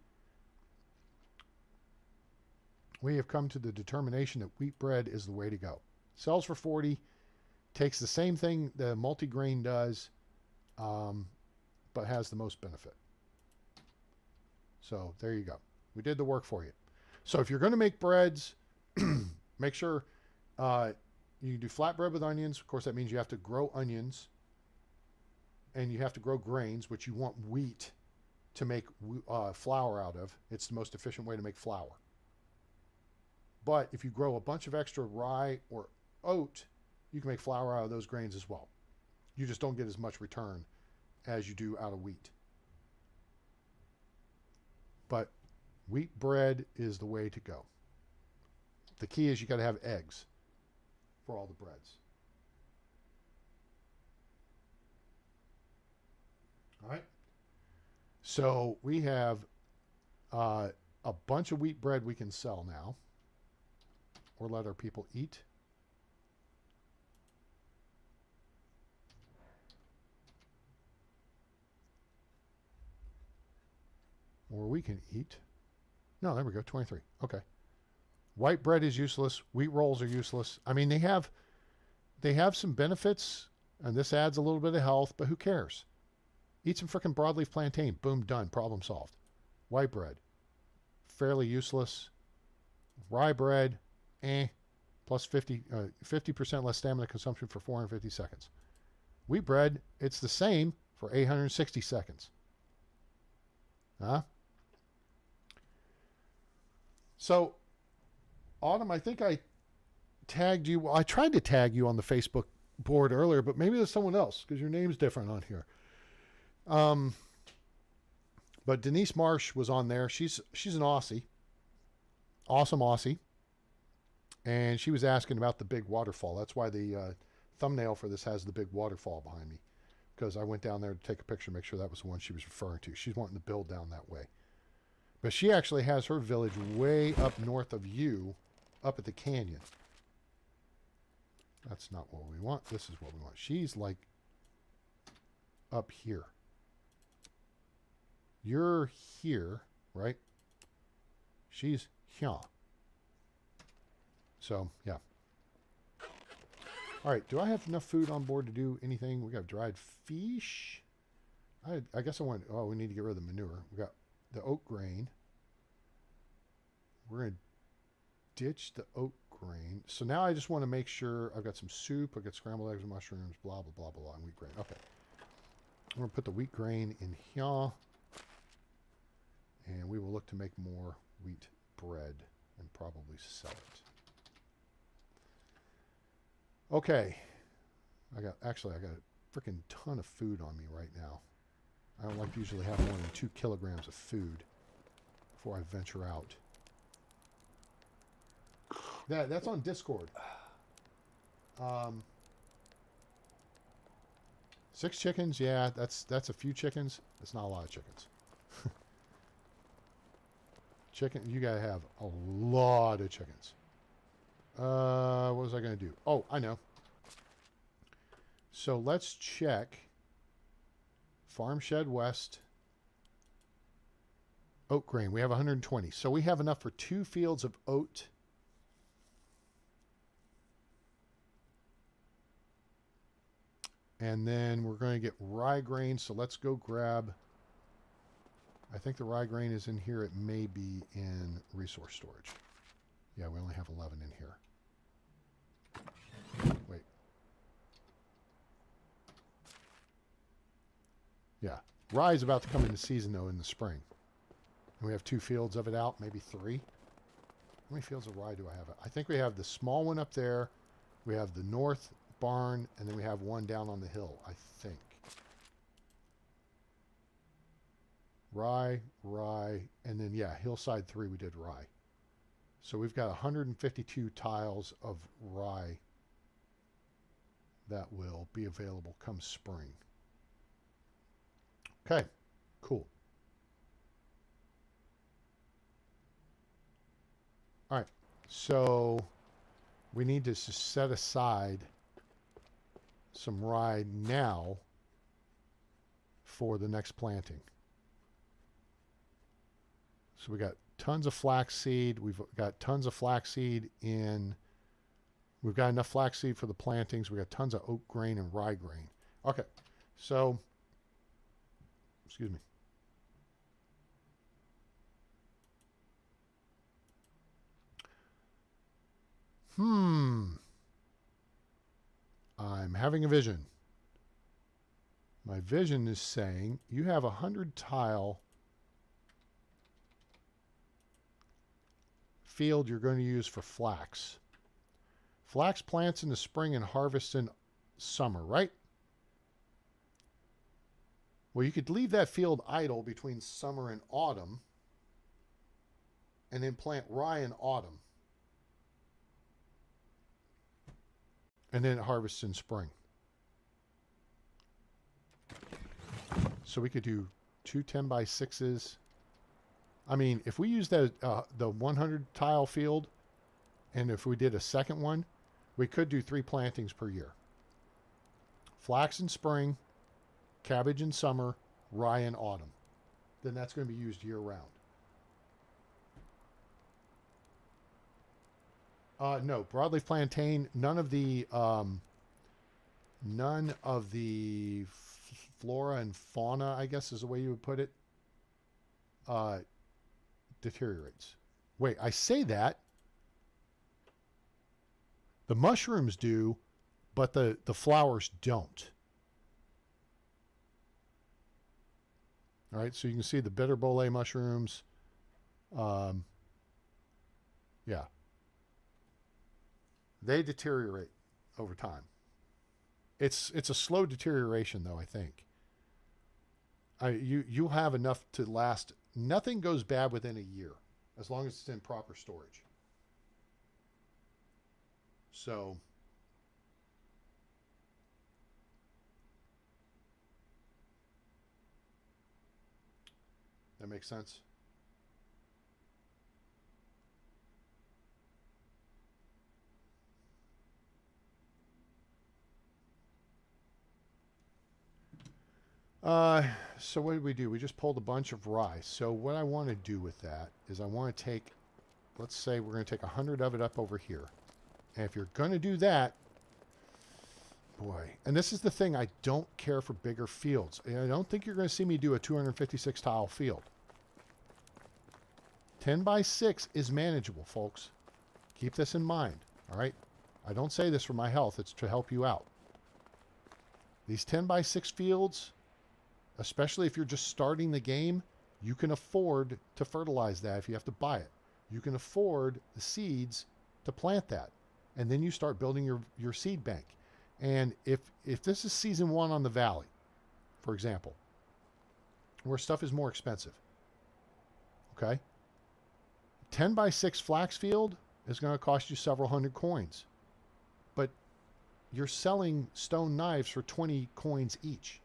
We have come to the determination that wheat bread is the way to go. Sells for 40. Takes the same thing the multigrain does, but has the most benefit. So there you go. We did the work for you. So if you're going to make breads, make sure you do flatbread with onions. Of course, that means you have to grow onions, and you have to grow grains, which you want wheat to make flour out of. It's the most efficient way to make flour. But if you grow a bunch of extra rye or oat, you can make flour out of those grains as well. You just don't get as much return as you do out of wheat. But wheat bread is the way to go. The key is you got to have eggs for all the breads. All right. So we have a bunch of wheat bread we can sell now, or let our people eat. Or we can eat. No, there we go, 23. Okay. White bread is useless. Wheat rolls are useless. I mean, they have some benefits, and this adds a little bit of health, but who cares? Eat some frickin' broadleaf plantain. Boom, done. Problem solved. White bread, fairly useless. Rye bread, plus 50% less stamina consumption for 450 seconds. Wheat bread, it's the same for 860 seconds. Huh? So, Autumn, I think I tagged you. Well, I tried to tag you on the Facebook board earlier, but maybe there's someone else because your name's different on here. But Denise Marsh was on there. She's an Aussie. Awesome Aussie. And she was asking about the big waterfall. That's why the thumbnail for this has the big waterfall behind me. Because I went down there to take a picture, make sure that was the one she was referring to. She's wanting to build down that way. But she actually has her village way up north of you, up at the canyon. That's not what we want. This is what we want. She's like up here. You're here, right? She's here. So, yeah. All right, do I have enough food on board to do anything? We got dried fish. I guess I want, we need to get rid of the manure. We got the oat grain. We're going to ditch the oat grain. So now I just want to make sure I've got some soup. I've got scrambled eggs and mushrooms, blah, blah, blah, blah, and wheat grain. Okay. I'm going to put the wheat grain in here. And we will look to make more wheat bread and probably sell it. Okay. I got a freaking ton of food on me right now. I don't like to usually have more than 2 kilograms of food before I venture out. That's on 6 chickens, yeah, that's a few chickens. That's not a lot of chickens. Chicken, you gotta have a lot of chickens. What was I gonna do? Oh, I know. So let's check Farm Shed West. Oat grain. We have 120. So we have enough for 2 fields of oat. And then we're going to get rye grain. So let's go grab. I think the rye grain is in here. It may be in resource storage. Yeah, we only have 11 in here. Wait. Yeah. Rye is about to come into season, though, in the spring. And we have 2 fields of it out, maybe 3. How many fields of rye do I have? I think we have the small one up there. We have the north barn, and then we have one down on the hill, I think. Rye, and then, yeah, hillside 3 we did rye. So we've got 152 tiles of rye that will be available come spring. Okay, cool. All right, so we need to set aside some rye now for the next planting. So we got tons of flaxseed. We've got tons of flaxseed in. We've got enough flaxseed for the plantings. We got tons of oat grain and rye grain. Okay, so excuse me. I'm having a vision. My vision is saying you have 100 tile field you're going to use for flax. Flax plants in the spring and harvests in summer, right? Well, you could leave that field idle between summer and autumn and then plant rye in autumn. And then it harvests in spring. So we could do 2 10x6s. I mean, if we use the 100 tile field, and if we did a second one, we could do 3 plantings per year. Flax in spring, cabbage in summer, rye in autumn. Then that's going to be used year round. No, broadleaf plantain. None of the flora and fauna, I guess is the way you would put it, deteriorates. Wait, I say that. The mushrooms do, but the flowers don't. All right, so you can see the bitter bole mushrooms. Yeah. They deteriorate over time. It's a slow deterioration, though, I think. You'll have enough to last. Nothing goes bad within a year, as long as it's in proper storage. So, that makes sense. So what did we do? We just pulled a bunch of rye. So what I want to do with that is I want to take, let's say we're going to take 100 of it up over here. And if you're going to do that, boy, and this is the thing, I don't care for bigger fields. I don't think you're going to see me do a 256 tile field. 10x6 is manageable, folks. Keep this in mind, all right? I don't say this for my health. It's to help you out. These 10x6 fields, especially if you're just starting the game, you can afford to fertilize that if you have to buy it. You can afford the seeds to plant that. And then you start building your seed bank. And if this is season 1 on the valley, for example, where stuff is more expensive, okay? 10x6 flax field is going to cost you several hundred coins. But you're selling stone knives for 20 coins each.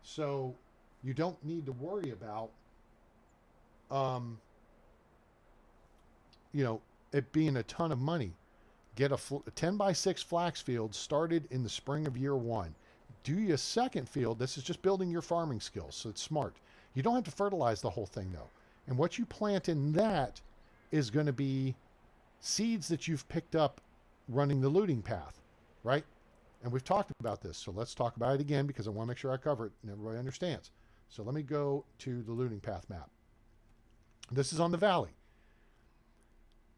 So you don't need to worry about, you know, it being a ton of money. Get a 10 by 6 flax field started in the spring of year 1. Do you a second field. This is just building your farming skills, so it's smart. You don't have to fertilize the whole thing, though. And what you plant in that is going to be seeds that you've picked up running the looting path, right? And we've talked about this, so let's talk about it again because I want to make sure I cover it and everybody understands. So let me go to the looting path map. This is on the valley.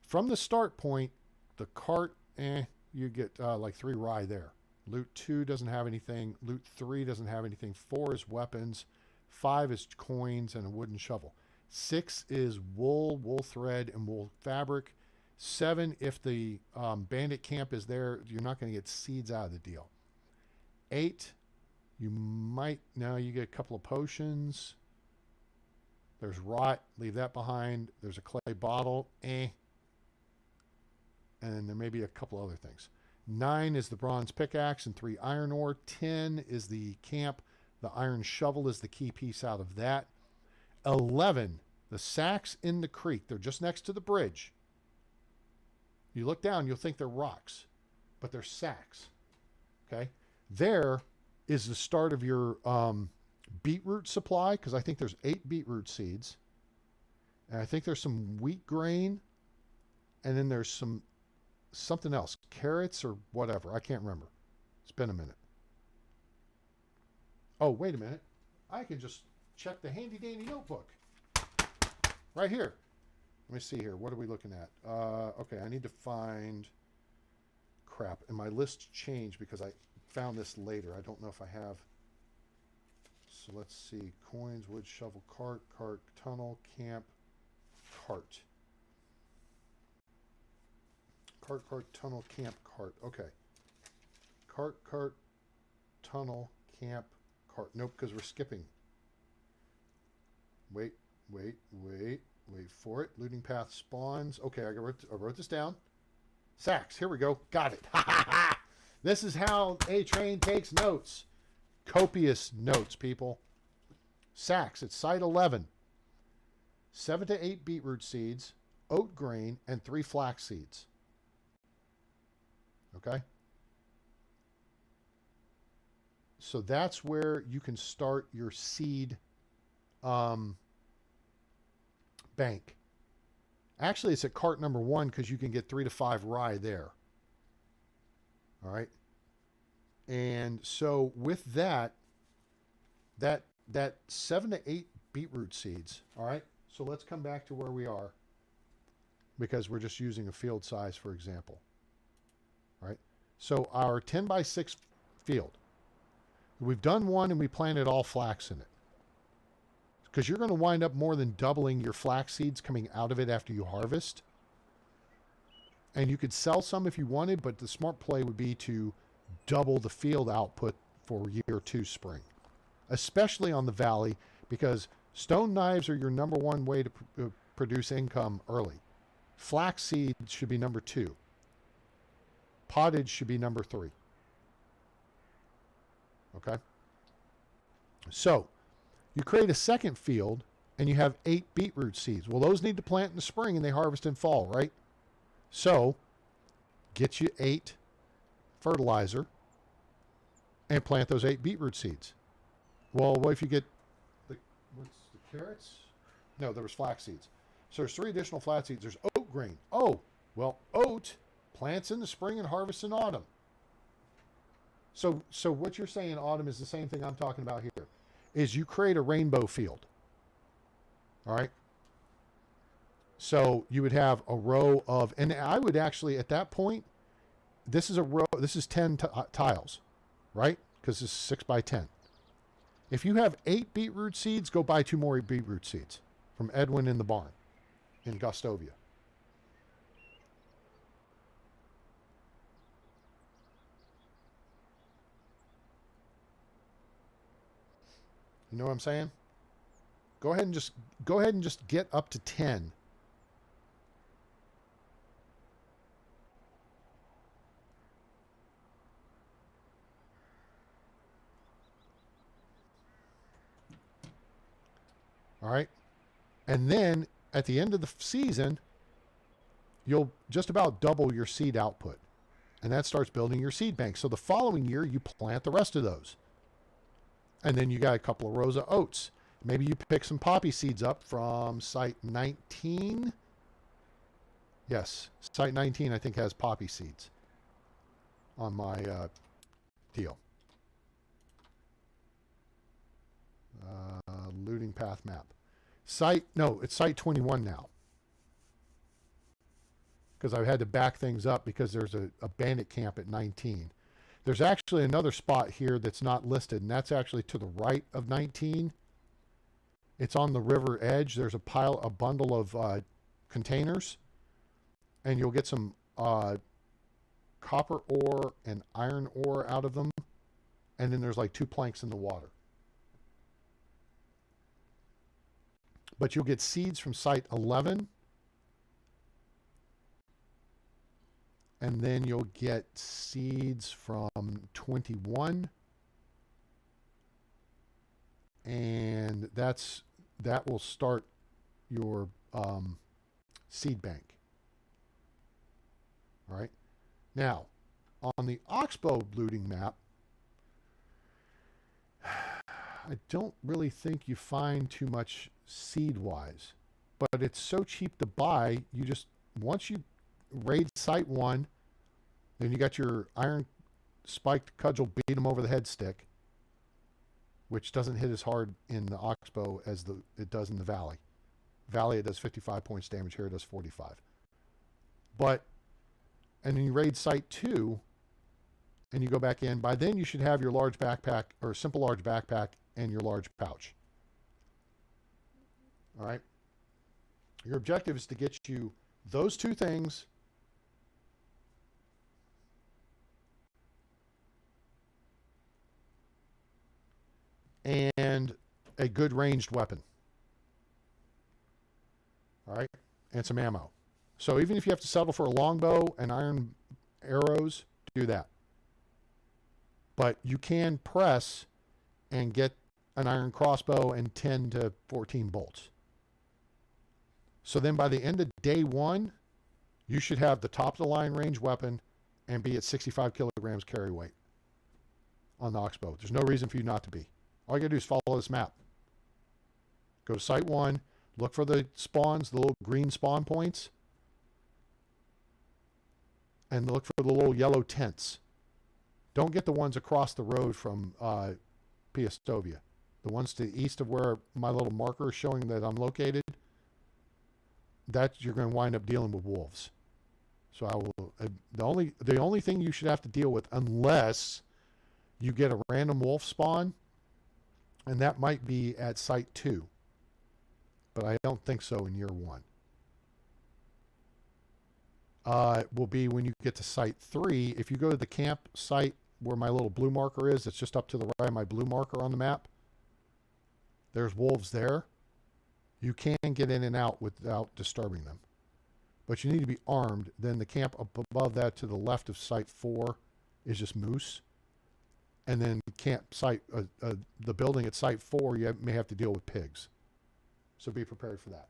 From the start point, the cart, you get like 3 rye there. Loot 2 doesn't have anything. Loot 3 doesn't have anything. 4 is weapons. 5 is coins and a wooden shovel. 6 is wool, wool thread, and wool fabric. 7, if the bandit camp is there, you're not going to get seeds out of the deal. 8, you might, now you get a couple of potions. There's rot, leave that behind. There's a clay bottle, And there may be a couple other things. 9 is the bronze pickaxe and 3 iron ore. 10 is the camp. The iron shovel is the key piece out of that. 11, the sacks in the creek. They're just next to the bridge. You look down, you'll think they're rocks, but they're sacks. Okay? There is the start of your beetroot supply, because I think there's 8 beetroot seeds. And I think there's some wheat grain. And then there's something else, carrots or whatever. I can't remember. It's been a minute. Oh, wait a minute. I can just check the handy dandy notebook. Right here. Let me see here. What are we looking at? Okay, I need to find... Crap. And my list changed because I found this later. I don't know if I have... So let's see. Coins, wood, shovel, cart, tunnel, camp, cart. Cart, tunnel, camp, cart. Okay. Cart, tunnel, camp, cart. Nope, because we're skipping. Wait for it. Looting path spawns. Okay, I wrote this down. Sacks. Here we go. Got it. This is how A Train takes notes. Copious notes, people. Sacks. It's site 11. 7 to 8 beetroot seeds, oat grain, and 3 flax seeds. Okay? So that's where you can start your seed bank. Actually, it's at cart number 1 because you can get 3 to 5 rye there. All right? And so with that 7 to 8 beetroot seeds, all right? So let's come back to where we are because we're just using a field size, for example. All right? So our 10 by 6 field, we've done one and we planted all flax in it. Because you're going to wind up more than doubling your flax seeds coming out of it after you harvest. And you could sell some if you wanted, but the smart play would be to double the field output for year 2 spring. Especially on the valley, because stone knives are your number 1 way to produce income early. Flax seeds should be number 2. Pottage should be number 3. Okay? So, you create a second field, and you have 8 beetroot seeds. Well, those need to plant in the spring, and they harvest in fall, right? So, get you 8 fertilizer, and plant those 8 beetroot seeds. Well, what if you get what's the carrots? No, there was flax seeds. So there's 3 additional flax seeds. There's oat grain. Oh, well, oat plants in the spring and harvests in autumn. So what you're saying in autumn is the same thing I'm talking about here. Is you create a rainbow field. All right? So you would have a row of, and I would actually, at that point, this is a row, this is 10 tiles, right? Because this is 6 by 10. If you have 8 beetroot seeds, go buy 2 more beetroot seeds from Edwin in the barn in Gustovia. You know what I'm saying? Go ahead and just get up to 10. All right. And then at the end of the season, you'll just about double your seed output. And that starts building your seed bank. So the following year, you plant the rest of those. And then you got a couple of rows of oats. Maybe you pick some poppy seeds up from site 19. Yes, site 19, I think, has poppy seeds on my deal. Looting path map. It's site 21 now. Because I've had to back things up because there's a bandit camp at 19. There's actually another spot here that's not listed, and that's actually to the right of 19. It's on the river edge. There's a bundle of containers, and you'll get some copper ore and iron ore out of them, and then there's like 2 planks in the water. But you'll get seeds from site 11, and then you'll get seeds from 21, and that will start your seed bank. All right. Now, on the Oxbow looting map, I don't really think you find too much seed-wise, but it's so cheap to buy. Once you raid site 1, then you got your iron spiked cudgel, beat them over the head stick, which doesn't hit as hard in the Oxbow as it does in the Valley. Valley, it does 55 points damage. Here it does 45. And then you raid site 2, and you go back in. By then, you should have your large backpack, or simple large backpack, and your large pouch. All right? Your objective is to get you those 2 things, and a good ranged weapon. All right? And some ammo. So even if you have to settle for a longbow and iron arrows, do that. But you can press and get an iron crossbow and 10 to 14 bolts. So then by the end of day 1, you should have the top of the line range weapon and be at 65 kilograms carry weight on the Oxbow. There's no reason for you not to be. All you gotta do is follow this map. Go to site 1, look for the spawns, the little green spawn points, and look for the little yellow tents. Don't get the ones across the road from Piastovia. The ones to the east of where my little marker is showing that I'm located, that you're going to wind up dealing with wolves. So I will. The only thing you should have to deal with, unless you get a random wolf spawn, and that might be at site 2, but I don't think so in year 1. Will be when you get to site 3. If you go to the camp site where my little blue marker is, it's just up to the right of my blue marker on the map. There's wolves there. You can get in and out without disturbing them. But you need to be armed. Then the camp up above that to the left of site 4 is just moose. And then campsite, the building at site 4, you may have to deal with pigs. So be prepared for that.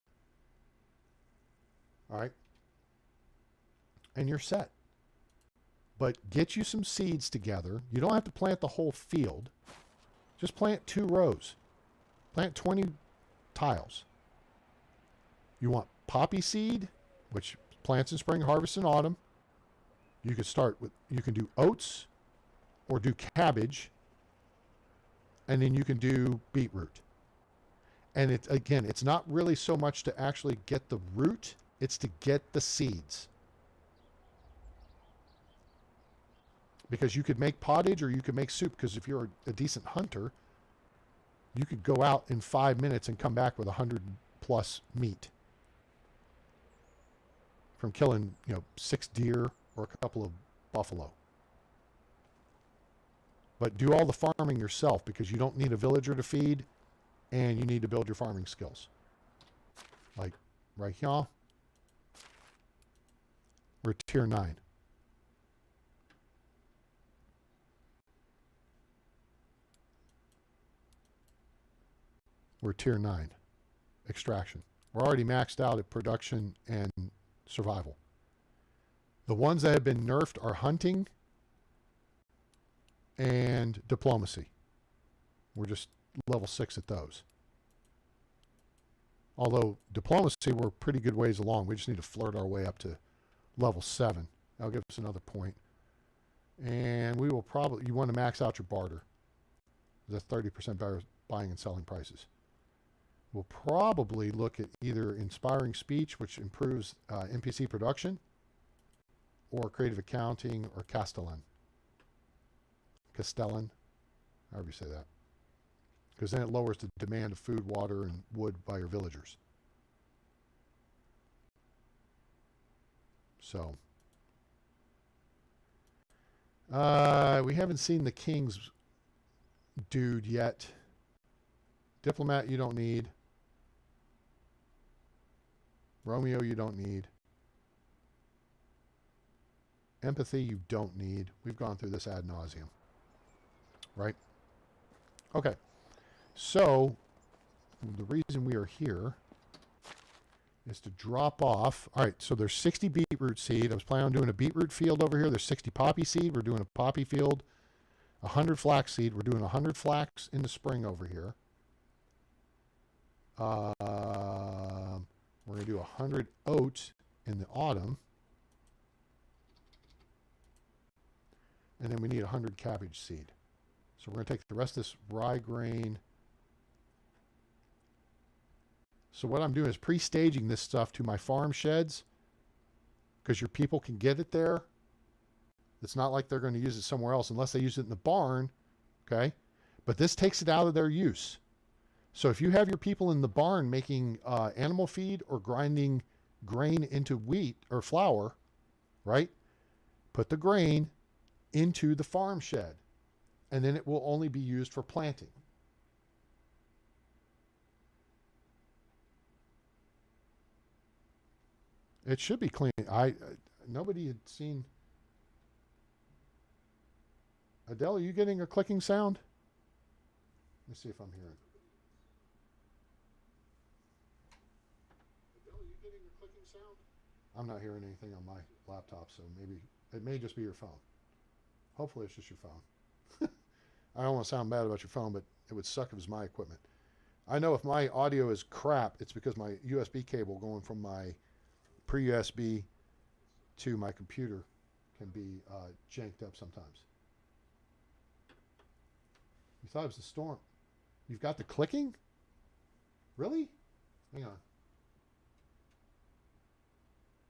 All right. And you're set. But get you some seeds together. You don't have to plant the whole field. Just plant 2 rows. Plant 20 tiles. You want poppy seed, which plants in spring, harvest in autumn. You can do oats or do cabbage. And then you can do beetroot. And it's not really so much to actually get the root, it's to get the seeds. Because you could make pottage or you could make soup, because if you're a decent hunter, you could go out in 5 minutes and come back with 100 plus meat from killing, 6 deer or a couple of buffalo. But do all the farming yourself, because you don't need a villager to feed, and you need to build your farming skills. Like right here, we're tier 9. We're tier 9. extraction. We're already maxed out at production and survival. The ones that have been nerfed are hunting and diplomacy. We're just level 6 at those. Although diplomacy, we're pretty good ways along. We just need to flirt our way up to level 7. That'll give us another point. And we will probably, you want to max out your barter. That's 30% better buying and selling prices. We'll probably look at either inspiring speech, which improves NPC production, or creative accounting, or Castellan, however you say that. Because then it lowers the demand of food, water, and wood by your villagers. So, we haven't seen the king's dude yet. Diplomat you don't need. Romeo you don't need. Empathy you don't need. We've gone through this ad nauseum. Right? Okay. So, the reason we are here is to drop off. All right, so there's 60 beetroot seed. I was planning on doing a beetroot field over here. There's 60 poppy seed. We're doing a poppy field. 100 flax seed. We're doing 100 flax in the spring over here. We're going to do 100 oats in the autumn. And then we need 100 cabbage seed. So we're going to take the rest of this rye grain. So what I'm doing is pre-staging this stuff to my farm sheds, because your people can get it there. It's not like they're going to use it somewhere else unless they use it in the barn, okay? But this takes it out of their use. So if you have your people in the barn making animal feed or grinding grain into wheat or flour, right? Put the grain into the farm shed, and then it will only be used for planting. It should be clean. Nobody had seen. Adele, are you getting a clicking sound? Let me see if I'm hearing. Adele, are you getting a clicking sound? I'm not hearing anything on my laptop, so maybe it may just be your phone. Hopefully it's just your phone. I don't want to sound bad about your phone, but it would suck if it was my equipment. I know if my audio is crap, it's because my USB cable going from my pre-USB to my computer can be janked up sometimes. You thought it was a storm. You've got the clicking? Really? Hang on.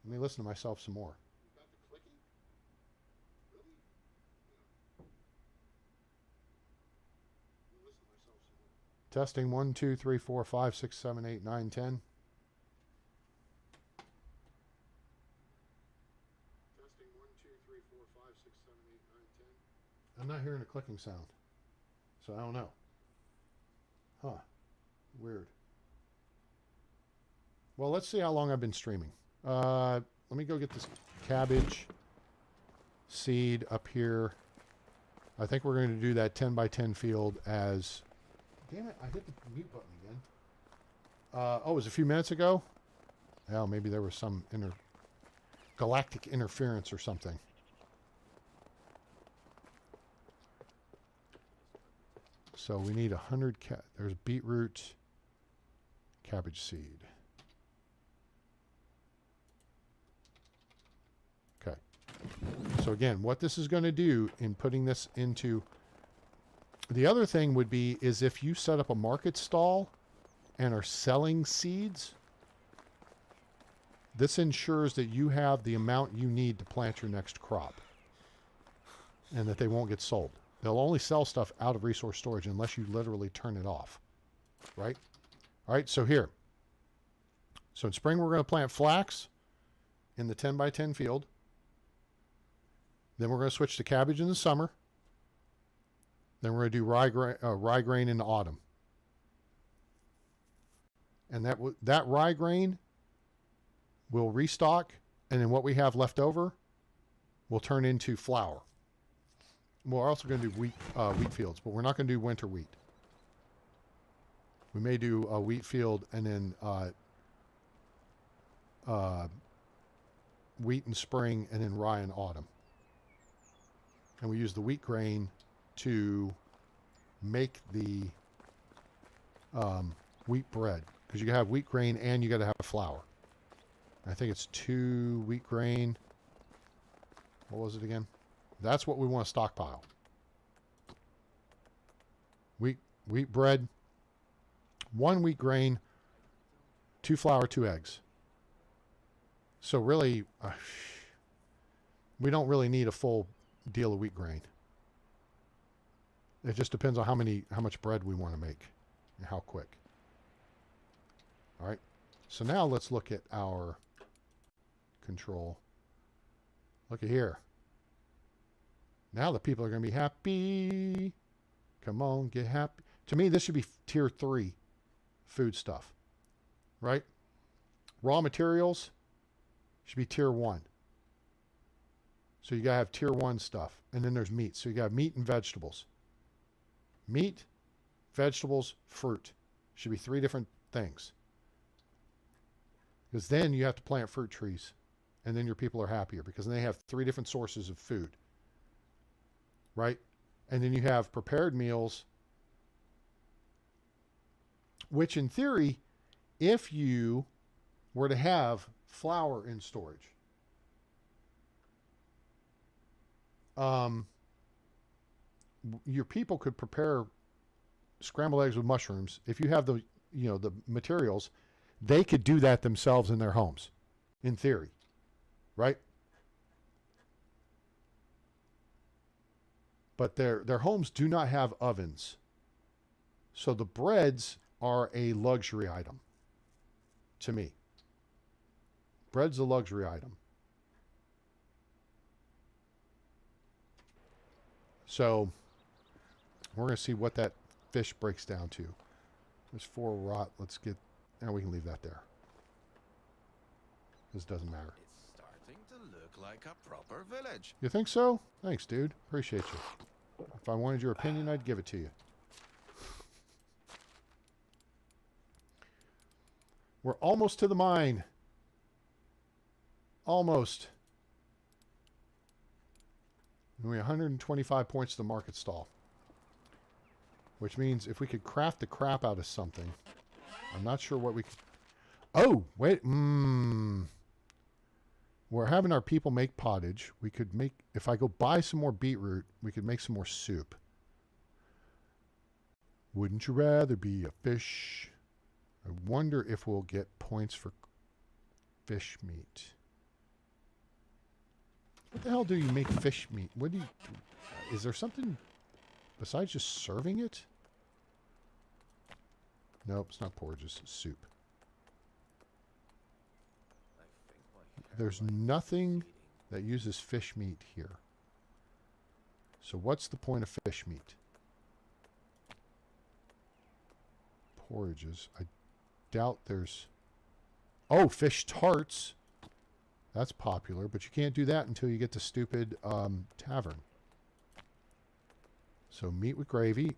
Let me listen to myself some more. You've got the clicking? Really? Let me listen to myself some more. Testing 1, 2, 3, 4, 5, 6, 7, 8, 9, 10. I'm not hearing a clicking sound, so I don't know. Huh. Weird. Well, let's see how long I've been streaming. Let me go get this cabbage seed up here. I think we're going to do that 10 by 10 field as... Damn it, I hit the mute button again. Oh, it was a few minutes ago? Well, maybe there was some galactic interference or something. So we need 100 there's beetroot, cabbage seed. Okay. So again, what this is going to do in putting this into... The other thing would be is if you set up a market stall and are selling seeds, this ensures that you have the amount you need to plant your next crop and that they won't get sold. They'll only sell stuff out of resource storage unless you literally turn it off, right? All right, so here. So in spring, we're going to plant flax in the 10 by 10 field. Then we're going to switch to cabbage in the summer. Then we're going to do rye grain in the autumn. And that rye grain will restock, and then what we have left over will turn into flour. We're also going to do wheat fields, but we're not going to do winter wheat. We may do a wheat field and then wheat in spring and then rye in autumn. And we use the wheat grain to make the wheat bread, because you can have wheat grain and you got to have flour. I think it's 2 wheat grain. What was it again? That's what we want to stockpile. Wheat bread, 1 wheat grain, 2 flour, 2 eggs. So really, we don't really need a full deal of wheat grain. It just depends on how much bread we want to make and how quick. All right. So now let's look at our control. Look at here. Now the people are going to be happy. Come on, get happy. To me, this should be tier 3 food stuff, right? Raw materials should be tier 1. So you got to have tier 1 stuff. And then there's meat. So you got meat and vegetables. Meat, vegetables, fruit. Should be 3 different things. Because then you have to plant fruit trees. And then your people are happier because then they have 3 different sources of food. Right? And then you have prepared meals, which in theory, if you were to have flour in storage, your people could prepare scrambled eggs with mushrooms. If you have the materials, they could do that themselves in their homes, in theory, right? But their homes do not have ovens. So the breads are a luxury item to me. Bread's a luxury item. So we're going to see what that fish breaks down to. There's 4 rot. Let's get... Now we can leave that there. This doesn't matter.
It's starting to look like a proper village.
You think so? Thanks, dude. Appreciate you. If I wanted your opinion, I'd give it to you. We're almost to the mine. Almost. And we have 125 points to the market stall. Which means if we could craft the crap out of something, I'm not sure what we could... Oh, wait. We're having our people make pottage. We could make... If I go buy some more beetroot, we could make some more soup. Wouldn't you rather be a fish? I wonder if we'll get points for fish meat. What the hell do you make fish meat? What do you... Is there something besides just serving it? Nope, it's not porridges. It's soup. There's nothing that uses fish meat here. So what's the point of fish meat? Porridges. I doubt there's... Oh, fish tarts. That's popular, but you can't do that until you get to stupid tavern. So meat with gravy.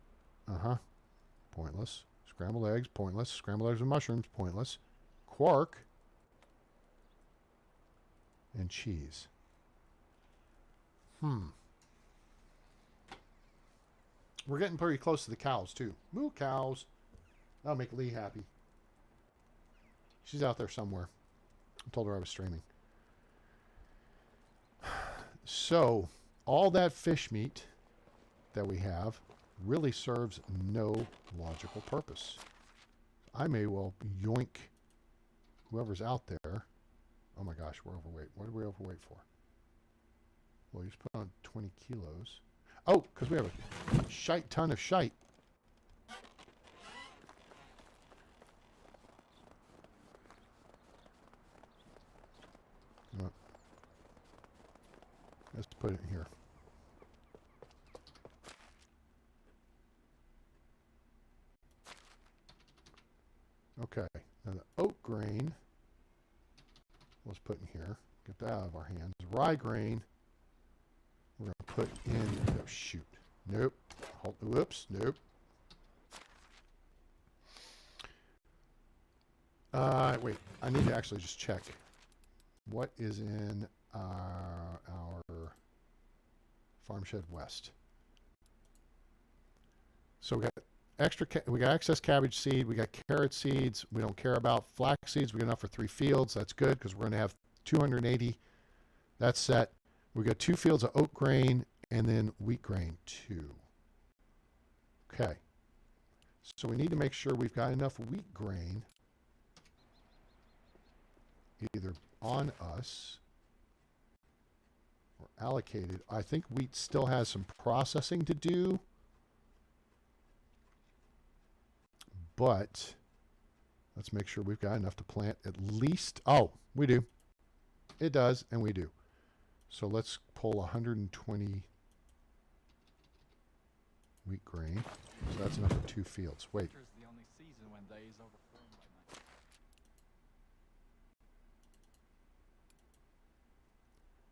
Pointless. Scrambled eggs, pointless. Scrambled eggs with mushrooms, pointless. Quark. And cheese. We're getting pretty close to the cows, too. Moo cows. That'll make Lee happy. She's out there somewhere. I told her I was streaming. So, all that fish meat that we have really serves no logical purpose. I may well yoink whoever's out there. Oh my gosh, we're overweight. What are we overweight for? Well, you just put on 20 kilos. Oh, because we have a shite ton of shite. Let's put it in here. Okay, now the oat grain, let's put in here. Get that out of our hands. Rye grain, we're going to put in, oh shoot, nope, whoops, nope. Wait, I need to actually just check what is in our Farm Shed West. So we got we got excess cabbage seed, we got carrot seeds, we don't care about flax seeds, we got enough for 3 fields. That's good because we're going to have 280. That's set. We got 2 fields of oat grain and then wheat grain too. Okay. So we need to make sure we've got enough wheat grain either on us or allocated. I think wheat still has some processing to do, but let's make sure we've got enough to plant at least. Oh, we do. It does, and we do. So let's pull 120 wheat grain. So that's enough for 2 fields. Wait.
Winter's the only season when days overflow by night.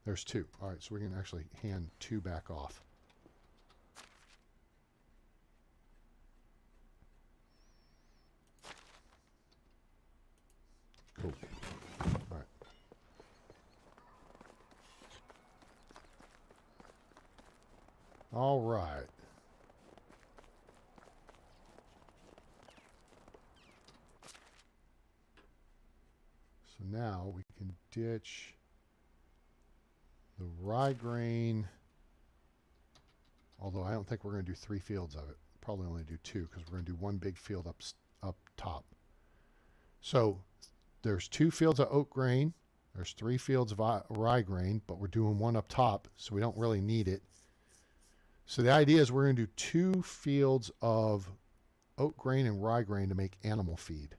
There's 2. All right, so we can actually hand 2 back off. Cool. All right. All right. So now we can ditch the rye grain, although I don't think we're going to do 3 fields of it. Probably only do 2 because we're going to do 1 big field up top. So there's 2 fields of oat grain. There's 3 fields of rye grain, but we're doing 1 up top, so we don't really need it. So the idea is we're going to do 2 fields of oat grain and rye grain to make animal feed.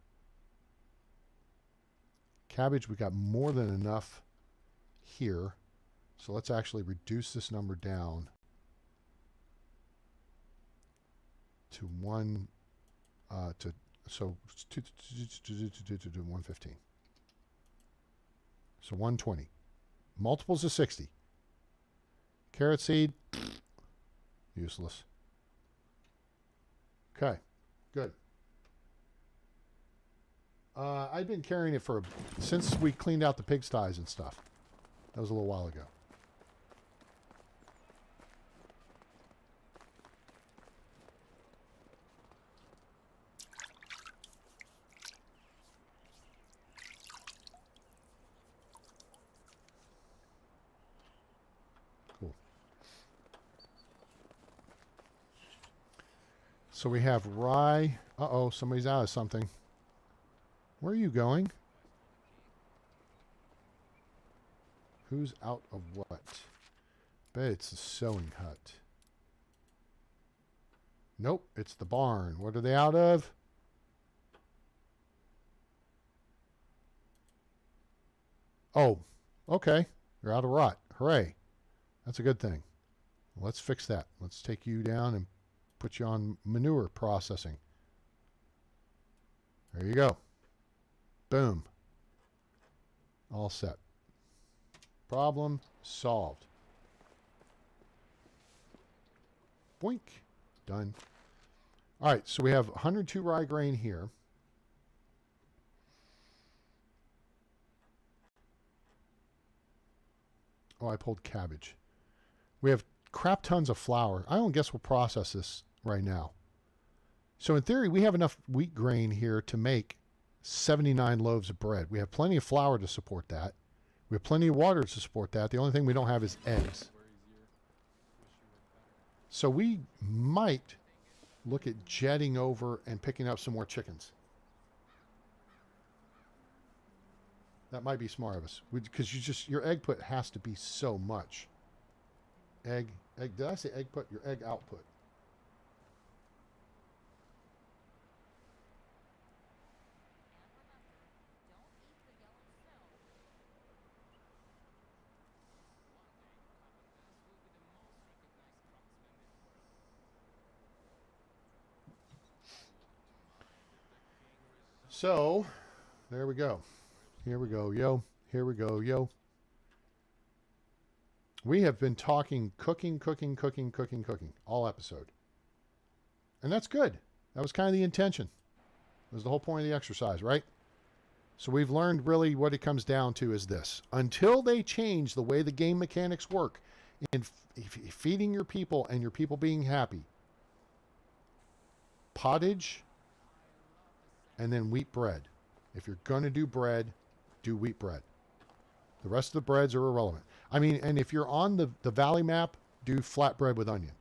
Cabbage, we got more than enough here. So let's actually reduce this number down to 115. So 120. Multiples of 60. Carrot seed, useless. Okay, good. I've been carrying it since we cleaned out the pigsties and stuff. That was a little while ago. Cool. So we have rye. Uh-oh, somebody's out of something. Where are you going? Who's out of what? Bet it's the sewing hut. Nope, it's the barn. What are they out of? Oh, okay. You're out of rot. Hooray. That's a good thing. Let's fix that. Let's take you down and put you on manure processing. There you go. Boom. All set. Problem solved. Boink. Done. All right, so we have 102 rye grain here. Oh, I pulled cabbage. We have crap tons of flour. I don't guess we'll process this right now. So in theory, we have enough wheat grain here to make 79 loaves of bread. We have plenty of flour to support that. We have plenty of water to support that. The only thing we don't have is eggs. So we might look at jetting over and picking up some more chickens. That might be smart of us. Because your egg put has to be so much. Egg, did I say egg put? Your egg output. So, there we go. Here we go, yo. Here we go, yo. We have been talking cooking all episode. And that's good. That was kind of the intention. That was the whole point of the exercise, right? So we've learned really what it comes down to is this. Until they change the way the game mechanics work in feeding your people and your people being happy, pottage and then wheat bread. If you're going to do bread, do wheat bread. The rest of the breads are irrelevant. I mean, and if you're on the valley map, do flat bread with onion,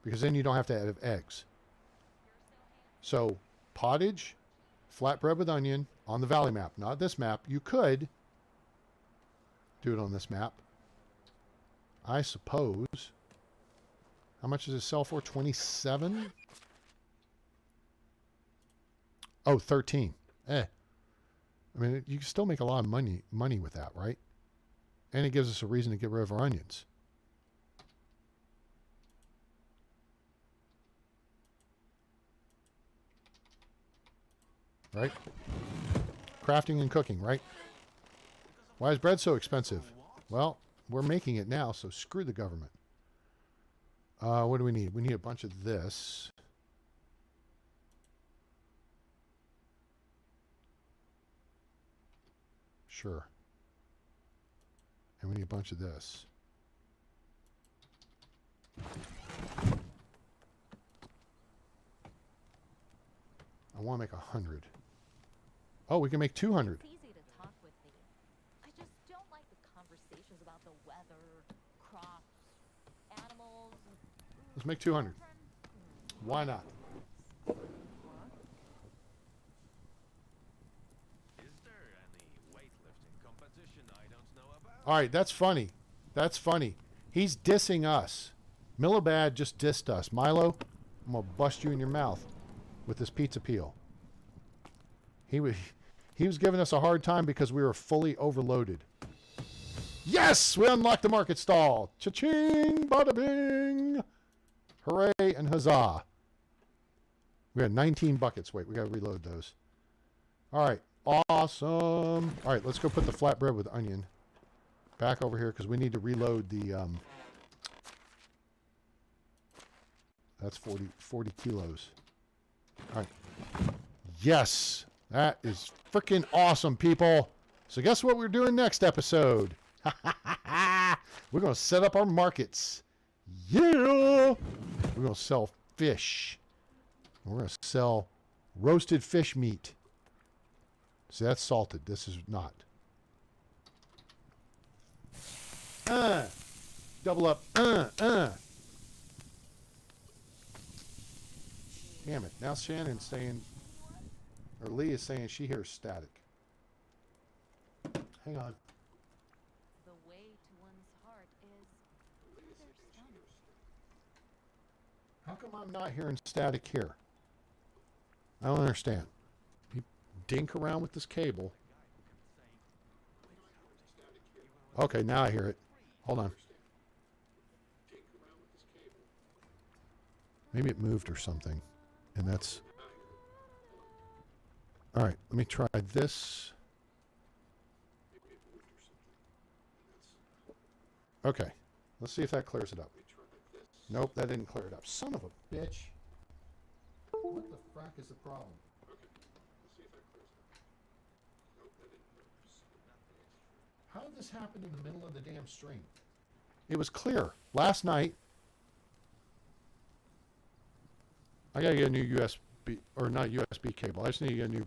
because then you don't have to have eggs. So pottage, flat bread with onion on the valley map, not this map. You could do it on this map, I suppose. How much does it sell for? 27? Oh, 13. I mean, you can still make a lot of money with that, right? And it gives us a reason to get rid of our onions. Right? Crafting and cooking, right? Why is bread so expensive? Well, we're making it now, so screw the government. What do we need? We need a bunch of this. Sure. And we need a bunch of this. I want to make 100. Oh, we can make 200.
It's easy to talk with me. I just don't like the conversations about the weather, crops, animals.
Let's make 200. Why not?
Is there any weightlifting competition I don't know about?
All right, that's funny. That's funny. He's dissing us. Millibad just dissed us. Milo, I'm going to bust you in your mouth with this pizza peel. He was giving us a hard time because we were fully overloaded. Yes! We unlocked the market stall. Cha-ching! Bada bing! Hooray and huzzah. We got 19 buckets. Wait, we got to reload those. All right. Awesome. All right, let's go put the flatbread with onion back over here because we need to reload the... that's 40 kilos. All right. Yes! That is freaking awesome, people. So guess what we're doing next episode? We're going to set up our markets. Yeah! We're going to sell fish. We're going to sell roasted fish meat. See, that's salted. This is not. Double up. Damn it. Now Shannon's saying, or Lee is saying she hears static. Hang on.
The way to one's heart is through their stomach.
How come I'm not hearing static here? I don't understand. You dink around with this cable. Okay, now I hear it. Hold on. Maybe it moved or something. And that's... All right, let me try this. Okay, let's see if that clears it up. Nope, that didn't clear it up. Son of a bitch. What the frack is the problem? How did this happen in the middle of the damn stream? It was clear. Last night, I gotta get a new USB, or not USB cable. I just need to get a new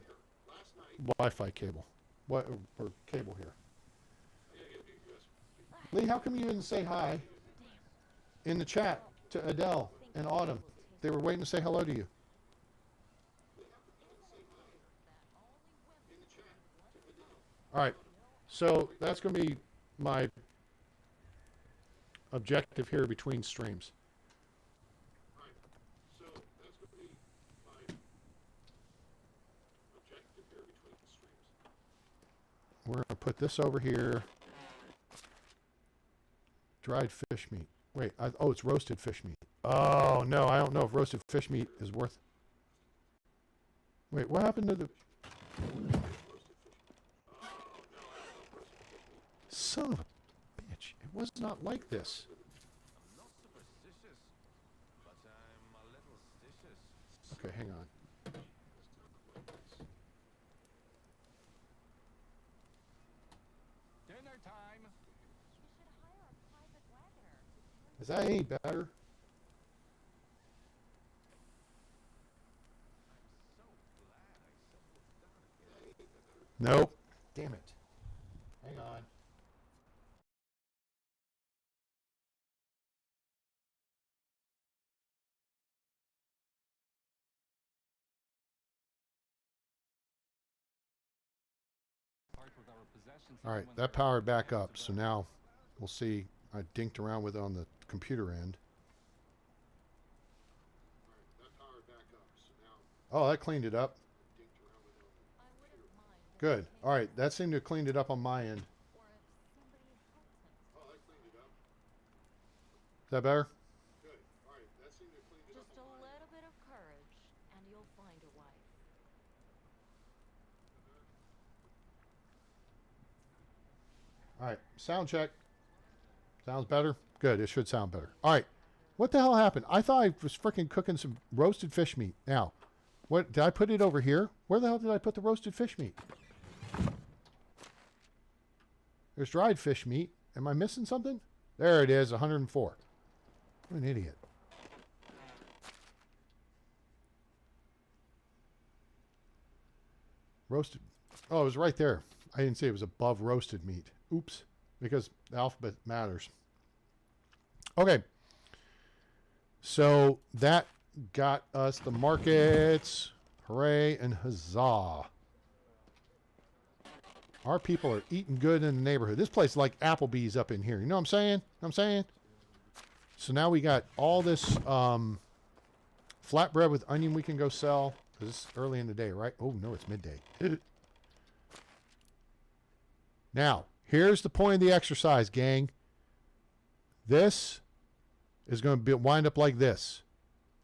Wi-Fi cable. What, or cable here. Lee, how come you didn't say hi in the chat to Adele and Autumn? They were waiting to say hello to you. All right, so that's going to be my objective here between streams. We're going to put this over here. Dried fish meat. Wait, oh, it's roasted fish meat. Oh, no, I don't know if roasted fish meat is worth... Wait, what happened to the... Son of a bitch. It was not like this.
I'm not superstitious, but I'm a little stitious.
Okay, hang on. Is that any better? Nope. Damn it. Hang on.
Part with our possessions
All right,
when
that
they're
powered back
hands
up.
of
So
them.
now we'll see. I dinked around with it on the computer end. Oh, that cleaned it up.
I wouldn't mind if
Good.
it came
All right, that seemed to have cleaned it up on my end.
or if somebody helped him.
Is that better?
Just a little bit of courage, and you'll find a wife.
All right, sound check. Sounds better? Good, it should sound better. All right, what the hell happened? I thought I was freaking cooking some roasted fish meat. Now, what did I put it over here? Where the hell did I put the roasted fish meat? There's dried fish meat. Am I missing something? There it is, 104. I'm an idiot. Roasted. Oh, it was right there. I didn't see it was above roasted meat. Oops, because the alphabet matters. Okay. So that got us the markets. Hooray and huzzah. Our people are eating good in the neighborhood. This place is like Applebee's up in here. You know what I'm saying? Know what I'm saying? So now we got all this flatbread with onion we can go sell. Because it's early in the day, right? Oh, no, it's midday. Now, here's the point of the exercise, gang. This is going to wind up like this.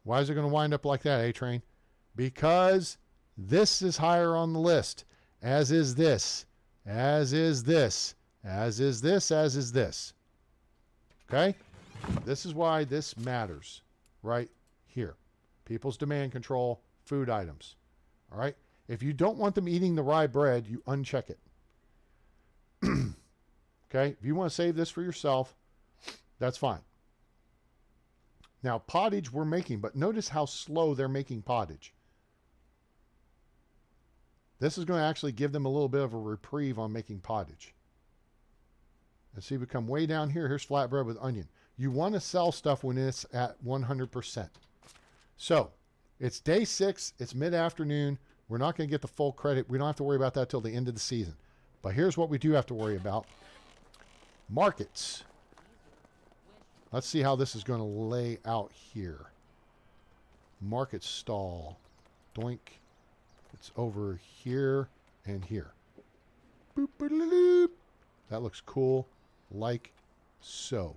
Why is it going to wind up like that, A-Train? Because this is higher on the list, as is this, as is this, as is this, as is this. Okay? This is why this matters right here. People's demand control, food items. All right? If you don't want them eating the rye bread, you uncheck it. Okay? If you want to save this for yourself, that's fine. Now, pottage we're making, but notice how slow they're making pottage. This is going to actually give them a little bit of a reprieve on making pottage. And see, we come way down here. Here's flatbread with onion. You want to sell stuff when it's at 100%. So, it's day 6. It's mid-afternoon. We're not going to get the full credit. We don't have to worry about that till the end of the season. But here's what we do have to worry about. Markets. Let's see how this is going to lay out here. Market stall. Doink. It's over here and here. Boop, boop. That looks cool. Like so.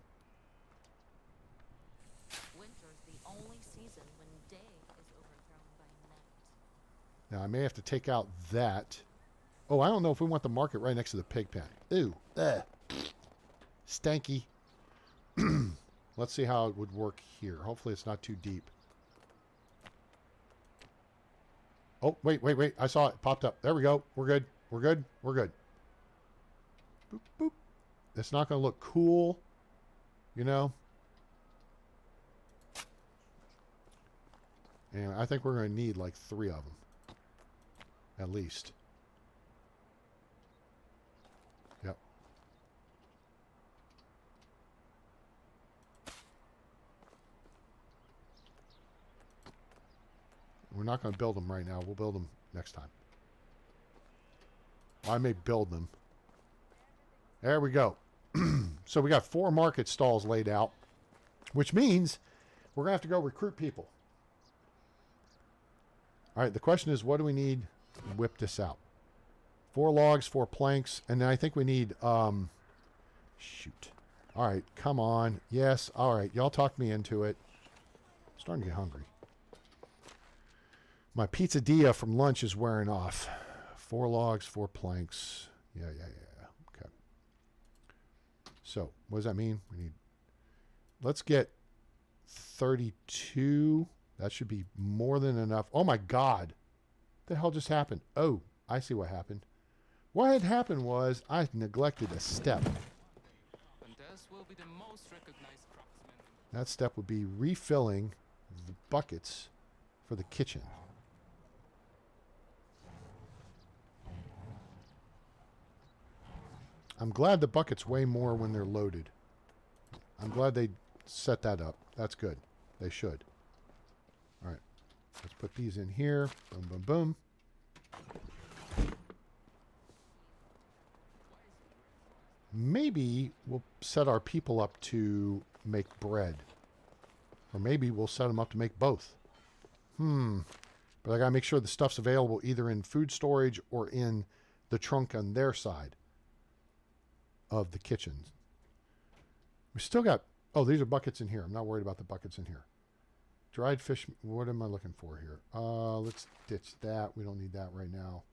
Winter's the only season when day is overthrown by night.
Now, I may have to take out that. Oh, I don't know if we want the market right next to the pig pen. Ooh. Stanky. Let's see how it would work here. Hopefully it's not too deep. Oh, wait. I saw it. Popped up. There we go. We're good. We're good. Boop, boop. It's not going to look cool, you know. And I think we're going to need like 3 of them. At least. Yep. We're not going to build them right now. We'll build them next time. I may build them. There we go. So we got 4 market stalls laid out, which means we're going to have to go recruit people. All right, the question is, what do we need to whip this out? 4 logs, 4 planks, and then I think we need, shoot. All right, come on. Yes, all right. Y'all talked me into it. I'm starting to get hungry. My pizzadilla from lunch is wearing off. 4 logs, 4 planks. Yeah. Okay. So, what does that mean? We need, let's get 32. That should be more than enough. Oh my God. What the hell just happened? Oh, I see what happened. What had happened was I neglected a step.
And this will be the most recognized craftsman in
That step would be refilling the buckets for the kitchen. I'm glad the buckets weigh more when they're loaded. I'm glad they set that up. That's good. They should. All right. Let's put these in here. Boom, boom, boom. Maybe we'll set our people up to make bread. Or maybe we'll set them up to make both. But I gotta make sure the stuff's available either in food storage or in the trunk on their side of the kitchen. We still got... Oh, these are buckets in here. I'm not worried about the buckets in here. Dried fish... What am I looking for here? Let's ditch that. We don't need that right now.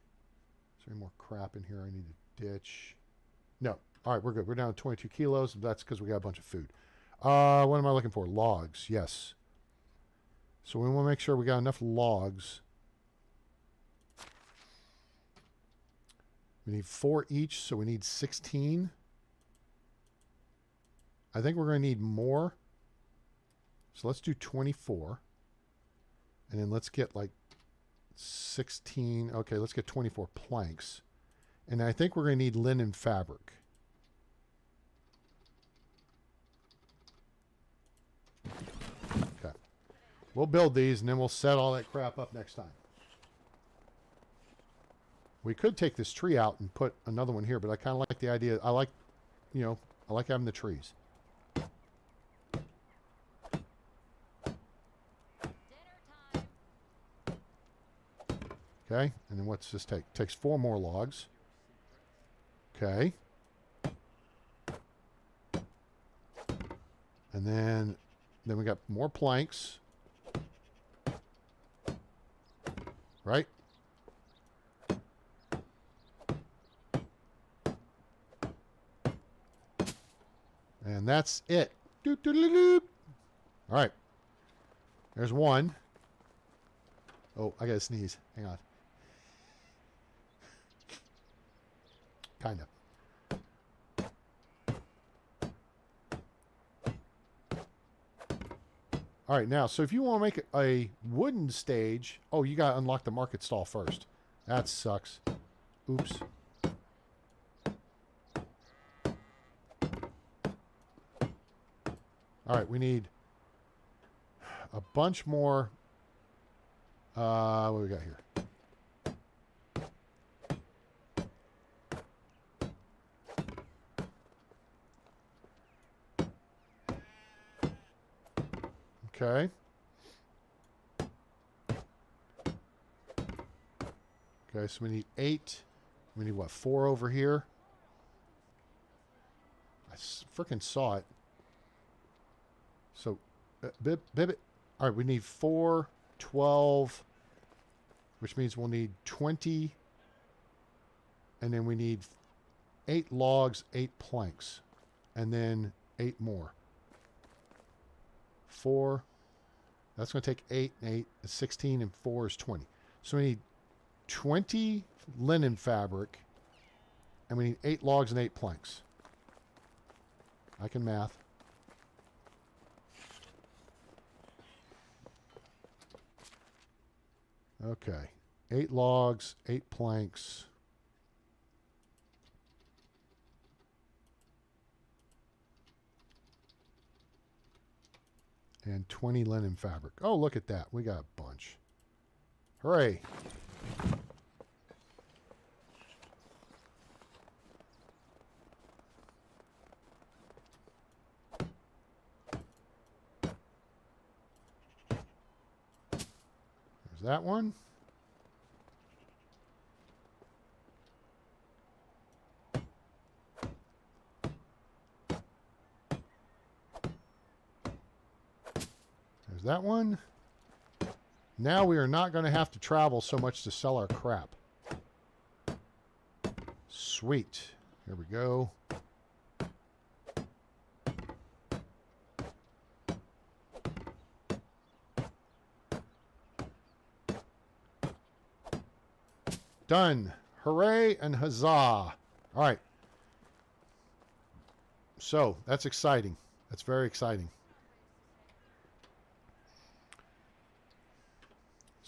Is there any more crap in here I need to ditch? No. All right, we're good. We're down to 22 kilos. That's because we got a bunch of food. What am I looking for? Logs. Yes. So we want to make sure we got enough logs. We need 4 each, so we need 16. I think we're going to need more. So let's do 24. And then let's get like 16. Okay, let's get 24 planks. And I think we're going to need linen fabric. Okay. We'll build these and then we'll set all that crap up next time. We could take this tree out and put another one here, but I kind of like the idea. I like, you know, I like having the trees. Okay, and then what's this take? Takes 4 more logs. Okay. And then we got more planks. Right? And that's it. Doop, doop, doop, doop. All right. There's one. Oh, I gotta sneeze. Hang on. Kind of. All right, now, so if you want to make a wooden stage, oh, you got to unlock the market stall first. That sucks. Oops. All right, we need a bunch more. What do we got here? Okay. Okay, so we need 8. We need what, 4 over here? I freaking saw it. So, bib it. All right, we need 4, 12, which means we'll need 20. And then we need 8 logs, 8 planks. And then 8 more. 4. That's going to take 8 and 8 is 16 and 4 is 20. So we need 20 linen fabric and we need 8 logs and 8 planks. I can math. Okay. 8 logs, 8 planks. And 20 linen fabric. Oh, look at that. We got a bunch. Hooray. There's that one. That one. Now we are not going to have to travel so much to sell our crap. Sweet. Here we go. Done. Hooray and huzzah. All right. So, that's exciting. That's very exciting.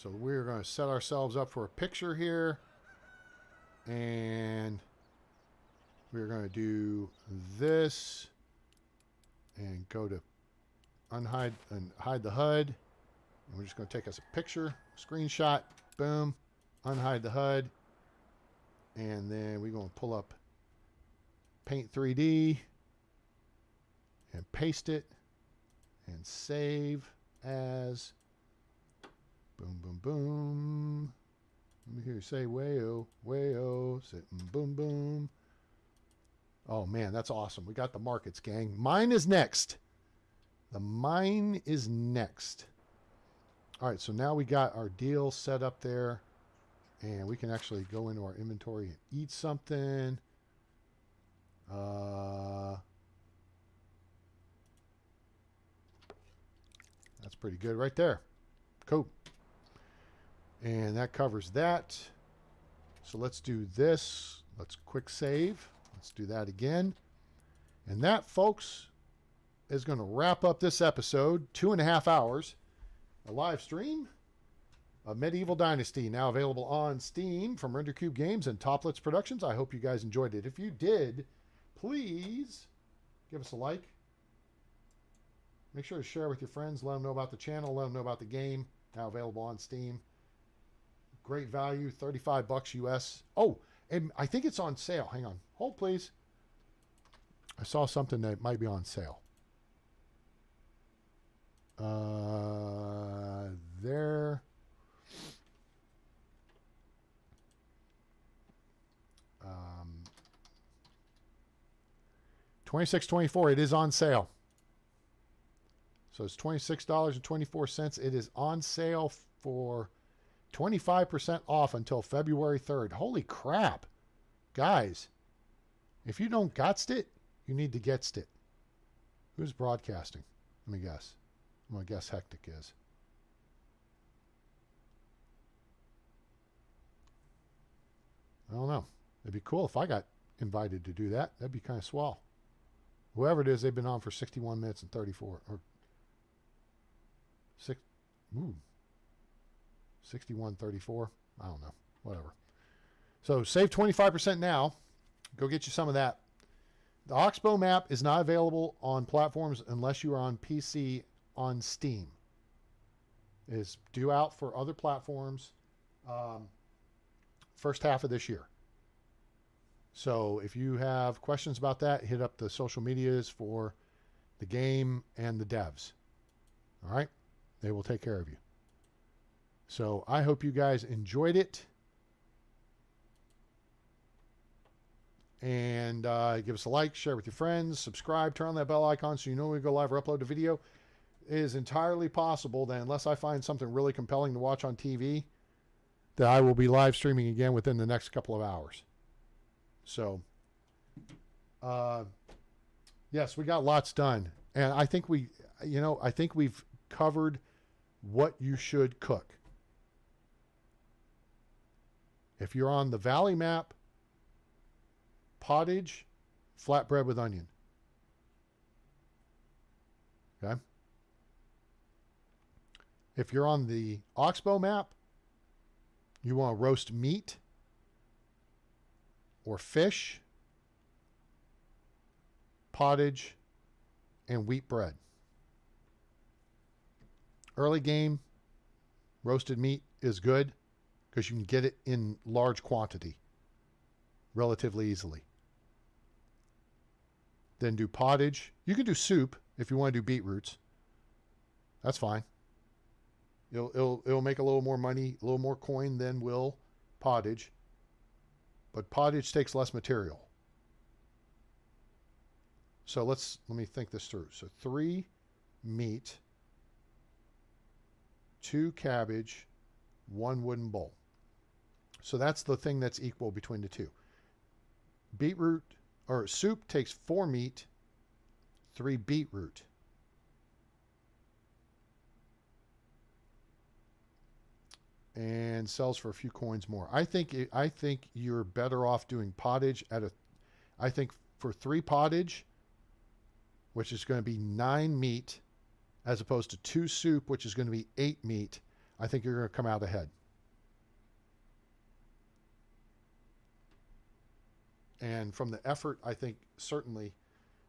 So we're going to set ourselves up for a picture here. And we're going to do this and go to unhide and hide the HUD. And we're just going to take us a picture, screenshot, boom, unhide the HUD. And then we're going to pull up Paint 3D and paste it and save as. Boom, boom, boom. Let me hear you say wayo, wayo, sitting, boom, boom. Oh man, that's awesome. We got the markets, gang. Mine is next. The mine is next. All right, so now we got our deal set up there, and we can actually go into our inventory and eat something. That's pretty good right there. Cool. And that covers that. So let's do this. Let's quick save. Let's do that again. And that, folks, is going to wrap up this episode. 2.5 hours. A live stream of Medieval Dynasty, now available on Steam from RenderCube Games and Toplets Productions. I hope you guys enjoyed it. If you did, please give us a like. Make sure to share with your friends. Let them know about the channel. Let them know about the game. Now available on Steam. Great value, $35 US. Oh, and I think it's on sale. Hang on. Hold, please. I saw something that might be on sale. There. $26.24. It is on sale. So it's $26.24. It is on sale for 25% off until February 3rd. Holy crap. Guys, if you don't gotst it, you need to getst it. Who's broadcasting? Let me guess. I'm going to guess Hectic is. I don't know. It'd be cool if I got invited to do that. That'd be kind of swell. Whoever it is, they've been on for 61 minutes and 34. Or 61:34. I don't know. Whatever. So save 25% now. Go get you some of that. The Oxbow map is not available on platforms unless you are on PC on Steam. It is due out for other platforms first half of this year. So if you have questions about that, hit up the social medias for the game and the devs. All right? They will take care of you. So I hope you guys enjoyed it. And give us a like, share with your friends, subscribe, turn on that bell icon so you know when we go live or upload a video. It is entirely possible that unless I find something really compelling to watch on TV, that I will be live streaming again within the next couple of hours. So, yes, we got lots done. And I think I think we've covered what you should cook. If you're on the Valley map, pottage, flatbread with onion. Okay? If you're on the Oxbow map, you want to roast meat or fish, pottage, and wheat bread. Early game, roasted meat is good because you can get it in large quantity relatively easily. Then do pottage. You can do soup if you want to do beetroots. That's fine. It'll make a little more money, a little more coin than will pottage. But pottage takes less material. So let me think this through. So 3 meat, 2 cabbage, 1 wooden bowl. So that's the thing that's equal between the two. Beetroot or soup takes 4 meat, 3 beetroot. And sells for a few coins more. I think you're better off doing pottage I think for 3 pottage, which is going to be 9 meat, as opposed to 2 soup, which is going to be 8 meat. I think you're going to come out ahead. And from the effort, I think certainly,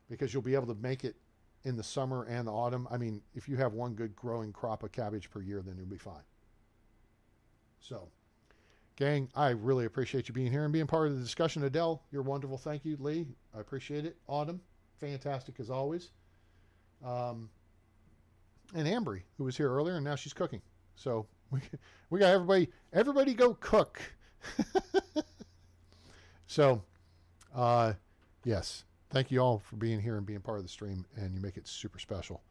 because you'll be able to make it in the summer and the autumn. I mean, if you have one good growing crop of cabbage per year, then you'll be fine. So, gang, I really appreciate you being here and being part of the discussion. Adele, you're wonderful. Thank you. Lee, I appreciate it. Autumn, fantastic as always. And Ambry, who was here earlier, and now she's cooking. So we got everybody go cook. So, yes, thank you all for being here and being part of the stream, and you make it super special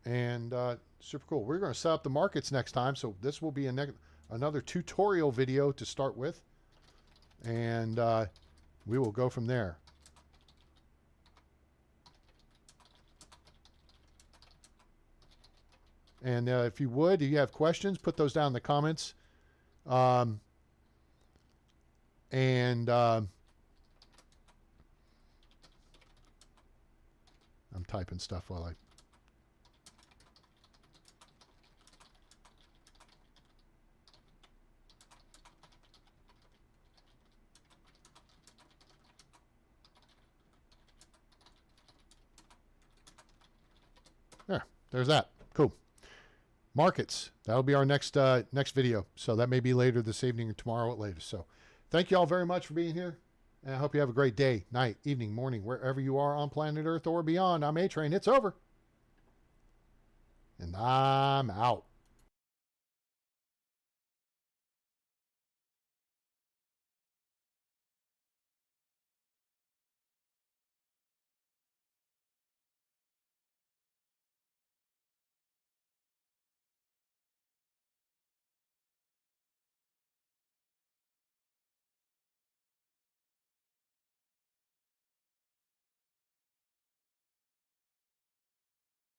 and super cool. We're going to set up the markets next time, so this will be another tutorial video to start with, and we will go from there. And if you have questions, put those down in the comments. I'm typing stuff while I... There's that. Cool. Markets. That'll be our next video. So that may be later this evening or tomorrow at latest. So thank you all very much for being here. And I hope you have a great day, night, evening, morning, wherever you are on planet Earth or beyond. I'm A-Train. It's over. And I'm out.